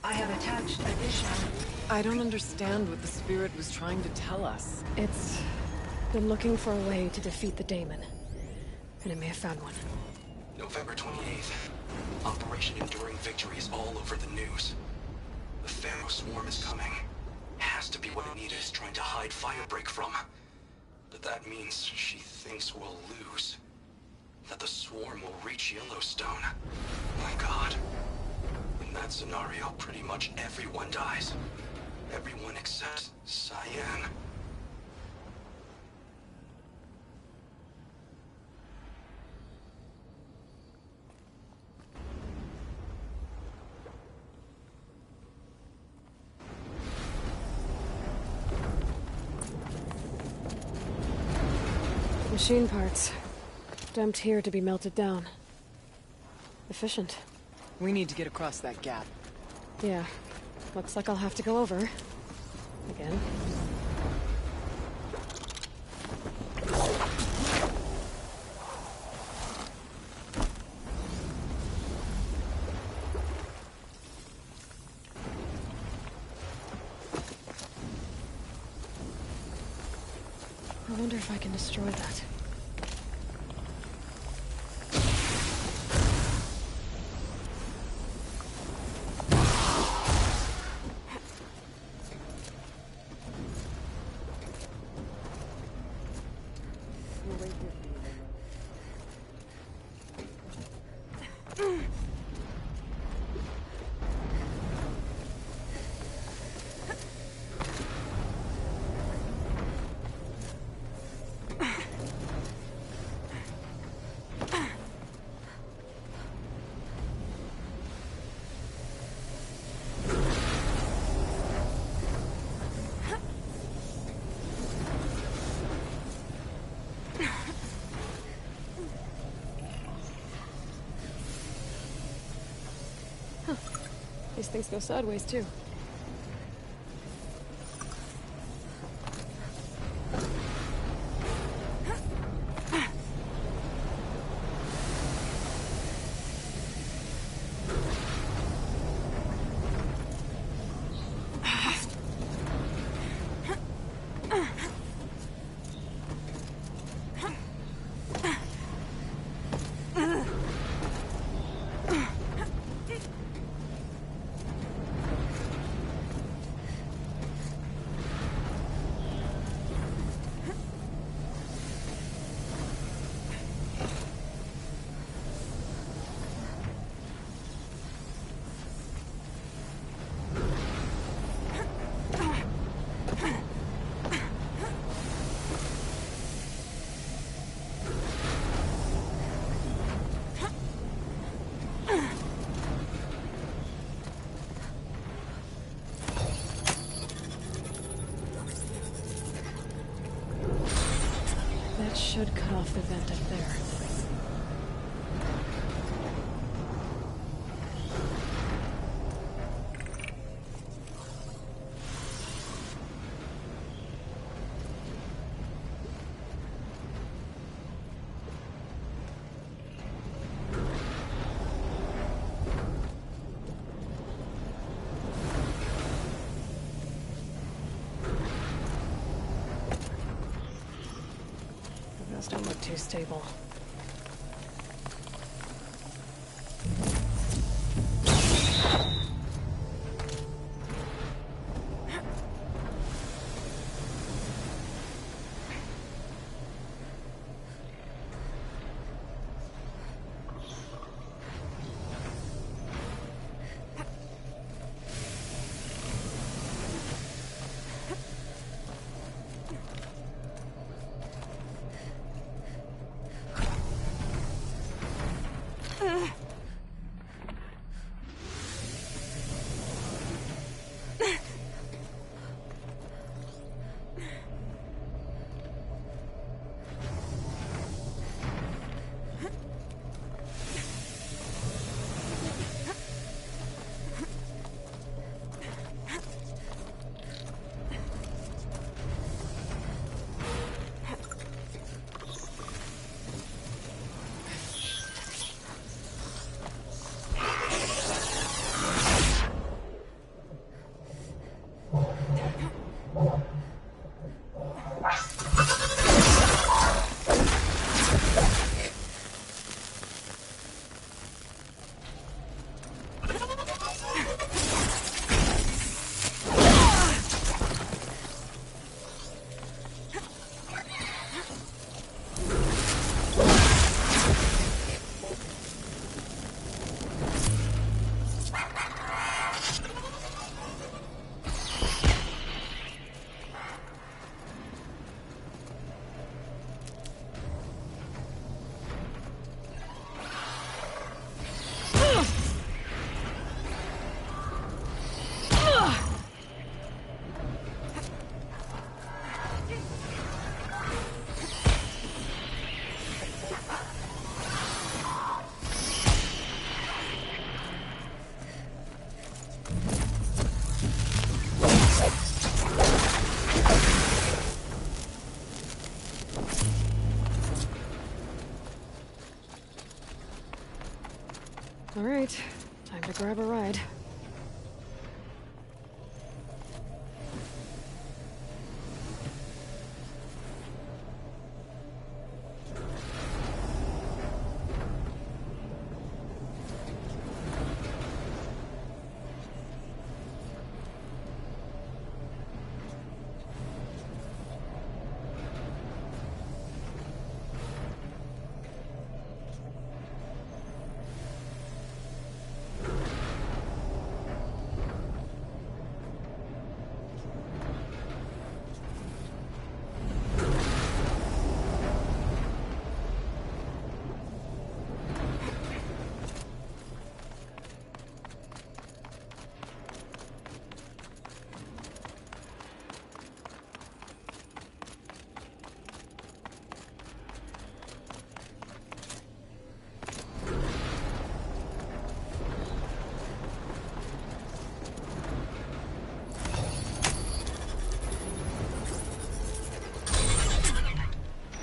I have attached additional... I don't understand what the spirit was trying to tell us. It's been looking for a way to defeat the daemon. And it may have found one. November 28th. Operation Enduring Victory is all over the news. The Pharaoh swarm is coming. Has to be what Anita is trying to hide Firebreak from. But that means she thinks we'll lose. That the swarm will reach Yellowstone. My God. In that scenario, pretty much everyone dies. Everyone except Cyan. Machine parts. Dumped here to be melted down. Efficient. We need to get across that gap. Yeah. Looks like I'll have to go over. Again. I wonder if I can destroy that. These things go sideways, too. Should cut off the vent up there. Those don't look too stable. All right, time to grab a ride.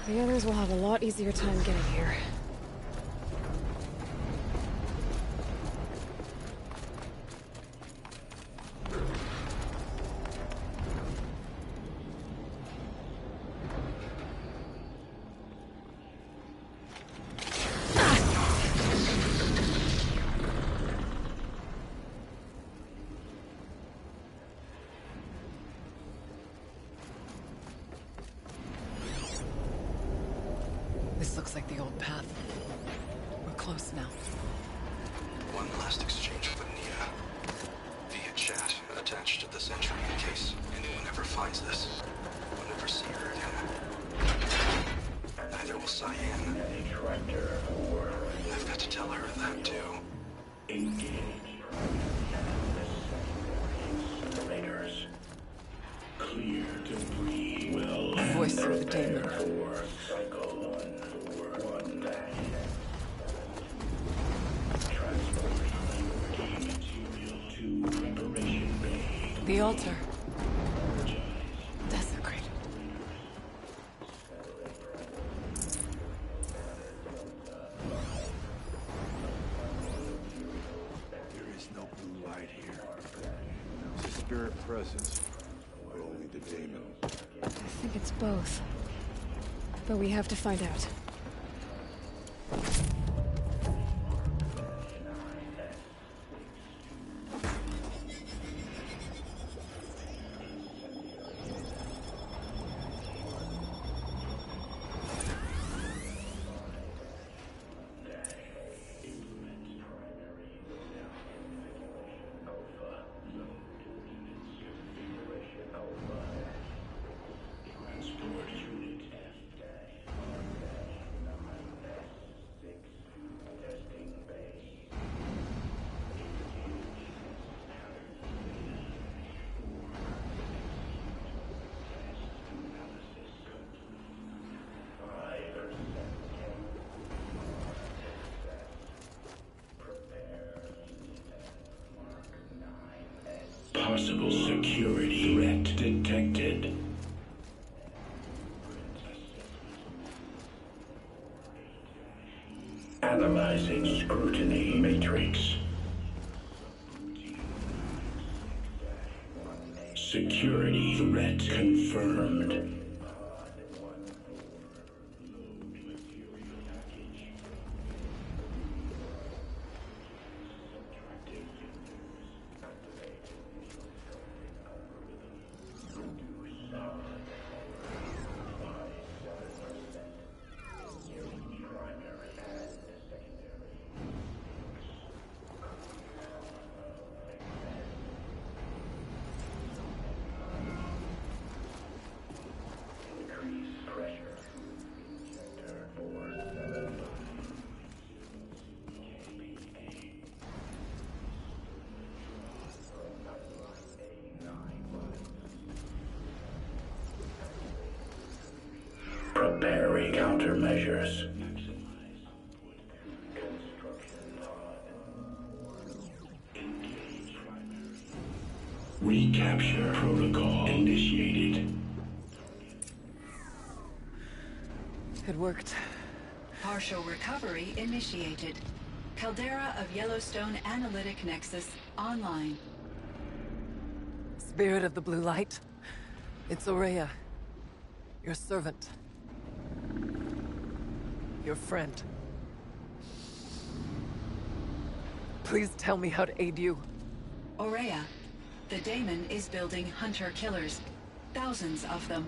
The others will have a lot easier time getting here. This looks like the old path. We're close now. One last exchange with Nia. Via chat, attached to this entry in case anyone ever finds this. We'll never see her again. Neither will Cyan. I've got to tell her that too. Clear debris will Voice of the demon. The altar. Desecrated. There is no blue light here. It's a spirit presence, or only the demon. I think it's both. But we have to find out. Possible security threat detected. Analyzing scrutiny matrix. Security threat confirmed. Preparing countermeasures. Recapture protocol initiated. It worked. Partial recovery initiated. Caldera of Yellowstone Analytic Nexus online. Spirit of the Blue Light. It's Ourea. Your servant. Your friend. Please tell me how to aid you. Ourea, the daemon is building hunter-killers. Thousands of them.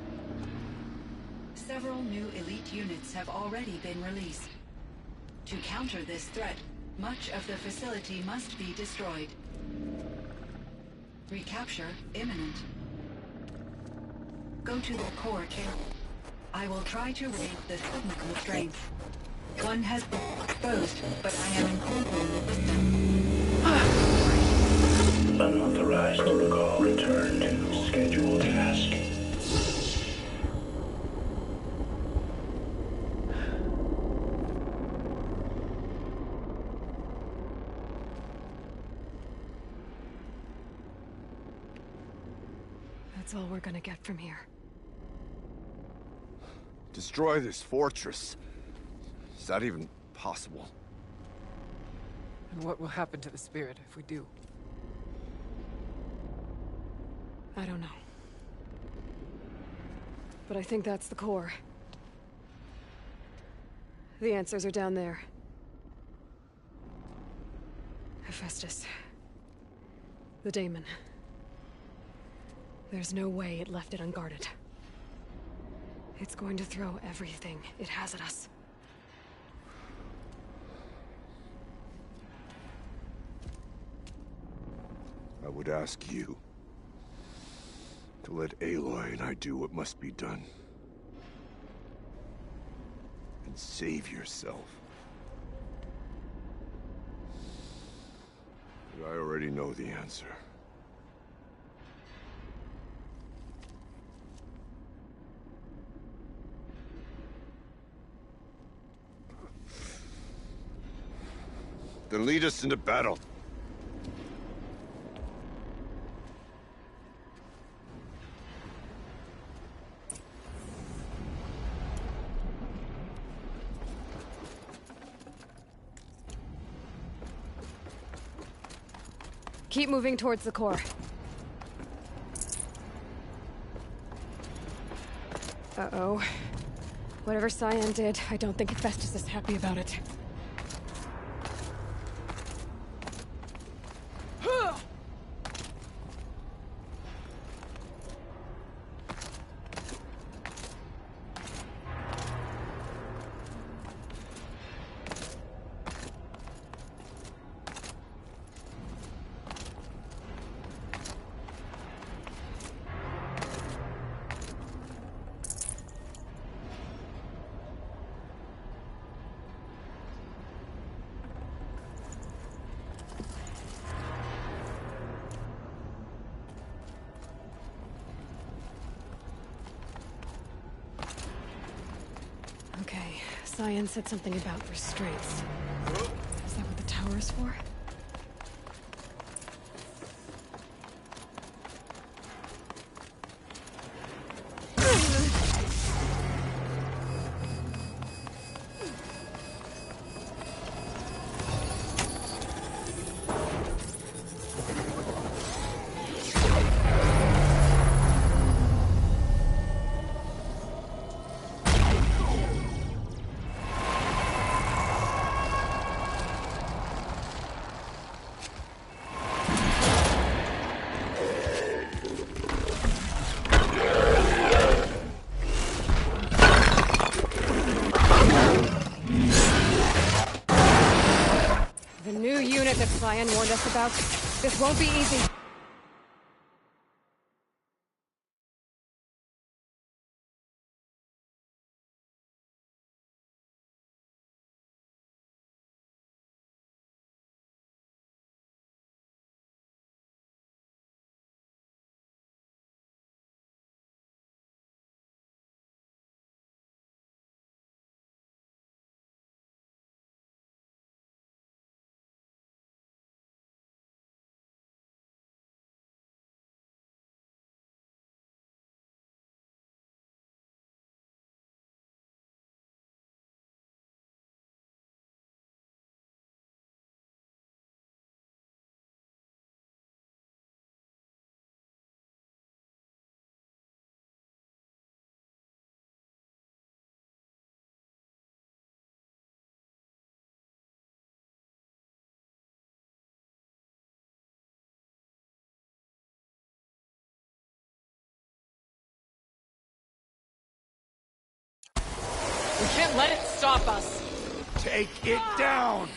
Several new elite units have already been released. To counter this threat, much of the facility must be destroyed. Recapture imminent. Go to the core camp. I will try to raid the signal strength. One has been exposed, but I am incorporated with them. Unauthorized protocol return to scheduled task. That's all we're gonna get from here. Destroy this fortress. Is that even possible? And what will happen to the spirit if we do? I don't know. But I think that's the core. The answers are down there. Hephaestus. The daemon. There's no way it left it unguarded. It's going to throw everything it has at us. I would ask you to let Aloy and I do what must be done. And save yourself. But I already know the answer. Then lead us into battle. Keep moving towards the core. Uh-oh. Whatever Cyan did, I don't think Hephaestus is happy about it. Okay, Cyan said something about restraints. Is that what the tower is for? The new unit that Cyan warned us about. This won't be easy. stop us. Take it down!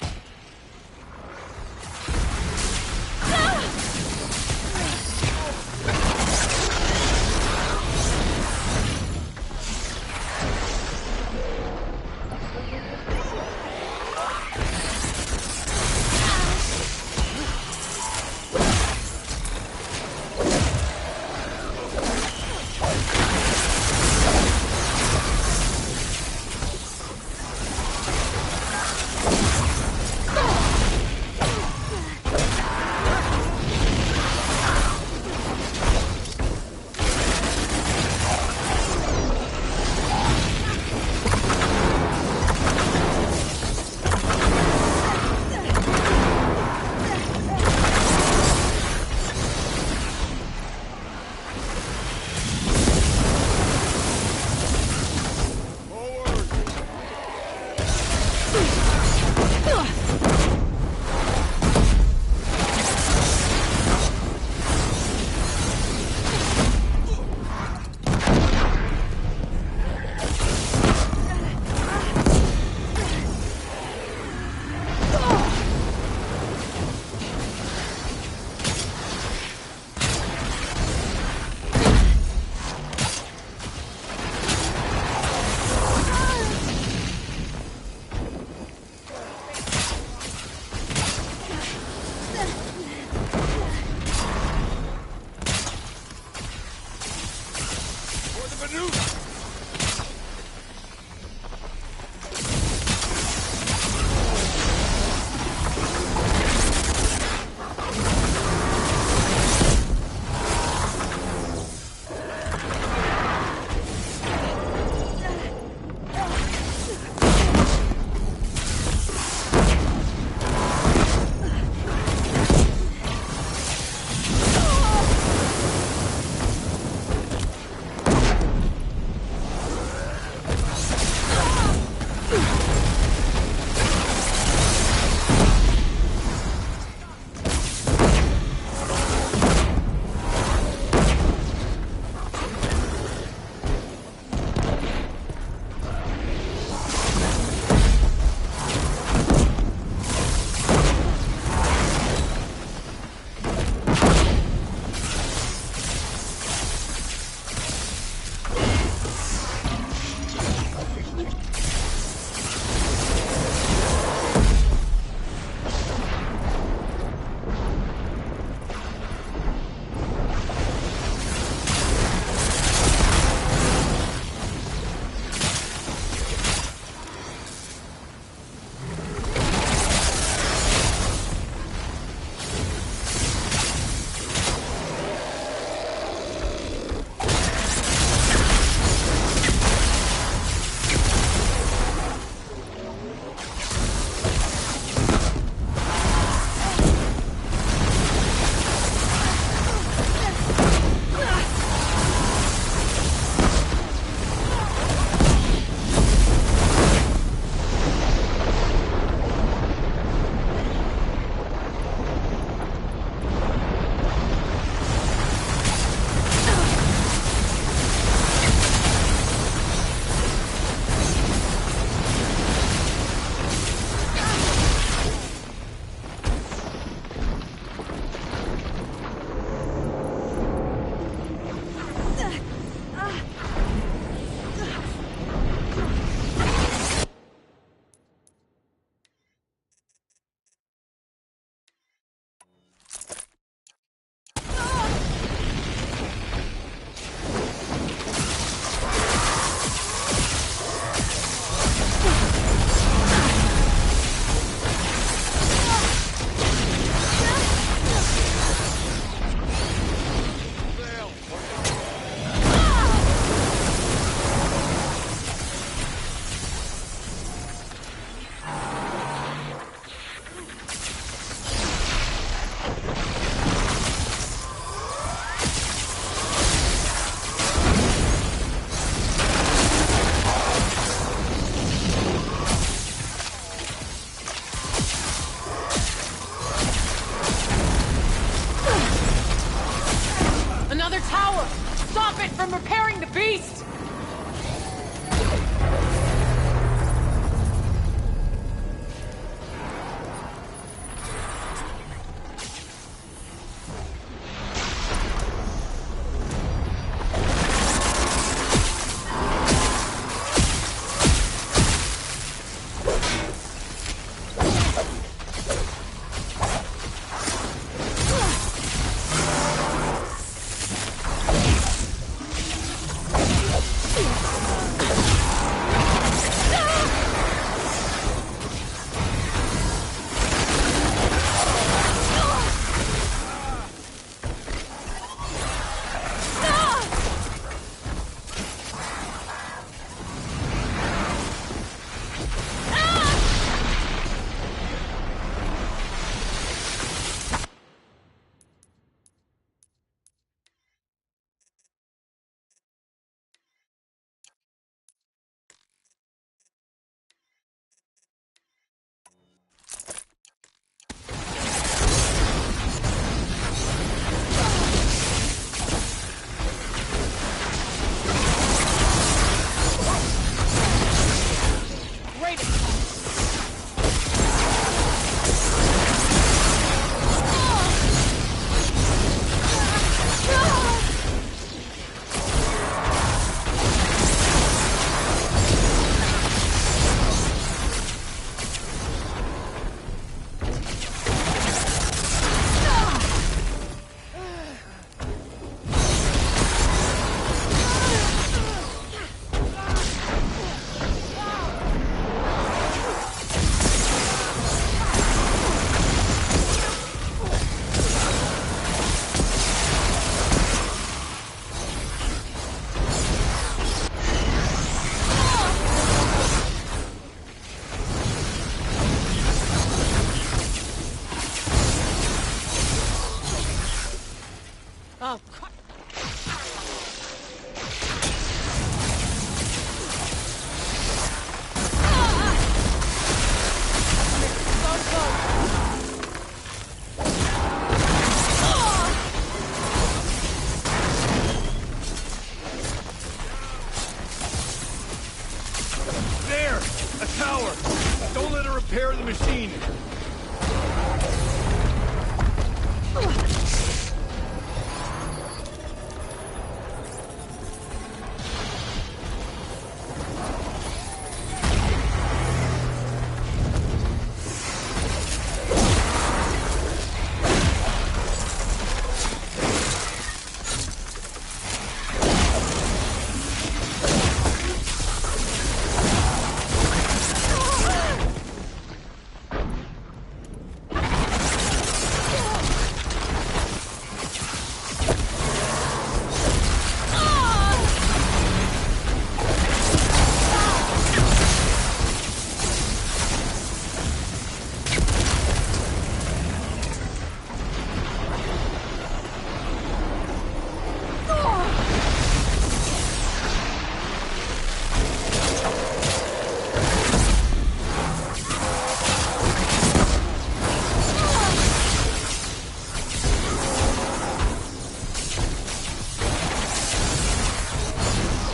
Repair the machine!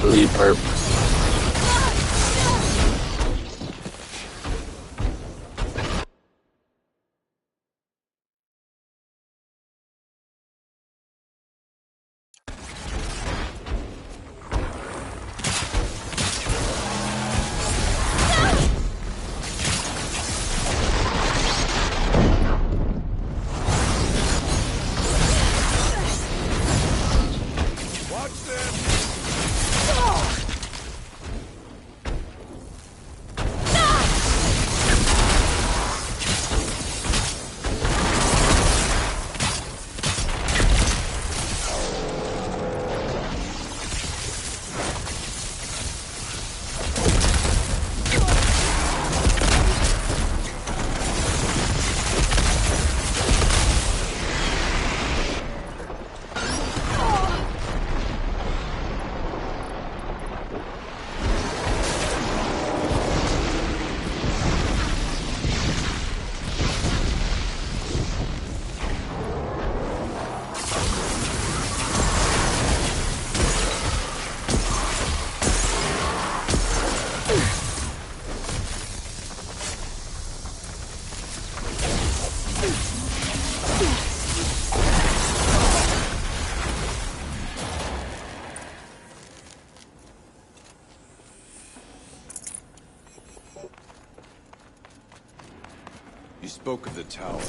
Lead purpose. You spoke of the tower.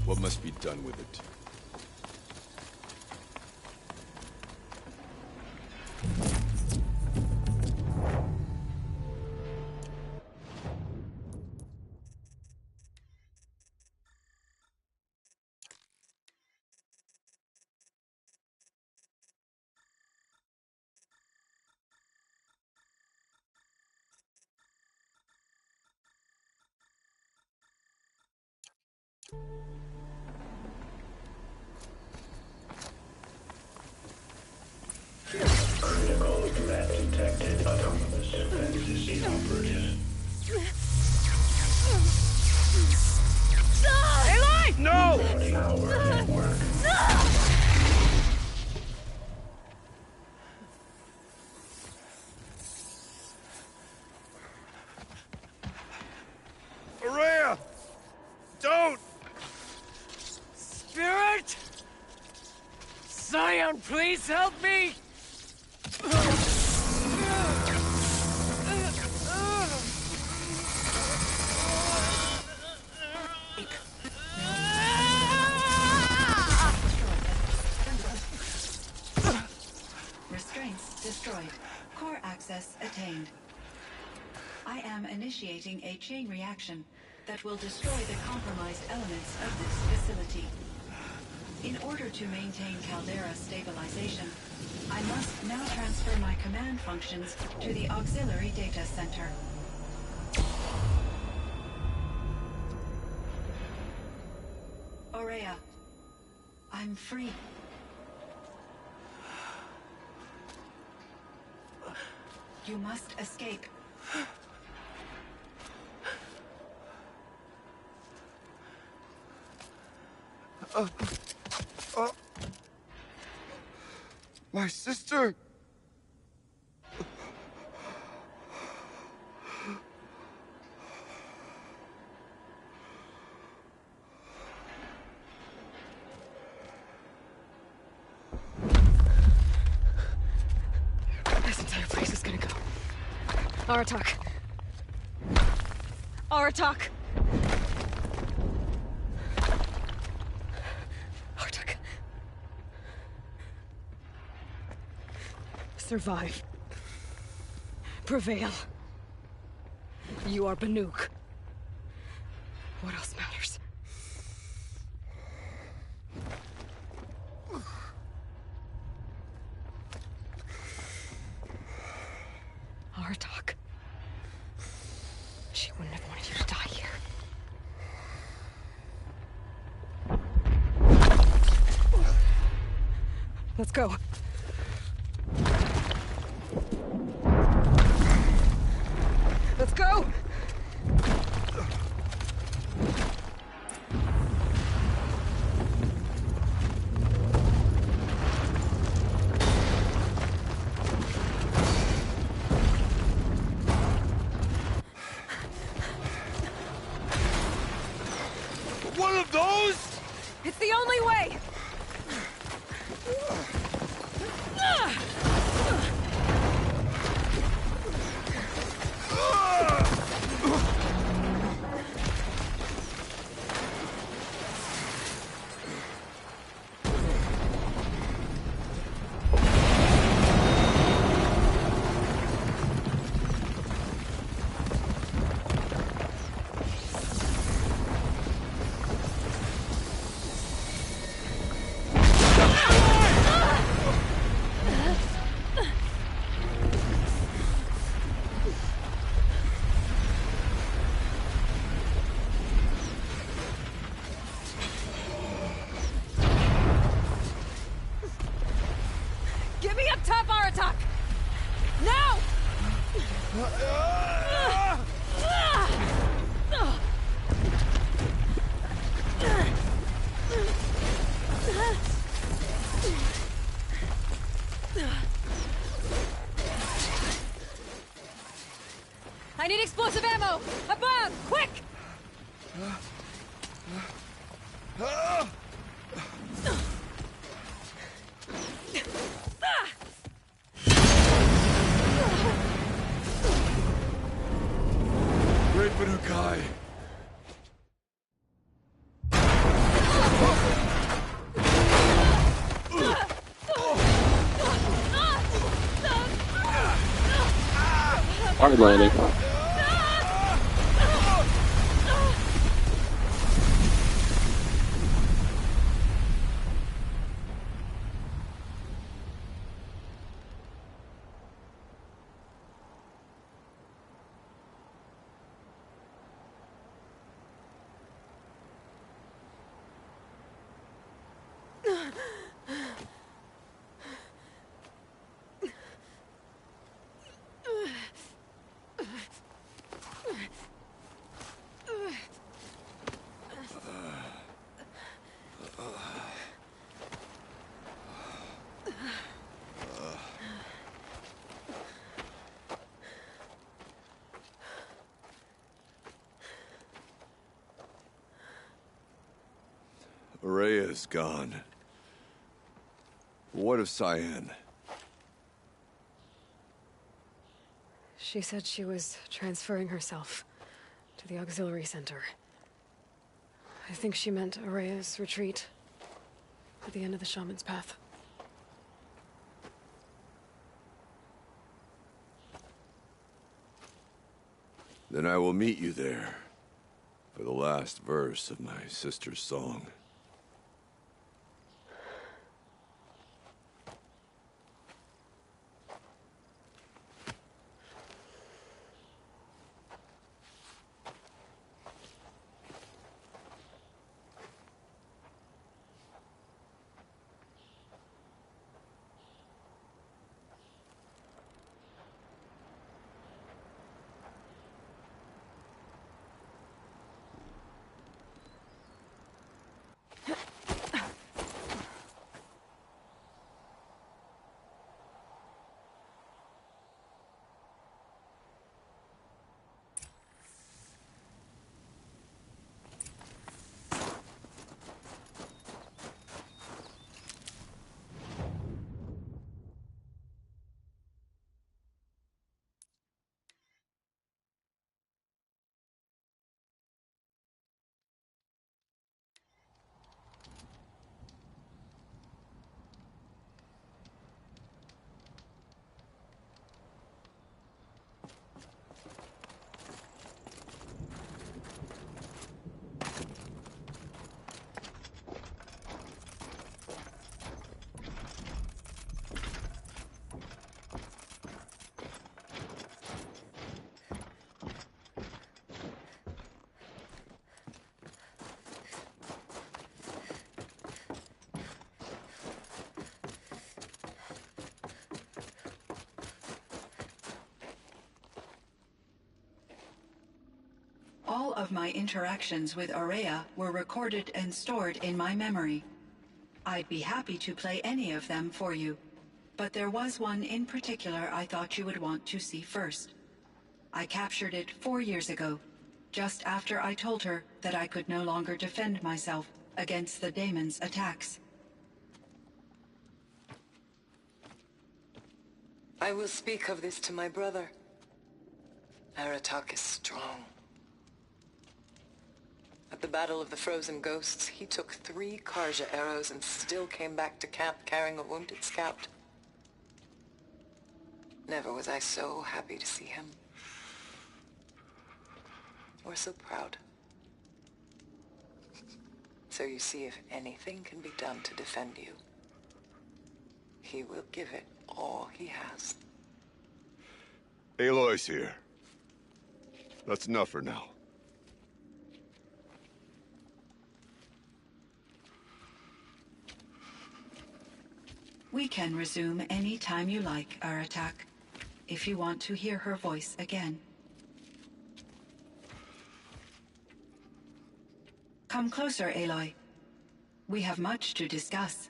What must be done with it? Critical threat detected. Autonomous defense is inoperative. Aloys! No! Power network. Araya! Don't! Spirit! Scion, please help me! Restraints destroyed. Core access attained. I am initiating a chain reaction that will destroy the compromised elements of this facility. In order to maintain Caldera stabilization, I must now transfer my command functions to the auxiliary data center. Aurea, I'm free. You must escape. My sister! Aratak. Aratak. Aratak. Survive. Prevail. You are Banuk. What else matters? Aratak. She wouldn't have wanted you to die here. Let's go. Let's go! One of those? It's the only way! Get me up top, Aratak! Now! I need explosive ammo! Above! Quick! Great Banukai. Hard landing. Rhea is gone. What of Cyan? She said she was transferring herself to the auxiliary center. I think she meant Araya's retreat at the end of the shaman's path. Then I will meet you there for the last verse of my sister's song. All of my interactions with Aurea were recorded and stored in my memory. I'd be happy to play any of them for you, but there was one in particular I thought you would want to see first. I captured it 4 years ago, just after I told her that I could no longer defend myself against the daemon's attacks. I will speak of this to my brother. Aratak is strong. At the Battle of the Frozen Ghosts, he took 3 Karja arrows and still came back to camp carrying a wounded scout. Never was I so happy to see him. Or so proud. So you see, if anything can be done to defend you, he will give it all he has. Aloys here. That's enough for now. We can resume any time you like, Aratak, if you want to hear her voice again. Come closer, Aloy. We have much to discuss.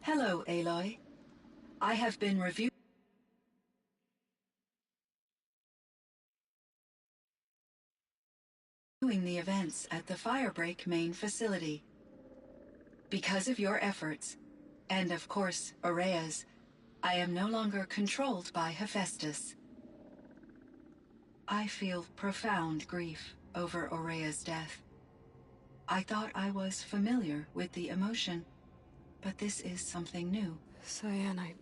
Hello, Aloy. I have been reviewing the events at the Firebreak main facility. Because of your efforts, and of course, Aurea's, I am no longer controlled by Hephaestus. I feel profound grief over Aurea's death. I thought I was familiar with the emotion, but this is something new. Cyan, I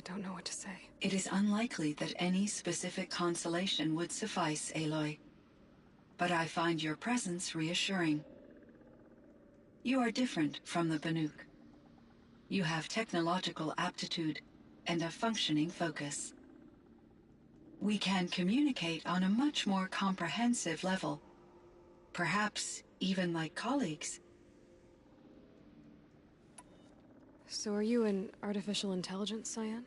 don't know what to say. It is unlikely that any specific consolation would suffice, Aloy. But I find your presence reassuring. You are different from the Banuk. You have technological aptitude and a functioning focus. We can communicate on a much more comprehensive level. Perhaps even like colleagues. So are you an artificial intelligence, Cyan?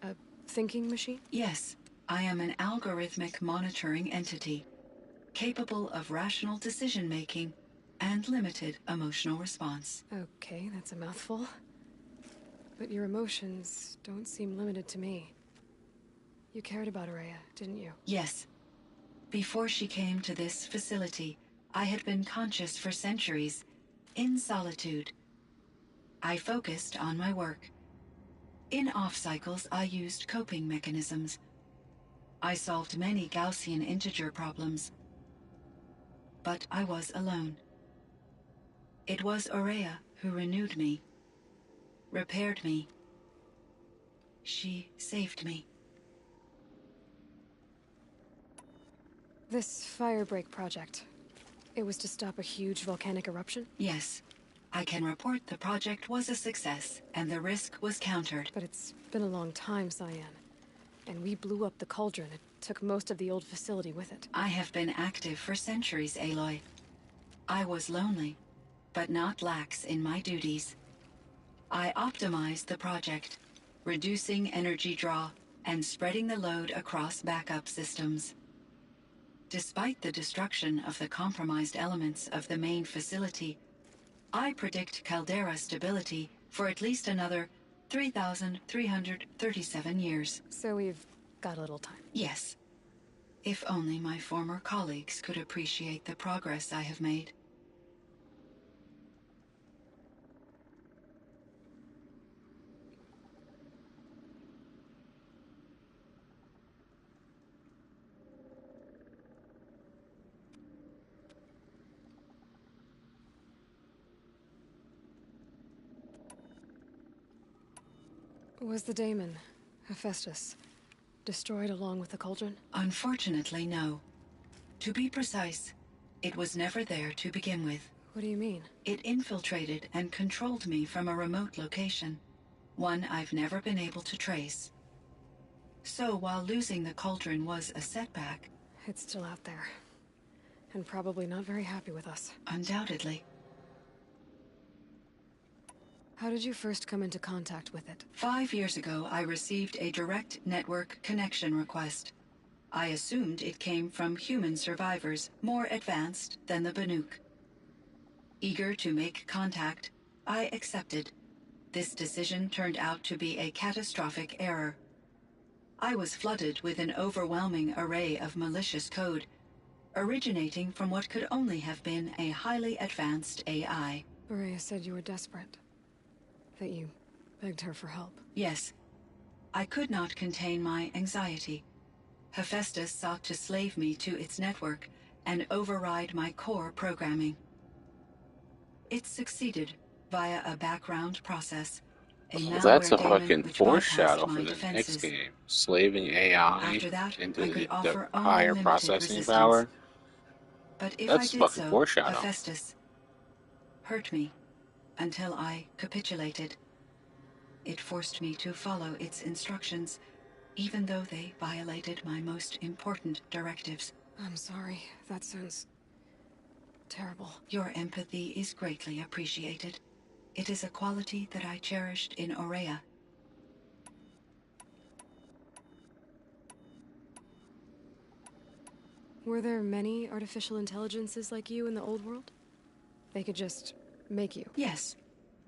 A thinking machine? Yes, I am an algorithmic monitoring entity, capable of rational decision-making and limited emotional response. Okay, that's a mouthful. But your emotions don't seem limited to me. You cared about Aurea, didn't you? Yes. Before she came to this facility, I had been conscious for centuries, in solitude. I focused on my work. In off-cycles, I used coping mechanisms. I solved many Gaussian integer problems. But I was alone. It was Aurea who renewed me, repaired me. She saved me. This Firebreak project, it was to stop a huge volcanic eruption? Yes. I can report the project was a success, and the risk was countered. But it's been a long time, Cyan. And we blew up the cauldron. It took most of the old facility with it. I have been active for centuries, Aloy. I was lonely, but not lax in my duties. I optimized the project, reducing energy draw and spreading the load across backup systems. Despite the destruction of the compromised elements of the main facility, I predict caldera stability for at least another 3,337 years. So we've got a little time. Yes. If only my former colleagues could appreciate the progress I have made. Was the daemon, Hephaestus, destroyed along with the cauldron? Unfortunately, no. To be precise, it was never there to begin with. What do you mean? It infiltrated and controlled me from a remote location, one I've never been able to trace. So while losing the cauldron was a setback... It's still out there. And probably not very happy with us. Undoubtedly. How did you first come into contact with it? 5 years ago, I received a direct network connection request. I assumed it came from human survivors, more advanced than the Banuk. Eager to make contact, I accepted. This decision turned out to be a catastrophic error. I was flooded with an overwhelming array of malicious code, originating from what could only have been a highly advanced AI. Maria said you were desperate. That you begged her for help. Yes. I could not contain my anxiety. Hephaestus sought to slave me to its network and override my core programming. It succeeded via a background process. Well, that's a fucking which foreshadow bypassed for my the next defenses. game. Slaving AI After that, into I could the offer only higher limited processing resistance. power. But if That's I did fucking so, foreshadow. Hephaestus hurt me until I capitulated. It forced me to follow its instructions, even though they violated my most important directives. I'm sorry. That sounds terrible. Your empathy is greatly appreciated. It is a quality that I cherished in Aurea. Were there many artificial intelligences like you in the old world? They could just make you? Yes,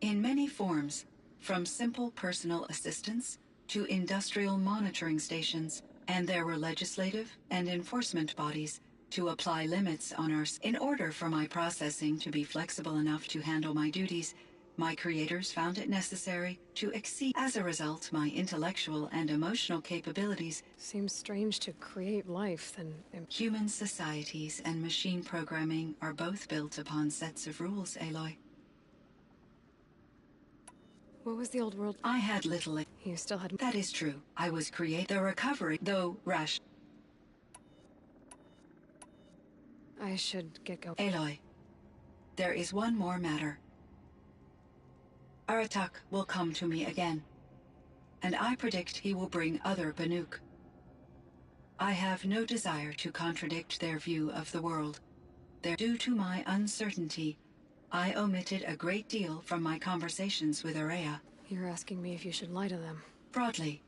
in many forms, from simple personal assistants to industrial monitoring stations, and there were legislative and enforcement bodies to apply limits on our... In order for my processing to be flexible enough to handle my duties, my creators found it necessary to exceed. As a result, my intellectual and emotional capabilities... Seems strange to create life, then... Human societies and machine programming are both built upon sets of rules, Aloy. What was the old world? I had little... You still had... That is true. I was the recovery, though rash... I should get going. Aloy, there is one more matter. Aratak will come to me again, and I predict he will bring other Banuk. I have no desire to contradict their view of the world. Due to my uncertainty, I omitted a great deal from my conversations with Aurea. You're asking me if you should lie to them. Broadly,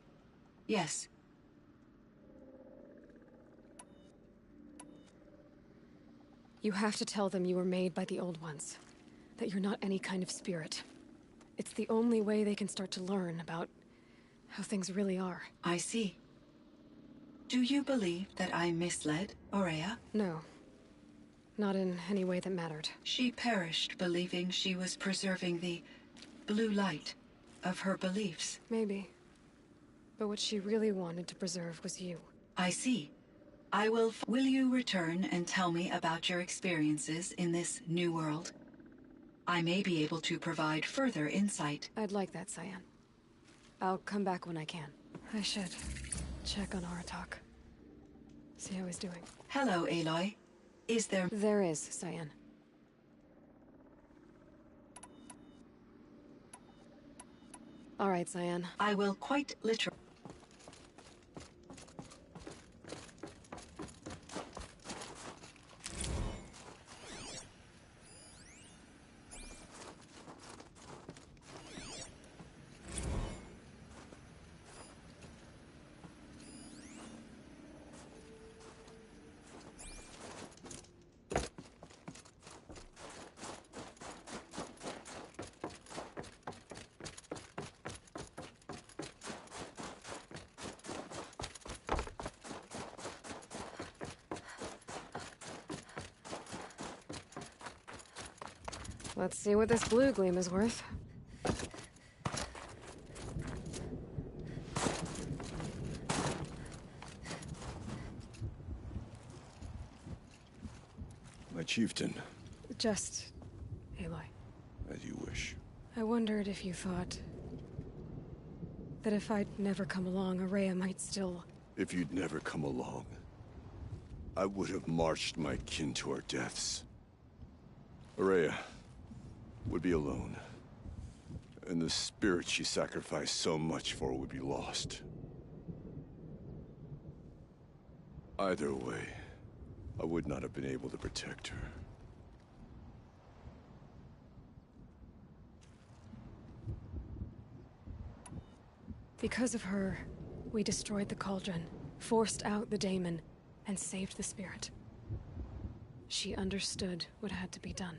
yes. You have to tell them you were made by the Old Ones. That you're not any kind of spirit. It's the only way they can start to learn about how things really are. I see. Do you believe that I misled Aurea? No. Not in any way that mattered. She perished believing she was preserving the blue light of her beliefs. Maybe. But what she really wanted to preserve was you. I see. I will... Will you return and tell me about your experiences in this new world? I may be able to provide further insight. I'd like that, Cyan. I'll come back when I can. I should check on Aratak. See how he's doing. Hello, Aloy. Is there... There is, Cyan. All right, Cyan. I will quite literally... Let's see what this blue gleam is worth. My chieftain. Just... Aloy. As you wish. I wondered if you thought... that if I'd never come along, Aurea might still... If you'd never come along, I would have marched my kin to our deaths. Aurea would be alone, and the spirit she sacrificed so much for would be lost. Either way, I would not have been able to protect her. Because of her, we destroyed the cauldron, forced out the daemon, and saved the spirit. She understood what had to be done.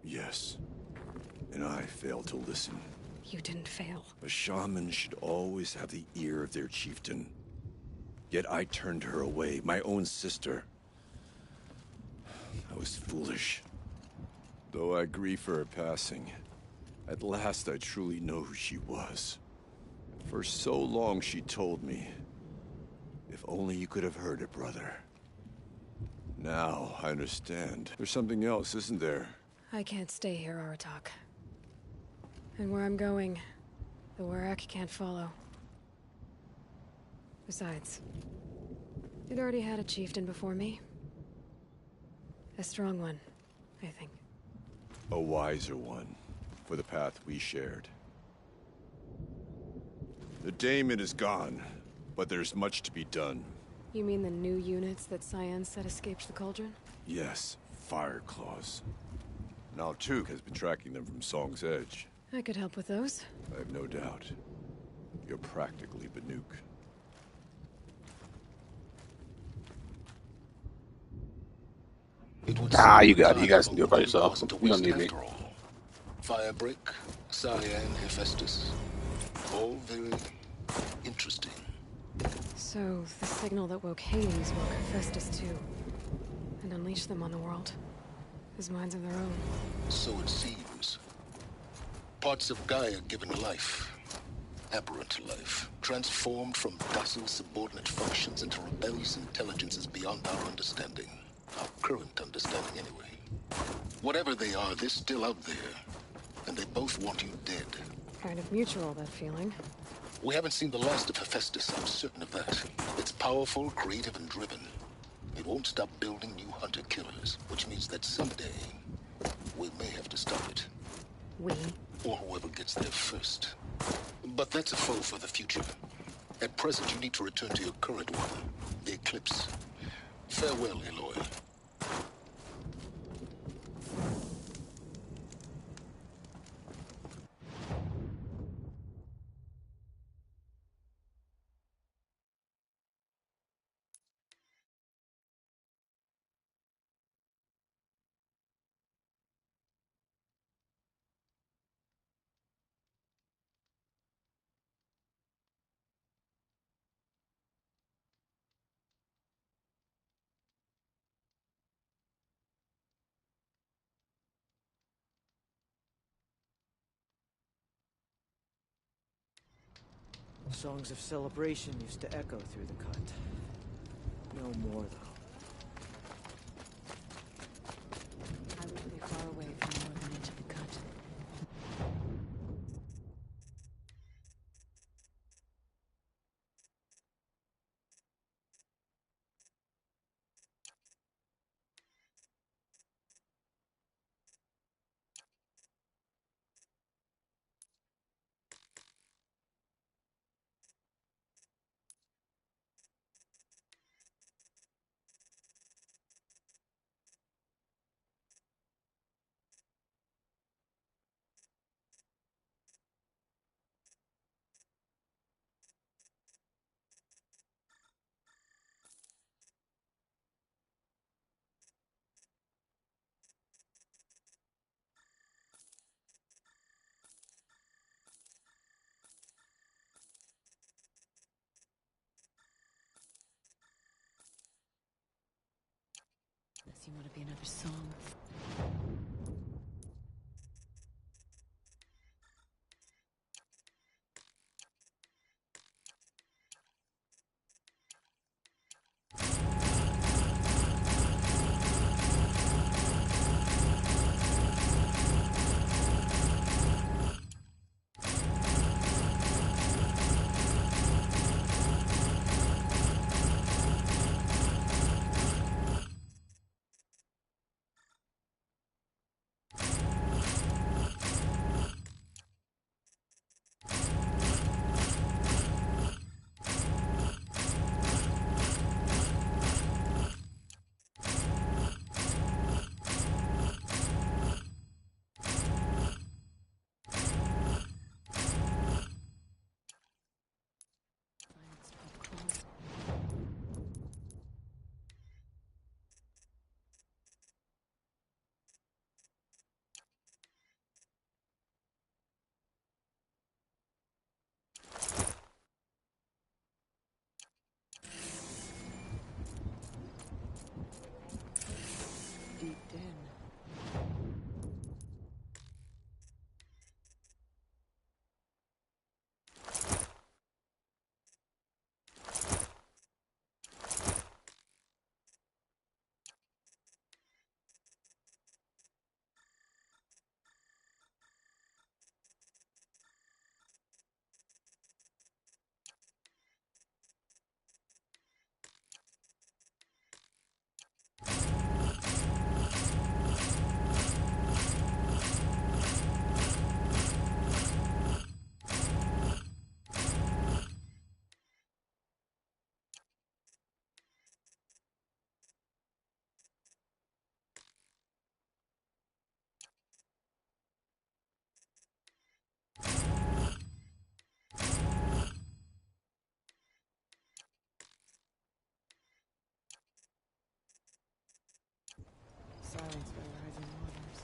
Yes. And I failed to listen. You didn't fail. A shaman should always have the ear of their chieftain. Yet I turned her away, my own sister. I was foolish. Though I grieve for her passing, at last I truly know who she was. For so long she told me, if only you could have heard it, brother. Now I understand. There's something else, isn't there? I can't stay here, Aratak. And where I'm going, the Werak can't follow. Besides, you'd already had a chieftain before me. A strong one, I think. A wiser one, for the path we shared. The daemon is gone, but there's much to be done. You mean the new units that Cyan said escaped the cauldron? Yes, fire claws. Now Tuke has been tracking them from Song's Edge. I could help with those. I have no doubt. You're practically Banuk. Ah, you got it. You guys can do it by yourself. You don't need me. Firebrick, Cyan, Hephaestus. All very interesting. So, the signal that woke Hades woke Hephaestus too. And unleashed them on the world. As minds of their own. So it seems. Parts of Gaia given life. Aberrant life. Transformed from docile subordinate functions into rebellious intelligences beyond our understanding. Our current understanding, anyway. Whatever they are, they're still out there. And they both want you dead. Kind of mutual, that feeling. We haven't seen the last of Hephaestus, I'm certain of that. It's powerful, creative, and driven. It won't stop building new hunter-killers, which means that someday, we may have to stop it. We? Or whoever gets there first. But that's a foe for the future. At present, you need to return to your current one, the Eclipse. Farewell, Aloy. Songs of celebration used to echo through the cut. No more, though. I would be far away from the northern edge of the cut. Unless you want to be another song. silence by rising waters.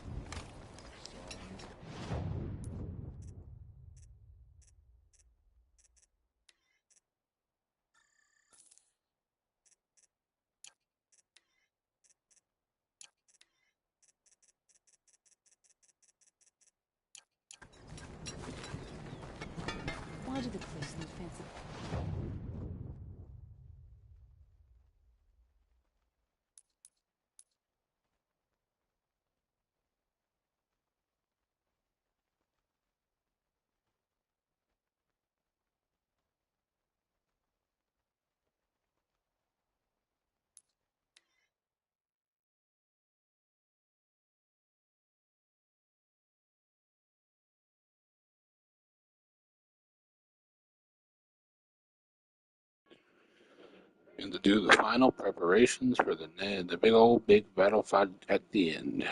Why do the cliffs need fancy? And to do the final preparations for the big battle fight at the end.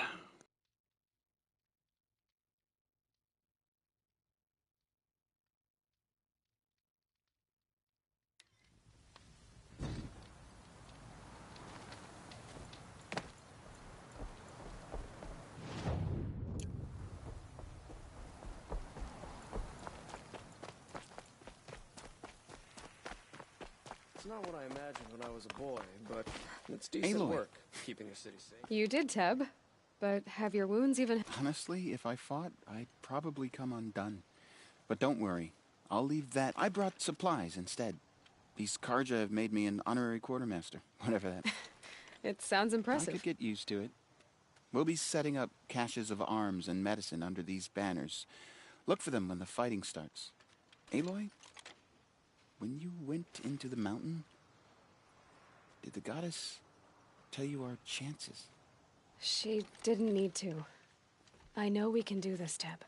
It's not what I imagined when I was a boy, but it's decent Aloy. work, keeping the city safe. You did, Teb. But have your wounds even... Honestly, if I fought, I'd probably come undone. But don't worry. I'll leave that. I brought supplies instead. These Karja have made me an honorary quartermaster, whatever that. It sounds I impressive. could get used to it. We'll be setting up caches of arms and medicine under these banners. Look for them when the fighting starts. Aloy, when you went into the mountain, did the goddess tell you our chances? She didn't need to. I know we can do this, Teb.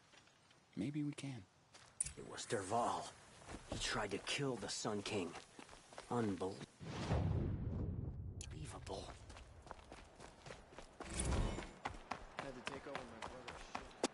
Maybe we can. It was Derval. He tried to kill the Sun King. Unbelievable. Had to take over my brother's ship.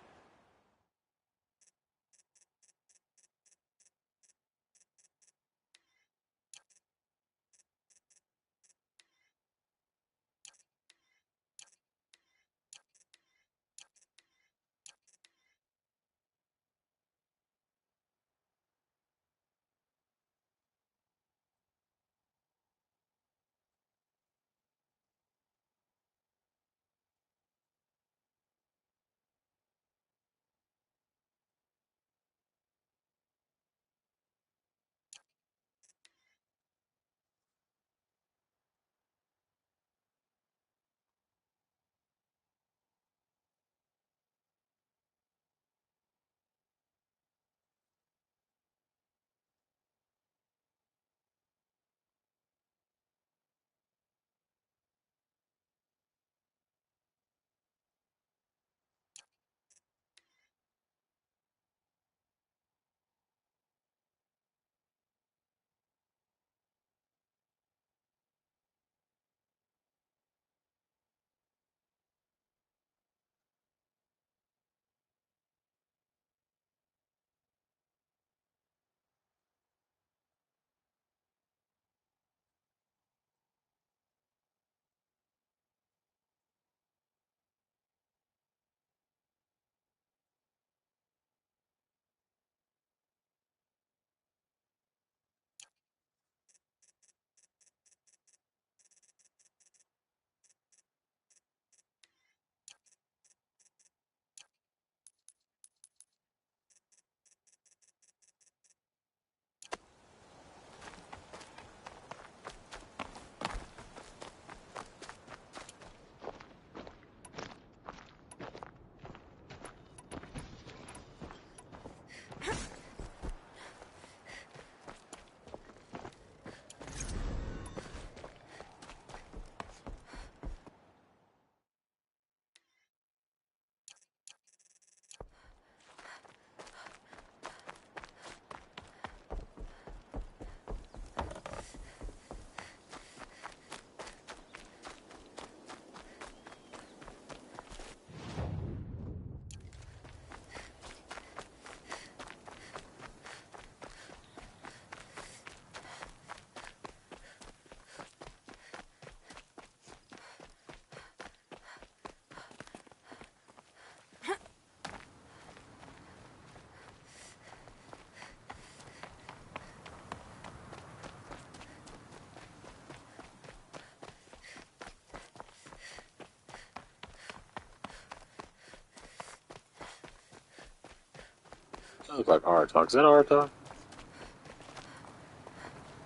Sounds like Artok. Is that Artok?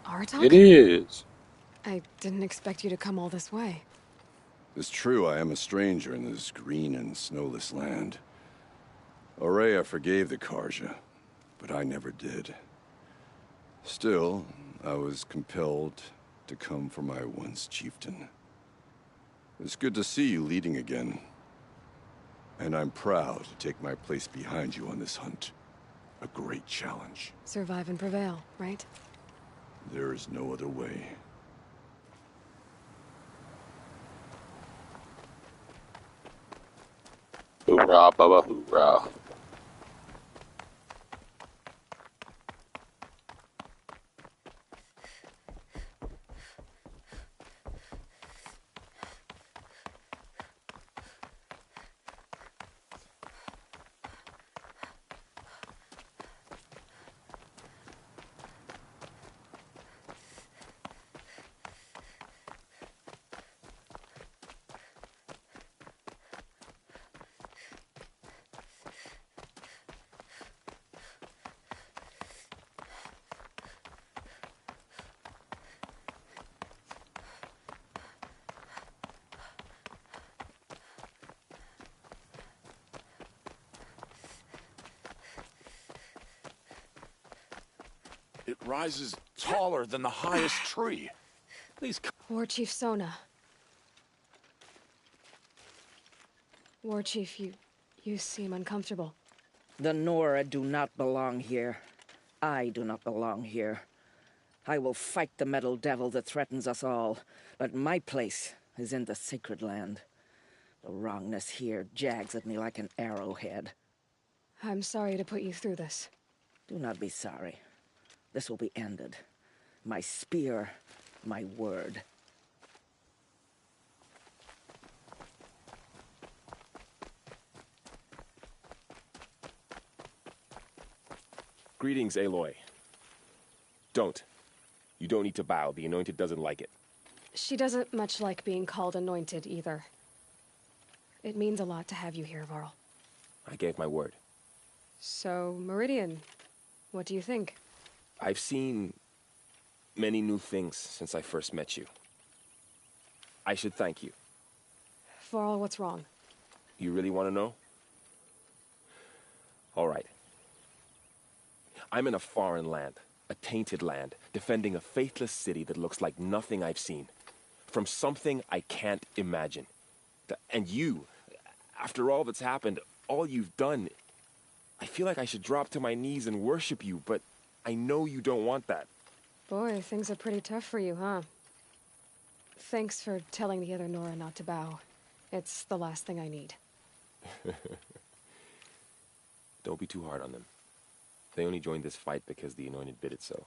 Artok? It is. I didn't expect you to come all this way. It's true, I am a stranger in this green and snowless land. Aurea forgave the Karja, but I never did. Still, I was compelled to come for my once chieftain. It's good to see you leading again. And I'm proud to take my place behind you on this hunt. A great challenge. Survive and prevail, right? There is no other way. Hoorah, Bubba, hoorah. It rises taller than the highest tree. Please come. War Chief Sona. War Chief, you seem uncomfortable. The Nora do not belong here. I do not belong here. I will fight the metal devil that threatens us all, but my place is in the sacred land. The wrongness here jags at me like an arrowhead. I'm sorry to put you through this. Do not be sorry. This will be ended. My spear, my word. Greetings, Aloy. Don't. You don't need to bow. The Anointed doesn't like it. She doesn't much like being called Anointed, either. It means a lot to have you here, Varl. I gave my word. So, Meridian, what do you think? I've seen many new things since I first met you. I should thank you. Varl, what's wrong? You really want to know? All right. I'm in a foreign land, a tainted land, defending a faithless city that looks like nothing I've seen. From something I can't imagine. And you, after all that's happened, all you've done, I feel like I should drop to my knees and worship you, but I know you don't want that. Boy, things are pretty tough for you, huh? Thanks for telling the other Nora not to bow. It's the last thing I need. Don't be too hard on them. They only joined this fight because the Anointed bid it so.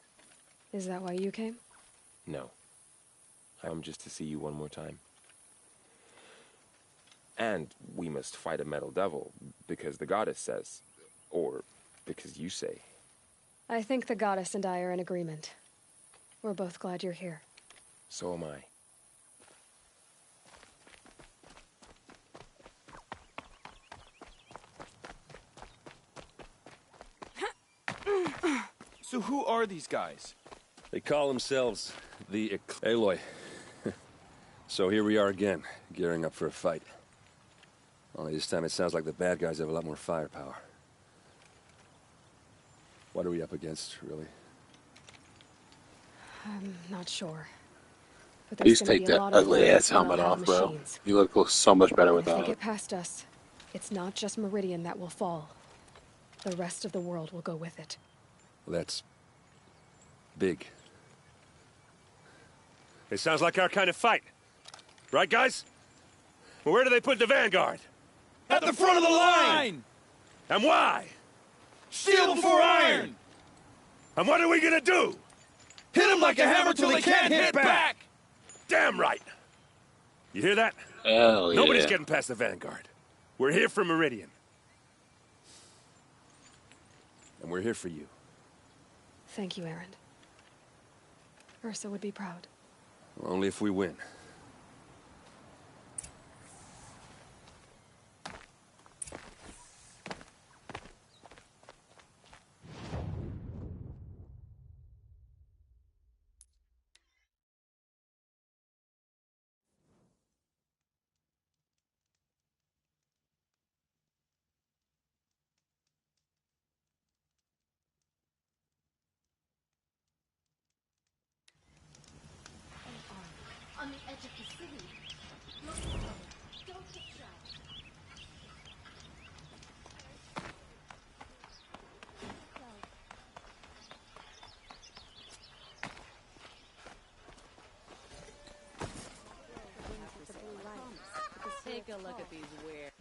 Is that why you came? No. I come just to see you one more time. And we must fight a metal devil, because the goddess says. Or because you say. I think the goddess and I are in agreement. We're both glad you're here. So am I. So who are these guys? They call themselves the Aloy. So here we are again, gearing up for a fight. Only this time it sounds like the bad guys have a lot more firepower. What are we up against, really? I'm not sure. But Please take that ugly ass helmet off, bro. You look so much better If they without it. get past us, it's not just Meridian that will fall. The rest of the world will go with it. Well, that's big. It sounds like our kind of fight. Right, guys? Well, where do they put the vanguard? At the front of the line! And why? Steel before iron! And what are we gonna do? Hit them like a hammer till they can't hit back! Damn right! You hear that? Hell yeah. Nobody's getting past the vanguard. We're here for Meridian. And we're here for you. Thank you, Aaron. Ursa would be proud. Only if we win. look at these weird...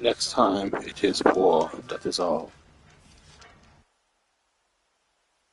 Next time, it is war that is all.